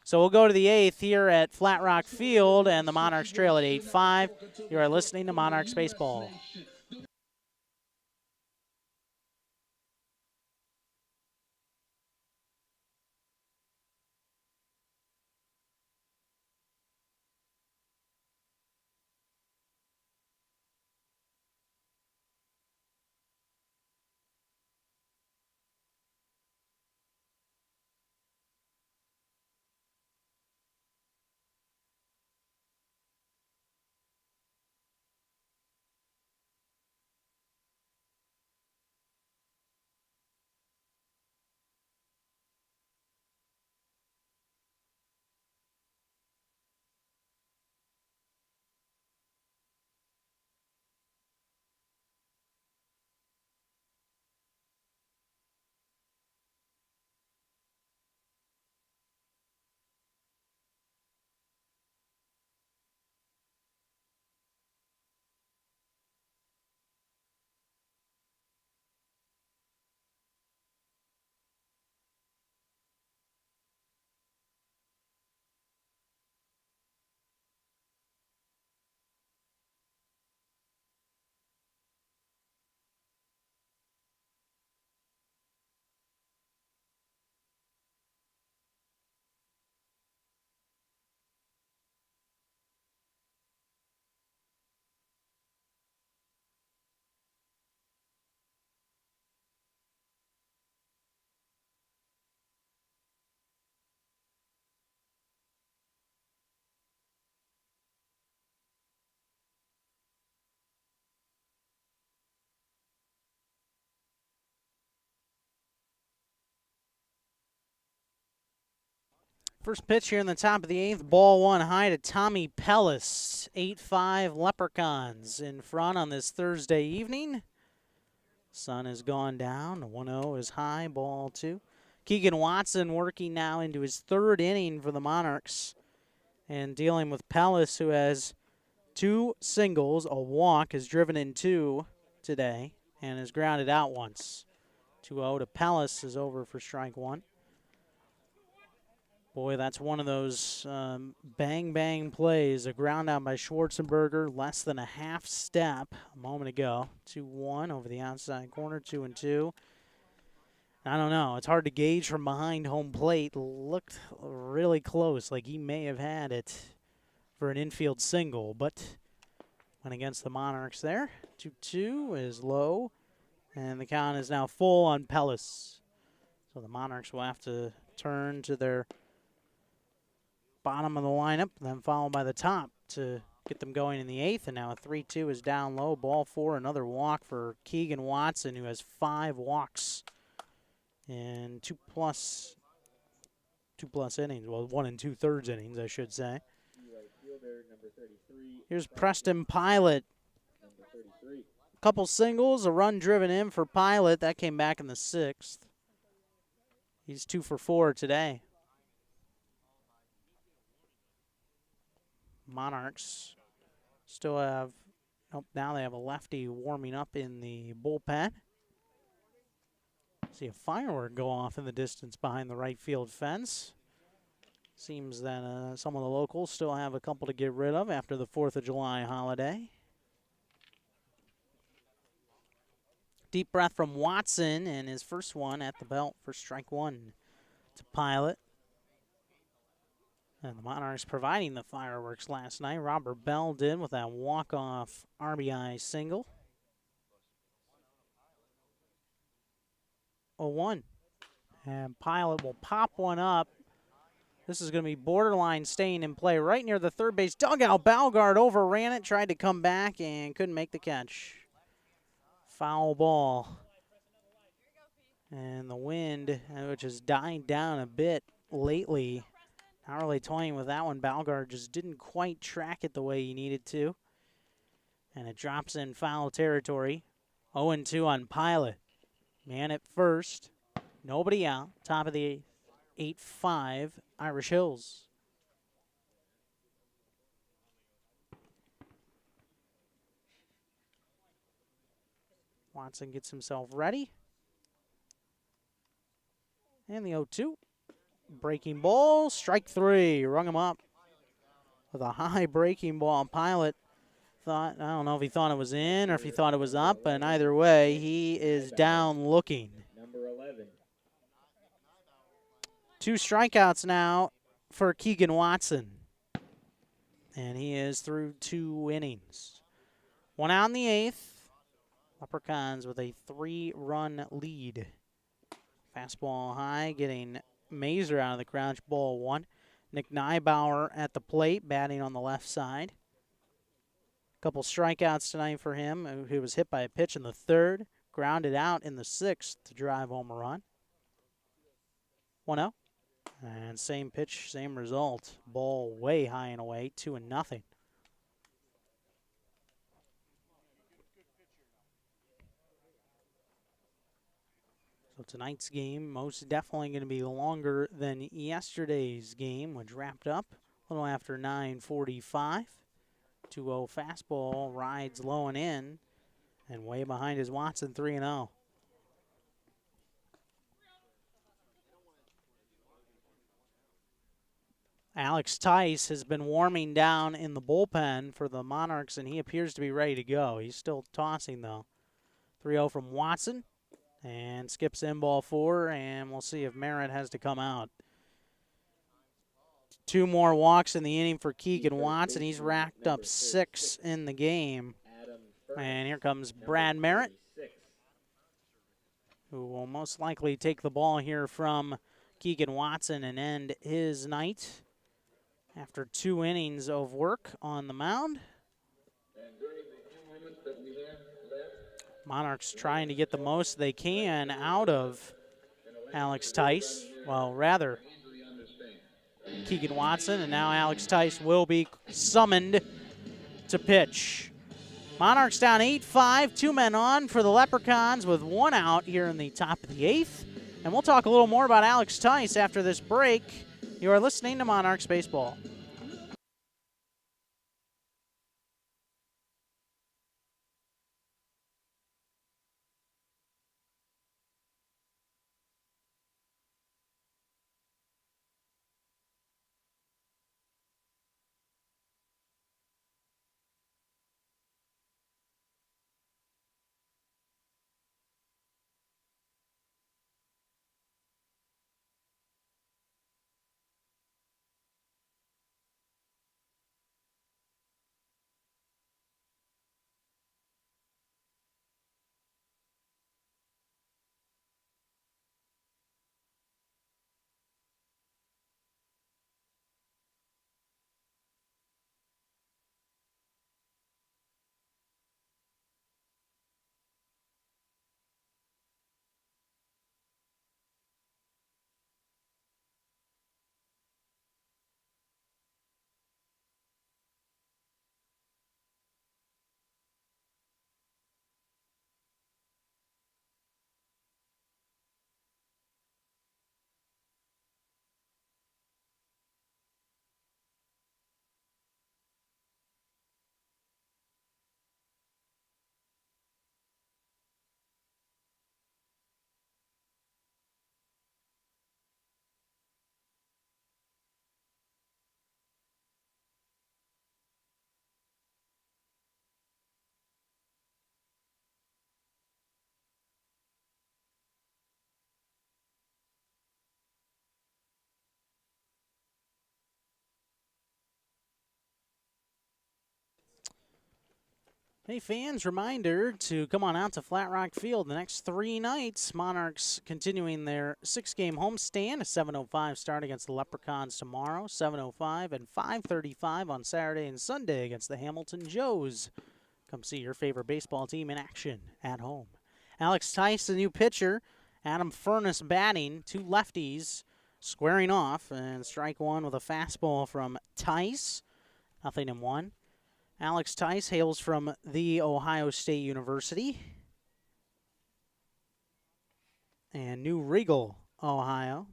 So we'll go to the 8th here at Flat Rock Field, and the Monarchs trail at 8-5. You are listening to Monarchs Baseball. First pitch here in the top of the 8th, ball 1 high to Tommy Pellis. 8-5 Leprechauns in front on this Thursday evening. Sun has gone down. 1-0 is high, ball 2. Keegan Watson working now into his 3rd inning for the Monarchs and dealing with Pellis, who has 2 singles, a walk, has driven in 2 today, and has grounded out once. 2-0 to Pellis is over for strike 1. Boy, that's one of those bang-bang plays. A ground out by Schwarzenberger, less than a half step a moment ago. 2-1 over the outside corner, 2-2. I don't know. It's hard to gauge from behind home plate. Looked really close, like he may have had it for an infield single, but went against the Monarchs there. 2-2 is low, and the count is now full on Pellis. So the Monarchs will have to turn to their bottom of the lineup, then followed by the top to get them going in the 8th. And now a 3-2 is down low. Ball 4, another walk for Keegan Watson, who has 5 walks in 2+ innings. Well, 1 2/3 innings, I should say. Here's Preston Pilot. A couple singles, a run driven in for Pilot. That came back in the 6th. He's 2 for 4 today. Monarchs still have, now they have a lefty warming up in the bullpen. See a firework go off in the distance behind the right field fence. Seems that some of the locals still have a couple to get rid of after the 4th of July holiday. Deep breath from Watson, and his first one at the belt for strike 1 to Pilot. And the Monarchs providing the fireworks last night. Robert Bell did with that walk-off RBI single. 0-1. And Pilot will pop one up. This is going to be borderline staying in play right near the third base dugout. Balgard overran it, tried to come back, and couldn't make the catch. Foul ball. And the wind, which has died down a bit lately, not really toying with that one. Balgard just didn't quite track it the way he needed to. And it drops in foul territory. 0-2 on Pilot. Man at first. Nobody out. Top of the 8-5 Irish Hills. Watson gets himself ready. And the 0-2. Breaking ball, strike 3. Rung him up with a high breaking ball. Pilot thought, I don't know if he thought it was in or if he thought it was up, but either way, he is down looking. Number 11. 2 strikeouts now for Keegan Watson. And he is through 2 innings. 1 out in the 8th. Leprechauns with a 3-run lead. Fastball high, getting Mazer out of the crouch, ball 1. Nick Neibauer at the plate, batting on the left side. A couple strikeouts tonight for him, who was hit by a pitch in the 3rd, grounded out in the 6th to drive home a run. 1-0. And same pitch, same result. Ball way high and away, 2-0. So tonight's game most definitely going to be longer than yesterday's game, which wrapped up a little after 9:45. 2-0 fastball, rides low and in, and way behind is Watson, 3-0. Alex Tice has been warming down in the bullpen for the Monarchs, and he appears to be ready to go. He's still tossing, though. 3-0 from Watson. And skips in ball 4, and we'll see if Merritt has to come out. 2 more walks in the inning for Keegan Watson. He's racked up 6 in the game. And here comes Brad Merritt, who will most likely take the ball here from Keegan Watson and end his night after 2 innings of work on the mound. Monarchs trying to get the most they can out of Alex Tice. Well, rather, Keegan Watson, and now Alex Tice will be summoned to pitch. Monarchs down 8-5, 2 men on for the Leprechauns with 1 out here in the top of the 8th. And we'll talk a little more about Alex Tice after this break. You are listening to Monarchs Baseball. Hey fans, reminder to come on out to Flat Rock Field the next 3 nights. Monarchs continuing their 6-game homestand, a 7:05 start against the Leprechauns tomorrow, 7:05 and 5:35 on Saturday and Sunday against the Hamilton Joes. Come see your favorite baseball team in action at home. Alex Tice, the new pitcher. Adam Furness batting, 2 lefties squaring off, and strike 1 with a fastball from Tice. 0-1. Alex Tice hails from The Ohio State University and New Regal, Ohio.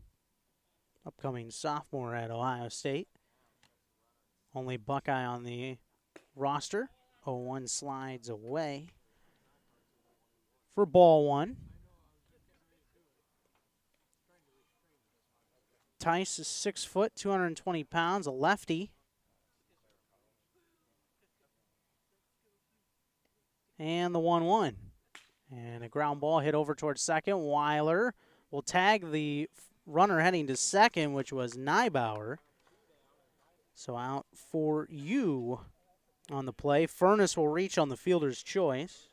Upcoming sophomore at Ohio State. Only Buckeye on the roster. 0-1 slides away for ball 1. Tice is 6 foot, 220 pounds, a lefty. And the 1-1. And a ground ball hit over towards second. Weiler will tag the runner heading to second, which was Neibauer. So out for you on the play. Furness will reach on the fielder's choice.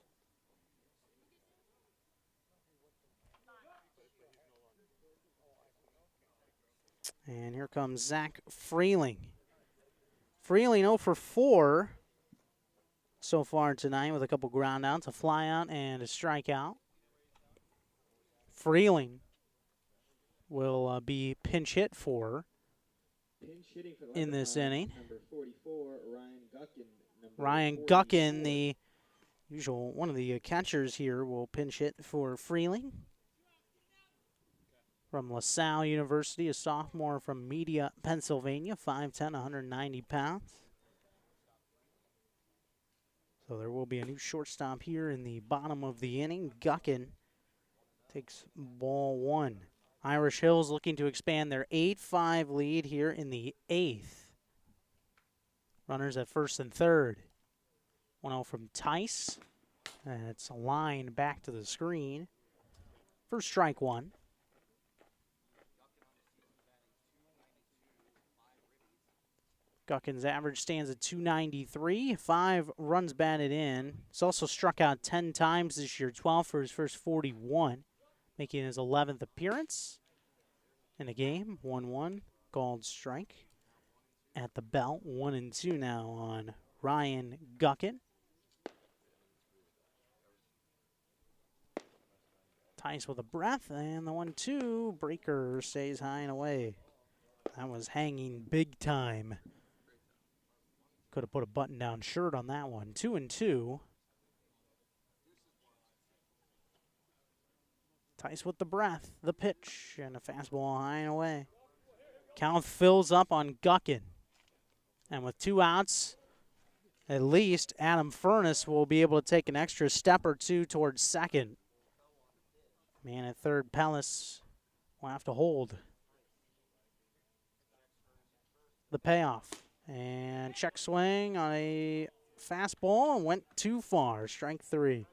And here comes Zach Freeling. Freeling 0 for 4 so far tonight with a couple ground outs, a fly out, and a strikeout. Freeling will be pinch hit for in this inning. Number 44, Ryan Guckin, the usual one of the catchers here, will pinch hit for Freeling. From LaSalle University, a sophomore from Media, Pennsylvania, 5'10", 190 pounds. So there will be a new shortstop here in the bottom of the inning. Guckin takes ball 1. Irish Hills looking to expand their 8-5 lead here in the 8th. Runners at first and third. 1-0 from Tice. And it's a line back to the screen for strike 1. Guckin's average stands at 293, 5 runs batted in. He's also struck out 10 times this year, 12 for his first 41, making his 11th appearance in a game. 1-1, called strike at the belt. 1-2 now on Ryan Guckin. Tice with a breath, and the 1-2 breaker stays high and away. That was hanging big time. Could have put a button-down shirt on that one. 2-2. Tice with the breath, the pitch, and a fastball high and away. Count fills up on Guckin. And with 2 outs, at least Adam Furness will be able to take an extra step or 2 towards second. Man at third, Pellis will have to hold the payoff. And check swing on a fastball and went too far. Strike 3.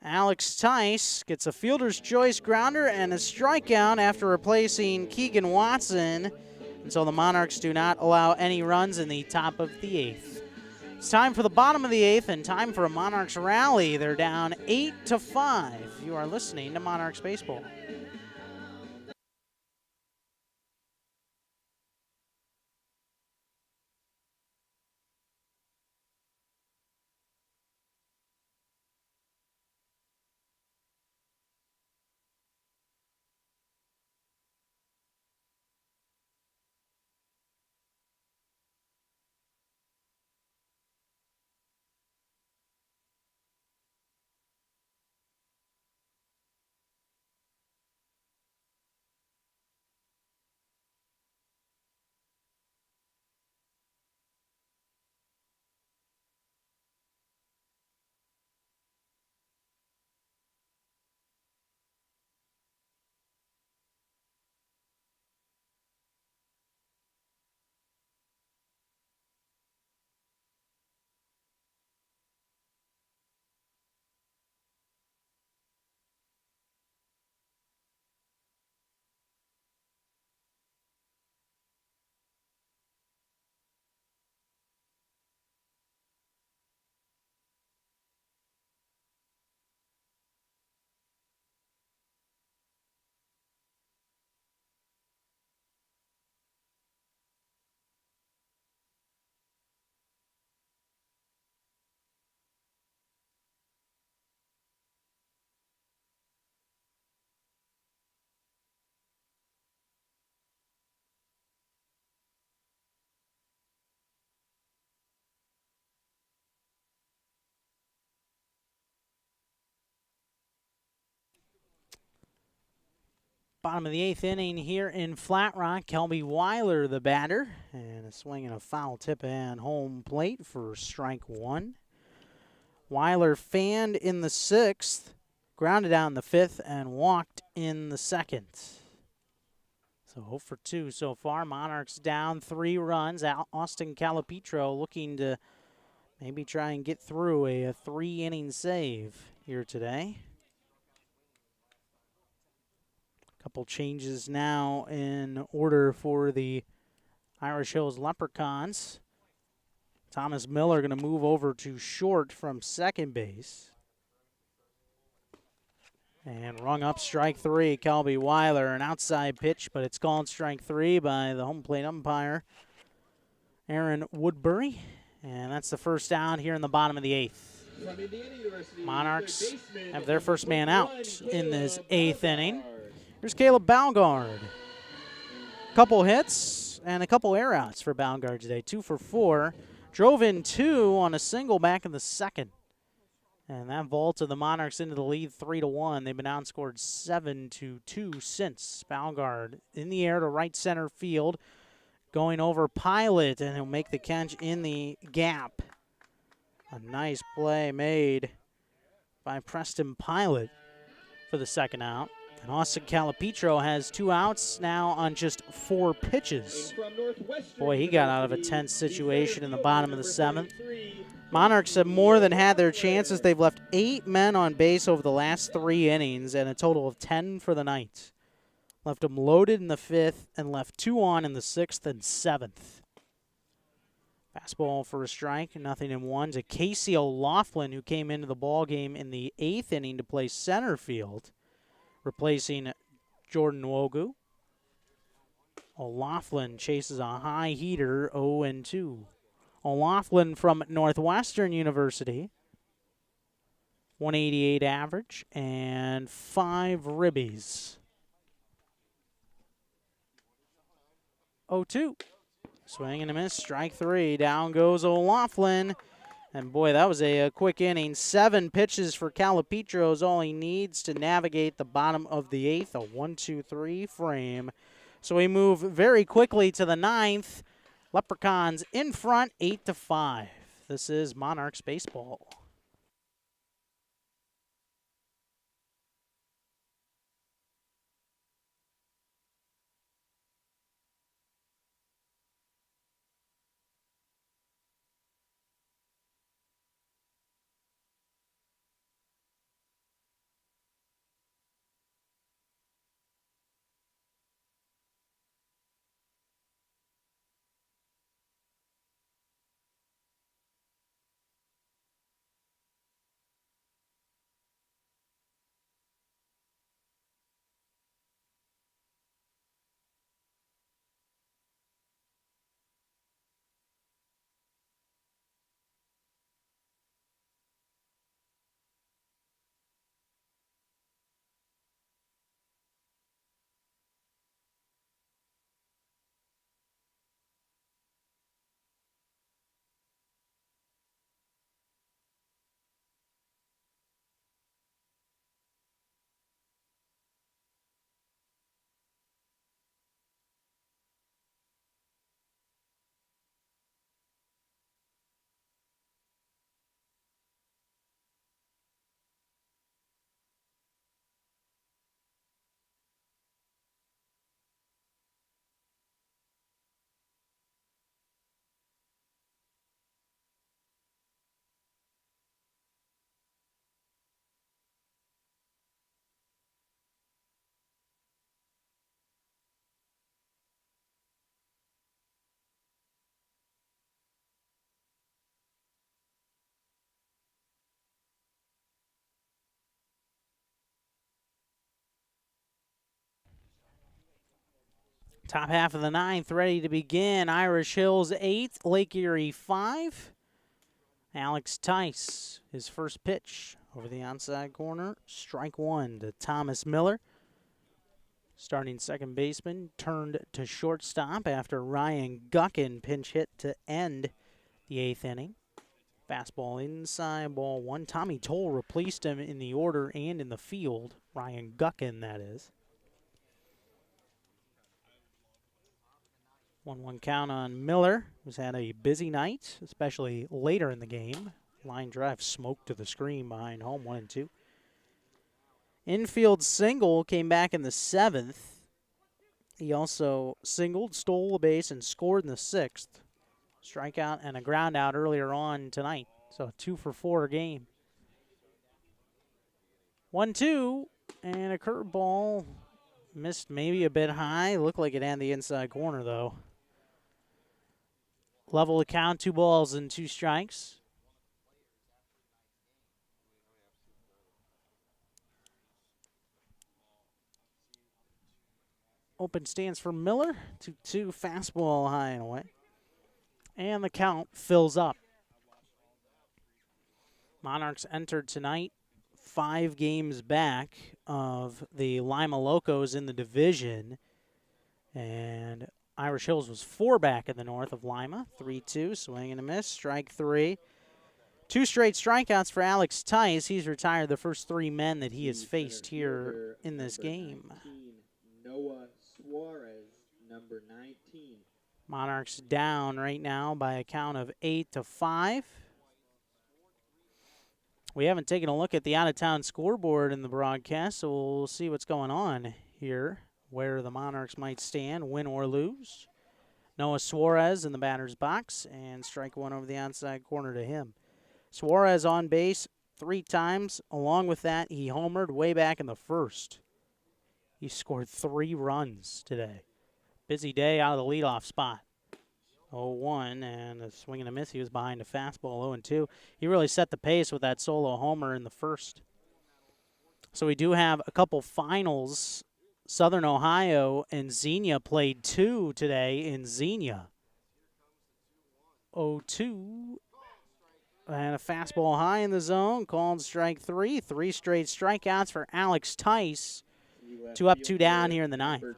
Alex Tice gets a fielder's choice grounder and a strikeout after replacing Keegan Watson. And so the Monarchs do not allow any runs in the top of the 8th. It's time for the bottom of the 8th and time for a Monarchs rally. They're down 8-5. You are listening to Monarchs Baseball. Bottom of the 8th inning here in Flat Rock. Kelby Weiler, the batter, and a swing and a foul tip and home plate for strike one. Weiler fanned in the 6th, grounded out in the 5th, and walked in the 2nd. So 0 for 2 so far. Monarchs down 3 runs. Austin Calipetro looking to maybe try and get through a 3-inning save here today. Couple changes now in order for the Irish Hills Leprechauns. Thomas Miller going to move over to short from second base. And rung up strike 3, Kelby Weiler, an outside pitch, but it's called strike 3 by the home plate umpire, Aaron Woodbury. And that's the first out here in the bottom of the 8th. Monarchs have their first man out in this 8th inning. Here's Caleb Balgard. Couple hits and a couple air outs for Balgard today. 2 for 4. Drove in 2 on a single back in the 2nd. And that vaulted the Monarchs into the lead 3-1. They've been outscored 7-2 since. Balgard in the air to right center field. Going over Pilot, and he'll make the catch in the gap. A nice play made by Preston Pilot for the second out. And Austin Calipetro has 2 outs now on just 4 pitches. Boy, he got out of a tense situation in the bottom of the 7th. Monarchs have more than had their chances. They've left 8 men on base over the last 3 innings and a total of 10 for the night. Left them loaded in the 5th and left 2 on in the 6th and 7th. Fastball for a strike, 0-1 to Casey O'Laughlin, who came into the ballgame in the 8th inning to play center field, replacing Jordan Wogu. O'Laughlin chases a high heater, 0-2. O'Laughlin from Northwestern University, 188 average and 5 ribbies. 0-2. Swing and a miss, strike 3. Down goes O'Laughlin. And boy, that was a quick inning. 7 pitches for Calipetro is all he needs to navigate the bottom of the 8th, a 1-2-3 frame. So we move very quickly to the 9th. Leprechauns in front, 8-5. This is Monarchs baseball. Top half of the 9th ready to begin. Irish Hills 8, Lake Erie 5. Alex Tice, his first pitch over the outside corner. Strike 1 to Thomas Miller. Starting second baseman turned to shortstop after Ryan Guckin pinch hit to end the 8th inning. Fastball inside, ball 1. Tommy Toll replaced him in the order and in the field. Ryan Guckin, that is. 1-1 count on Miller, who's had a busy night, especially later in the game. Line drive smoked to the screen behind home, 1-2. Infield single came back in the 7th. He also singled, stole a base, and scored in the 6th. Strikeout and a ground out earlier on tonight. So a 2-for-4 game. 1-2, and a curveball missed maybe a bit high. Looked like it had the inside corner, though. Level the count, 2 balls and 2 strikes. Open stance for Miller. 2-2, fastball high and away. And the count fills up. Monarchs entered tonight 5 games back of the Lima Locos in the division. And Irish Hills was 4 back in the north of Lima. 3-2, swing and a miss, strike 3. 2 straight strikeouts for Alex Tice. He's retired the first 3 men that he has faced here in this game. 19, Noah Suarez, number 19. Monarchs down right now by a count of 8-5. We haven't taken a look at the out-of-town scoreboard in the broadcast, so we'll see what's going on here, where the Monarchs might stand, win or lose. Noah Suarez in the batter's box, and strike 1 over the outside corner to him. Suarez on base 3 times. Along with that, he homered way back in the 1st. He scored 3 runs today. Busy day out of the leadoff spot. 0-1, and a swing and a miss. He was behind a fastball, 0-2. He really set the pace with that solo homer in the 1st. So we do have a couple finals. Southern Ohio and Xenia played 2 today in Xenia. 0-2. And a fastball high in the zone, called strike 3. 3 straight strikeouts for Alex Tice. 2 up, 2 down here in the 9th.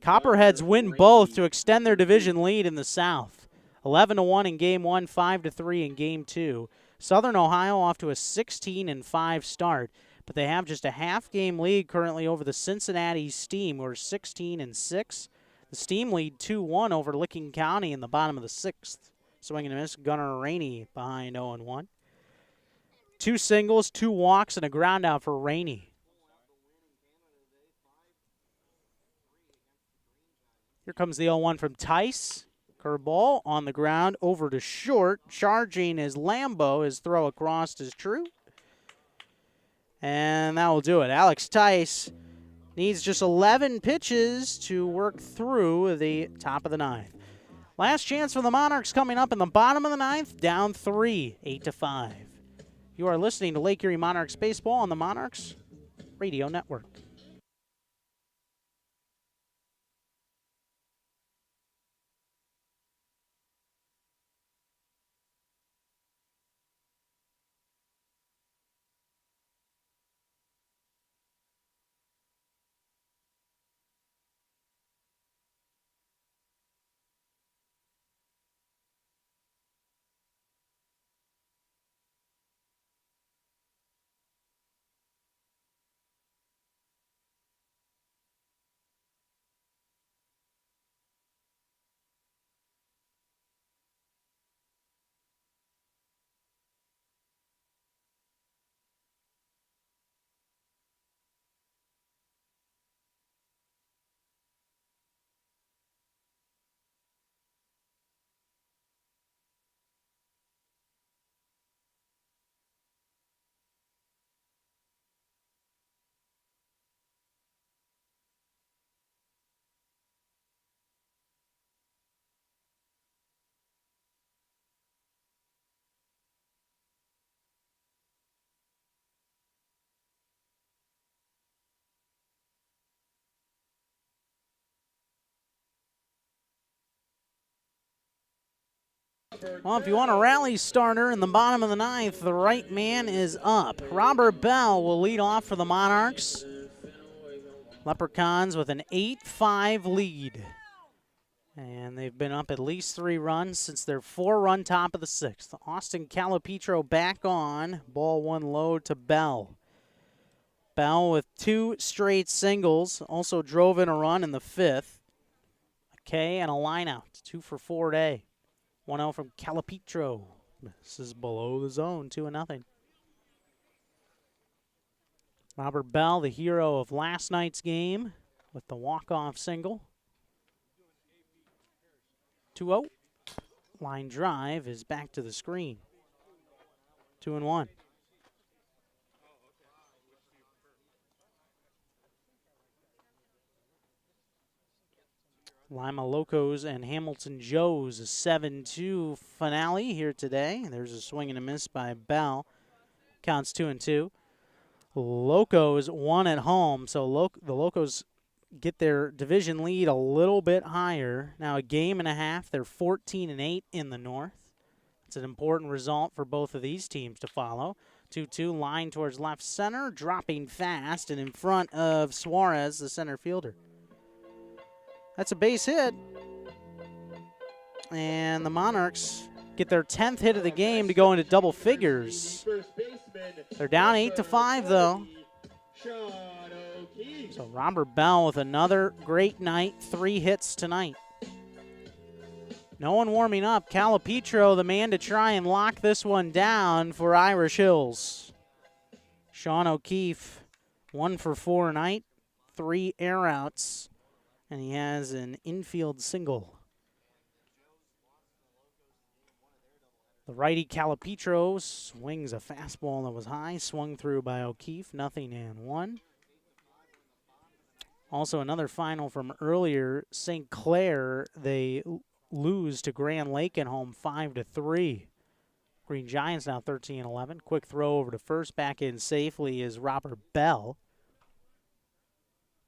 Copperheads win both to extend their division lead in the South. 11-1 in Game 1, 5-3 in Game 2. Southern Ohio off to a 16-5 start, but they have just a half-game lead currently over the Cincinnati Steam, who are 16-6. The Steam lead 2-1 over Licking County in the bottom of the 6th. Swing and a miss, Gunnar Rainey behind 0-1. 2 singles, 2 walks, and a ground out for Rainey. Here comes the 0-1 from Tice. Curveball on the ground, over to short. Charging is Lambo. His throw across is true. And that will do it. Alex Tice needs just 11 pitches to work through the top of the 9th. Last chance for the Monarchs coming up in the bottom of the 9th, down 3, 8-5. You are listening to Lake Erie Monarchs Baseball on the Monarchs Radio Network. Well, if you want a rally starter in the bottom of the 9th, the right man is up. Robert Bell will lead off for the Monarchs. Leprechauns with an 8-5 lead. And they've been up at least 3 runs since their 4-run top of the 6th. Austin Calipetro back on. Ball 1 low to Bell. Bell with 2 straight singles. Also drove in a run in the 5th. K and a line out. 2 for 4 today. 1-0 from Calipetro. This is below the zone, 2-0. Robert Bell, the hero of last night's game, with the walk-off single. 2-0. Line drive is back to the screen. 2-1. Lima Locos and Hamilton Joes, a 7-2 finale here today. There's a swing and a miss by Bell. Counts 2-2. Locos won at home, so the Locos get their division lead a little bit higher. Now a game and a half. They're 14-8 in the North. It's an important result for both of these teams to follow. 2-2, line towards left center, dropping fast and in front of Suarez, the center fielder. That's a base hit. And the Monarchs get their 10th hit of the game to go into double figures. They're down 8-5, though. So Robert Bell with another great night, 3 hits tonight. No one warming up. Calipetro, the man to try and lock this one down for Irish Hills. Sean O'Keefe, 1 for 4 tonight, 3 air outs, and he has an infield single. The righty Calipetro swings a fastball that was high, swung through by O'Keefe, 0-1. Also another final from earlier, St. Clair, they lose to Grand Lake at home 5-3. Green Giants now 13-11. Quick throw over to first, back in safely is Robert Bell.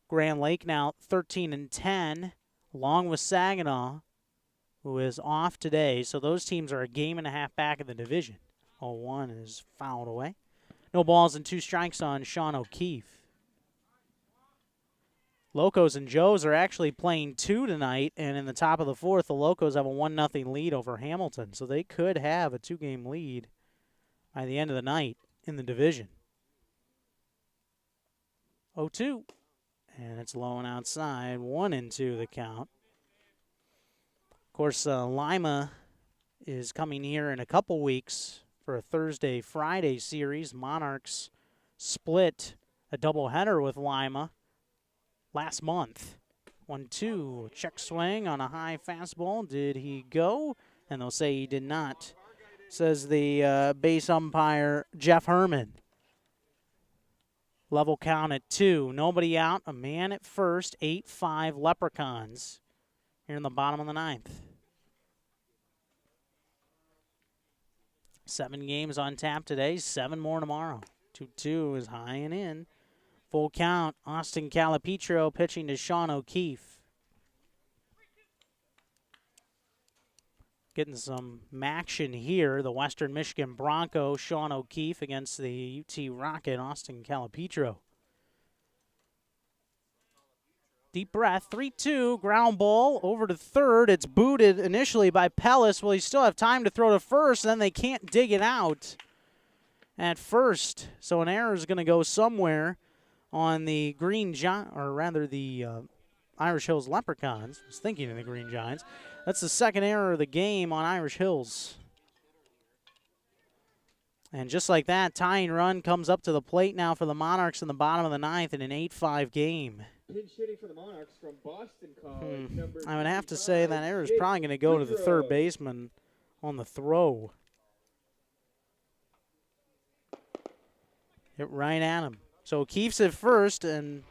Grand Lake now 13-10, along with Saginaw, who is off today. So those teams are a game and a half back in the division. 0-1 is fouled away. No balls and 2 strikes on Sean O'Keefe. Locos and Joes are actually playing 2 tonight, and in the top of the 4th, the Locos have a 1-0 lead over Hamilton. So they could have a 2-game lead by the end of the night in the division. 0-2. And it's low and outside. 1-2 the count. Of course, Lima is coming here in a couple weeks for a Thursday-Friday series. Monarchs split a doubleheader with Lima last month. 1-2, check swing on a high fastball. Did he go? And they'll say he did not, says the base umpire, Jeff Herman. Level count at 2. Nobody out. A man at first. 8-5 Leprechauns here in the bottom of the 9th. 7 games on tap today. 7 more tomorrow. 2-2 is high and in. Full count. Austin Calipetro pitching to Sean O'Keefe. Getting some action here. The Western Michigan Bronco, Sean O'Keefe, against the UT Rocket, Austin Calipetro. Deep breath, 3-2, ground ball over to third. It's booted initially by Pellis. Will he still have time to throw to first? Then they can't dig it out at first. So an error is going to go somewhere on the Green Giants, or rather the Irish Hills Leprechauns. I was thinking of the Green Giants. That's the second error of the game on Irish Hills. And just like that, tying run comes up to the plate now for the Monarchs in the bottom of the 9th in an 8-5 game. Pinch hitting for the Monarchs from Boston College. I would have to say that error is probably going to go to the third baseman on the throw. Hit right at him. So O'Keefe's at first, and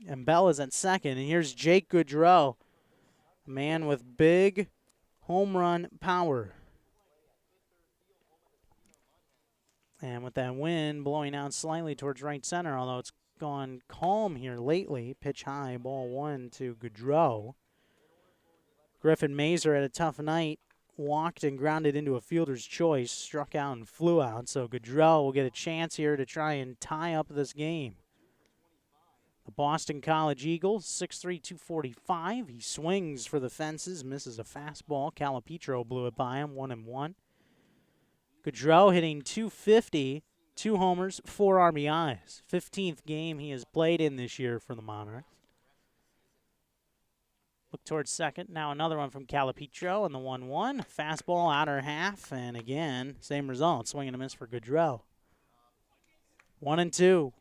Bell is at second. And here's Jake Goodrow, a man with big home run power. And with that wind blowing out slightly towards right center, although it's gone calm here lately. Pitch high, ball 1 to Goodrow. Griffin Mazer had a tough night. Walked and grounded into a fielder's choice, struck out and flew out. So Goodrow will get a chance here to try and tie up this game. The Boston College Eagles, 6'3", 245. He swings for the fences, misses a fastball. Calipetro blew it by him, 1-1. Goodrow hitting .250, 2 homers, 4 RBIs. 15th game he has played in this year for the Monarchs. Look towards second. Now another one from Calipetro and the 1-1. Fastball, outer half, and again, same result. Swing and a miss for Goodrow. 1-2.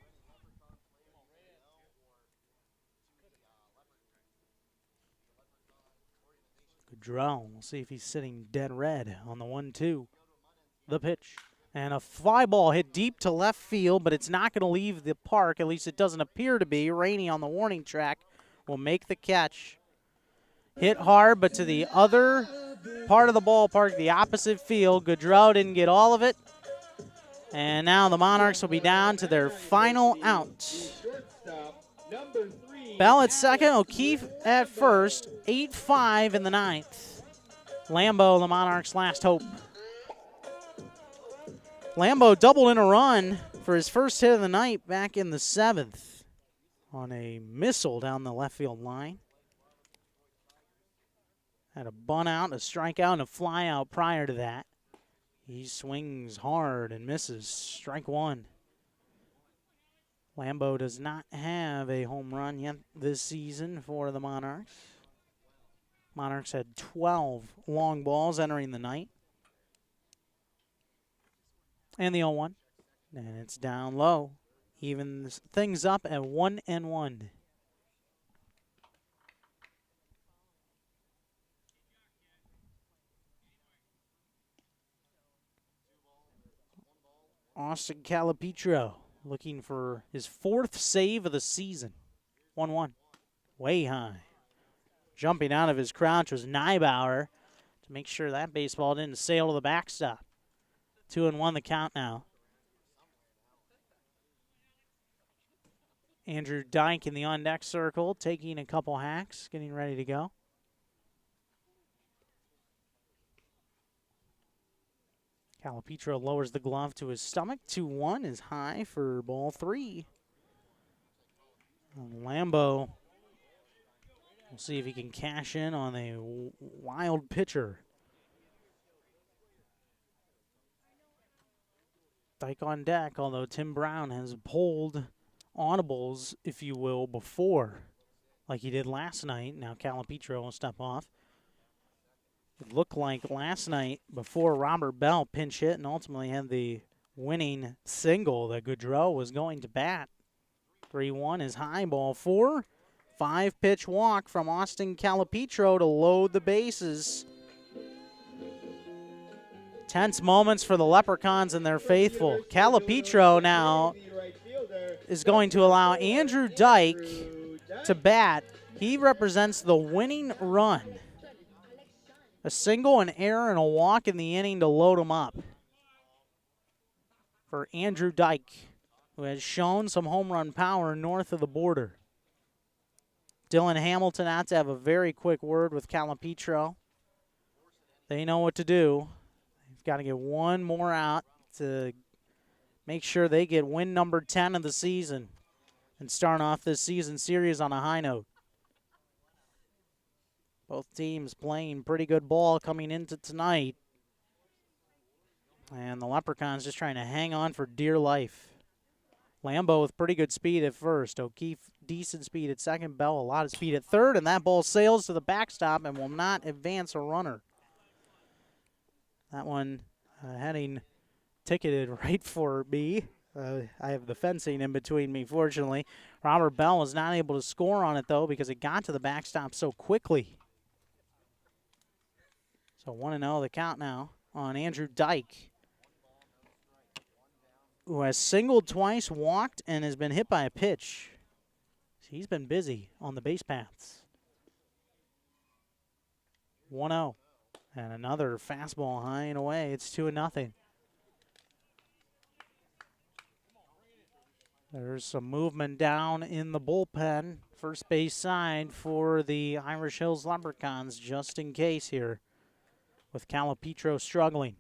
Goodrow, we'll see if he's sitting dead red on the 1-2. The pitch. And a fly ball hit deep to left field, but it's not going to leave the park. At least it doesn't appear to be. Rainey on the warning track will make the catch. Hit hard, but to the other part of the ballpark, the opposite field. Goodrow didn't get all of it. And now the Monarchs will be down to their final out. Bell at second, O'Keefe at first. 8-5 in the ninth. Lambo, the Monarchs' last hope. Lambo doubled in a run for his first hit of the night back in the seventh on a missile down the left field line. Had a bunt out, a strikeout, and a fly out prior to that. He swings hard and misses. Strike one. Lambo does not have a home run yet this season for the Monarchs. Monarchs had 12 long balls entering the night. And the 0-1. And it's down low. Evens things up at 1-1. Austin Calipetro looking for his fourth save of the season. 1-1. Way high. Jumping out of his crouch was Neibauer to make sure that baseball didn't sail to the backstop. 2-1 the count now. Andrew Dyke in the on-deck circle, taking a couple hacks, getting ready to go. Calipetro lowers the glove to his stomach. 2-1 is high for ball three. Lambo, we'll see if he can cash in on a wild pitcher. Dyke on deck, although Tim Brown has pulled audibles, if you will, before, like he did last night. Now Calipetro will step off. It looked like last night before Robert Bell pinch hit and ultimately had the winning single that Goodrow was going to bat. 3-1 is high, ball four. 5-pitch walk from Austin Calipetro to load the bases. Tense moments for the Leprechauns and their faithful. Calipetro now is going to allow Andrew Dyke to bat. He represents the winning run. A single, an error, and a walk in the inning to load him up for Andrew Dyke, who has shown some home run power north of the border. Dylan Hamilton out to have a very quick word with Calipetro. They know what to do. They've got to get one more out to make sure they get win number 10 of the season and start off this season series on a high note. Both teams playing pretty good ball coming into tonight. And the Leprechauns just trying to hang on for dear life. Lambo with pretty good speed at first. O'Keefe, decent speed at second. Bell, a lot of speed at third. And that ball sails to the backstop and will not advance a runner. That one heading ticketed right for me. I have the fencing in between me, fortunately. Robert Bell was not able to score on it, though, because it got to the backstop so quickly. So 1-0 the count now on Andrew Dyke, who has singled twice, walked, and has been hit by a pitch. He's been busy on the base paths. 1-0. And another fastball high and away. It's 2-0. There's some movement down in the bullpen, first base side for the Irish Hills Leprechauns, just in case here, with Calipetro struggling.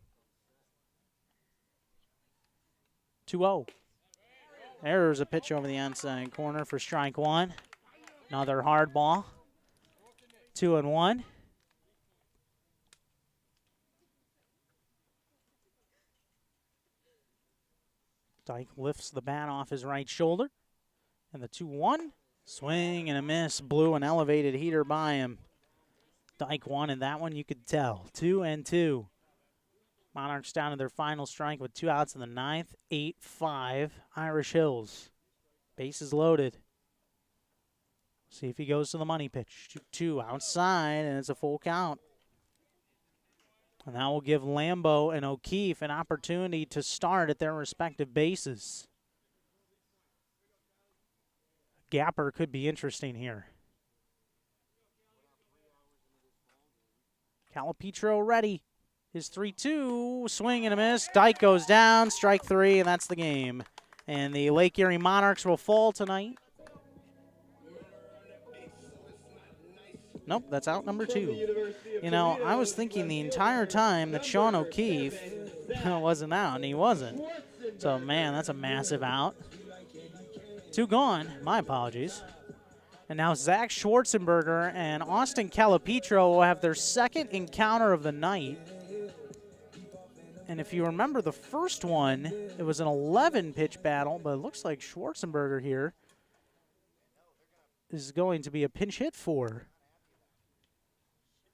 2-0. There's a pitch over the outside corner for strike one. Another hard ball. 2-1. Dyke lifts the bat off his right shoulder. And the 2-1. Swing and a miss. Blew an elevated heater by him. Dyke wanted that one, you could tell. 2-2. Monarchs down to their final strike with 2 outs in the ninth. 8-5. Irish Hills. Bases loaded. See if he goes to the money pitch. 2-2 outside, and it's a full count. And that will give Lambeau and O'Keefe an opportunity to start at their respective bases. Gapper could be interesting here. Calipetro ready. His 3-2, swing and a miss. Dyke goes down, strike 3, and that's the game. And the Lake Erie Monarchs will fall tonight. Nope, that's out number 2. You know, I was thinking the entire time that Sean O'Keefe wasn't out, and he wasn't. So, man, that's a massive out. 2 gone. My apologies. And now Zach Schwarzenberger and Austin Calipetro will have their second encounter of the night. And if you remember the first one, it was an 11-pitch battle, but it looks like Schwarzenberger here is going to be a pinch hit for.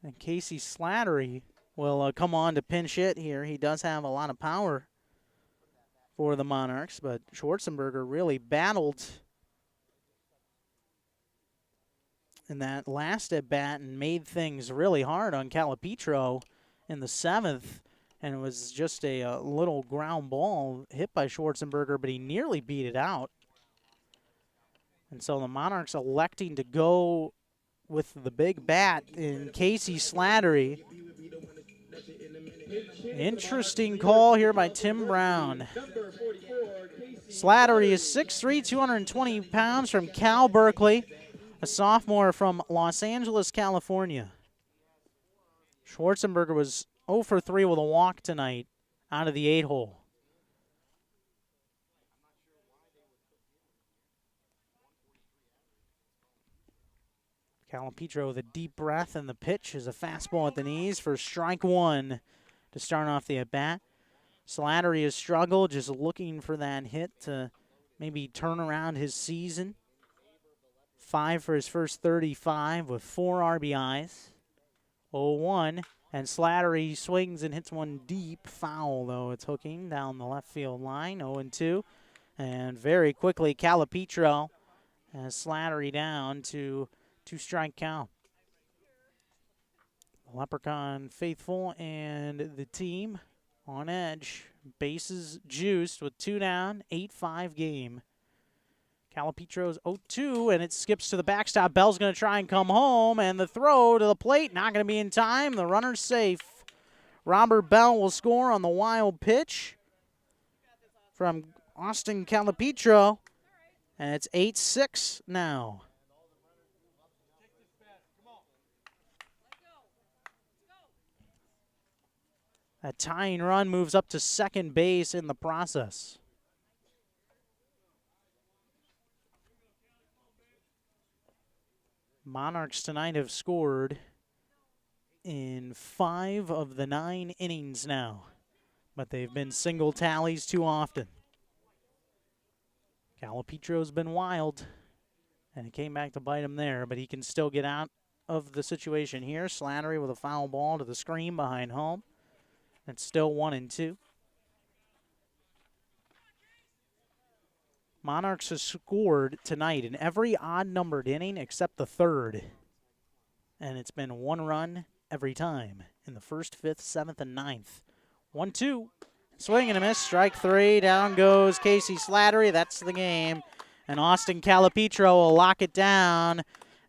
And Casey Slattery will come on to pinch hit here. He does have a lot of power for the Monarchs, but Schwarzenberger really battled in that last at-bat and made things really hard on Calipetro in the 7th. And it was just a little ground ball hit by Schwarzenberger, but he nearly beat it out. And so the Monarchs electing to go with the big bat in Casey Slattery. Interesting call here by Tim Brown. Slattery is 6'3", 220 pounds from Cal Berkeley, a sophomore from Los Angeles, California. Schwarzenberger was 0 for 3 with a walk tonight out of the 8-hole. Calipetro with a deep breath, and the pitch is a fastball at the knees for strike 1 to start off the at-bat. Slattery has struggled, just looking for that hit to maybe turn around his season. 5 for his first 35 with 4 RBIs. 0-1, and Slattery swings and hits one deep. Foul, though. It's hooking down the left field line. 0-2, and very quickly Calipetro has Slattery down to 2-strike count. Leprechaun faithful and the team on edge. Bases juiced with 2 down, 8-5 game. Calipetro's 0-2, and it skips to the backstop. Bell's going to try and come home, and the throw to the plate, not going to be in time. The runner's safe. Robert Bell will score on the wild pitch from Austin Calipetro, and it's 8-6 now. A tying run moves up to second base in the process. Monarchs tonight have scored in 5 of the 9 innings now, but they've been single tallies too often. Calipetro's been wild, and it came back to bite him there, but he can still get out of the situation here. Slattery with a foul ball to the screen behind home. It's still 1-2. Monarchs has scored tonight in every odd-numbered inning except the 3rd. And it's been 1 run every time in the 1st, 5th, 7th, and 9th. 1-2. Swing and a miss. Strike 3. Down goes Casey Slattery. That's the game. And Austin Calipetro will lock it down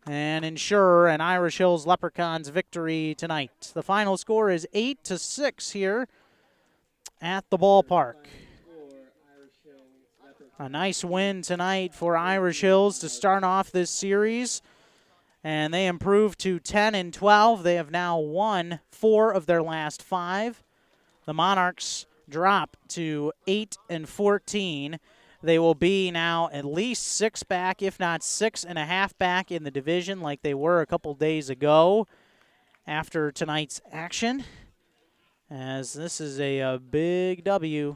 and ensure an Irish Hills Leprechauns victory tonight. The final score is 8-6 here at the ballpark. A nice win tonight for Irish Hills to start off this series, and they improved to 10-12. They have now won 4 of their last 5. The Monarchs drop to 8-14. They will be now at least 6 back, if not 6.5 back in the division like they were a couple days ago after tonight's action, as this is a big W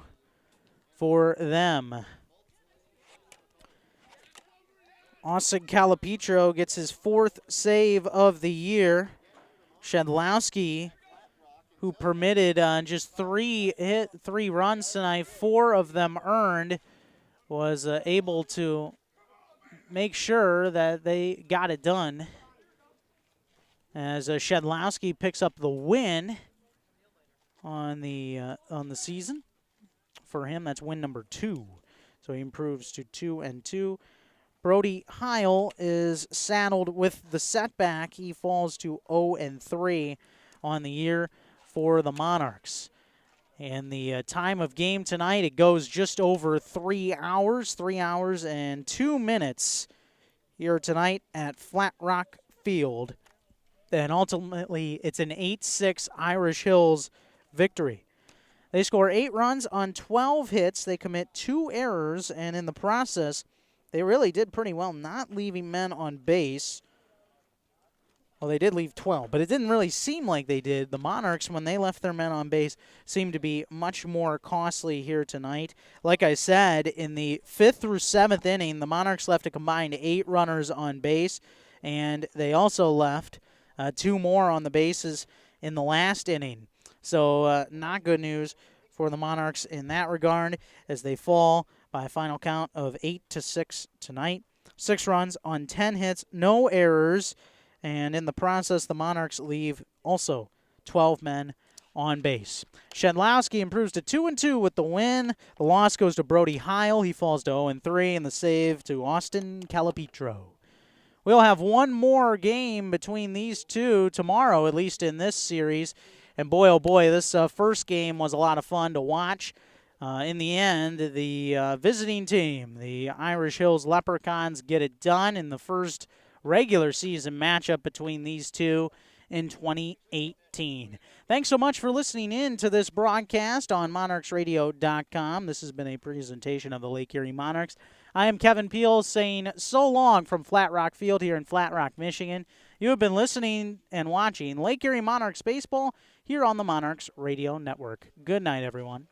for them. Austin Calipetro gets his 4th save of the year. Shedlowski, who permitted just 3 runs tonight, 4 of them earned, was able to make sure that they got it done. As Shedlowski picks up the win on the season. For him, that's win number 2. So he improves to 2-2. Brody Heil is saddled with the setback. He falls to 0-3 on the year for the Monarchs. And the time of game tonight, it goes just over 3 hours, 3 hours and 2 minutes here tonight at Flat Rock Field. And ultimately, it's an 8-6 Irish Hills victory. They score 8 runs on 12 hits. They commit 2 errors, and in the process, they really did pretty well not leaving men on base. Well, they did leave 12, but it didn't really seem like they did. The Monarchs, when they left their men on base, seemed to be much more costly here tonight. Like I said, in the 5th through 7th inning, the Monarchs left a combined 8 runners on base, and they also left 2 more on the bases in the last inning. So not good news for the Monarchs in that regard as they fall by a final count of 8-6 tonight. 6 runs on 10 hits, no errors, and in the process, the Monarchs leave also 12 men on base. Shedlowski improves to 2-2 with the win. The loss goes to Brody Heil. He falls to 0-3, and the save to Austin Calipetro. We'll have one more game between these two tomorrow, at least in this series. And boy, oh boy, this first game was a lot of fun to watch. In the end, the visiting team, the Irish Hills Leprechauns, get it done in the first regular season matchup between these two in 2018. Thanks so much for listening in to this broadcast on monarchsradio.com. This has been a presentation of the Lake Erie Monarchs. I am Kevin Peel saying so long from Flat Rock Field here in Flat Rock, Michigan. You have been listening and watching Lake Erie Monarchs baseball here on the Monarchs Radio Network. Good night, everyone.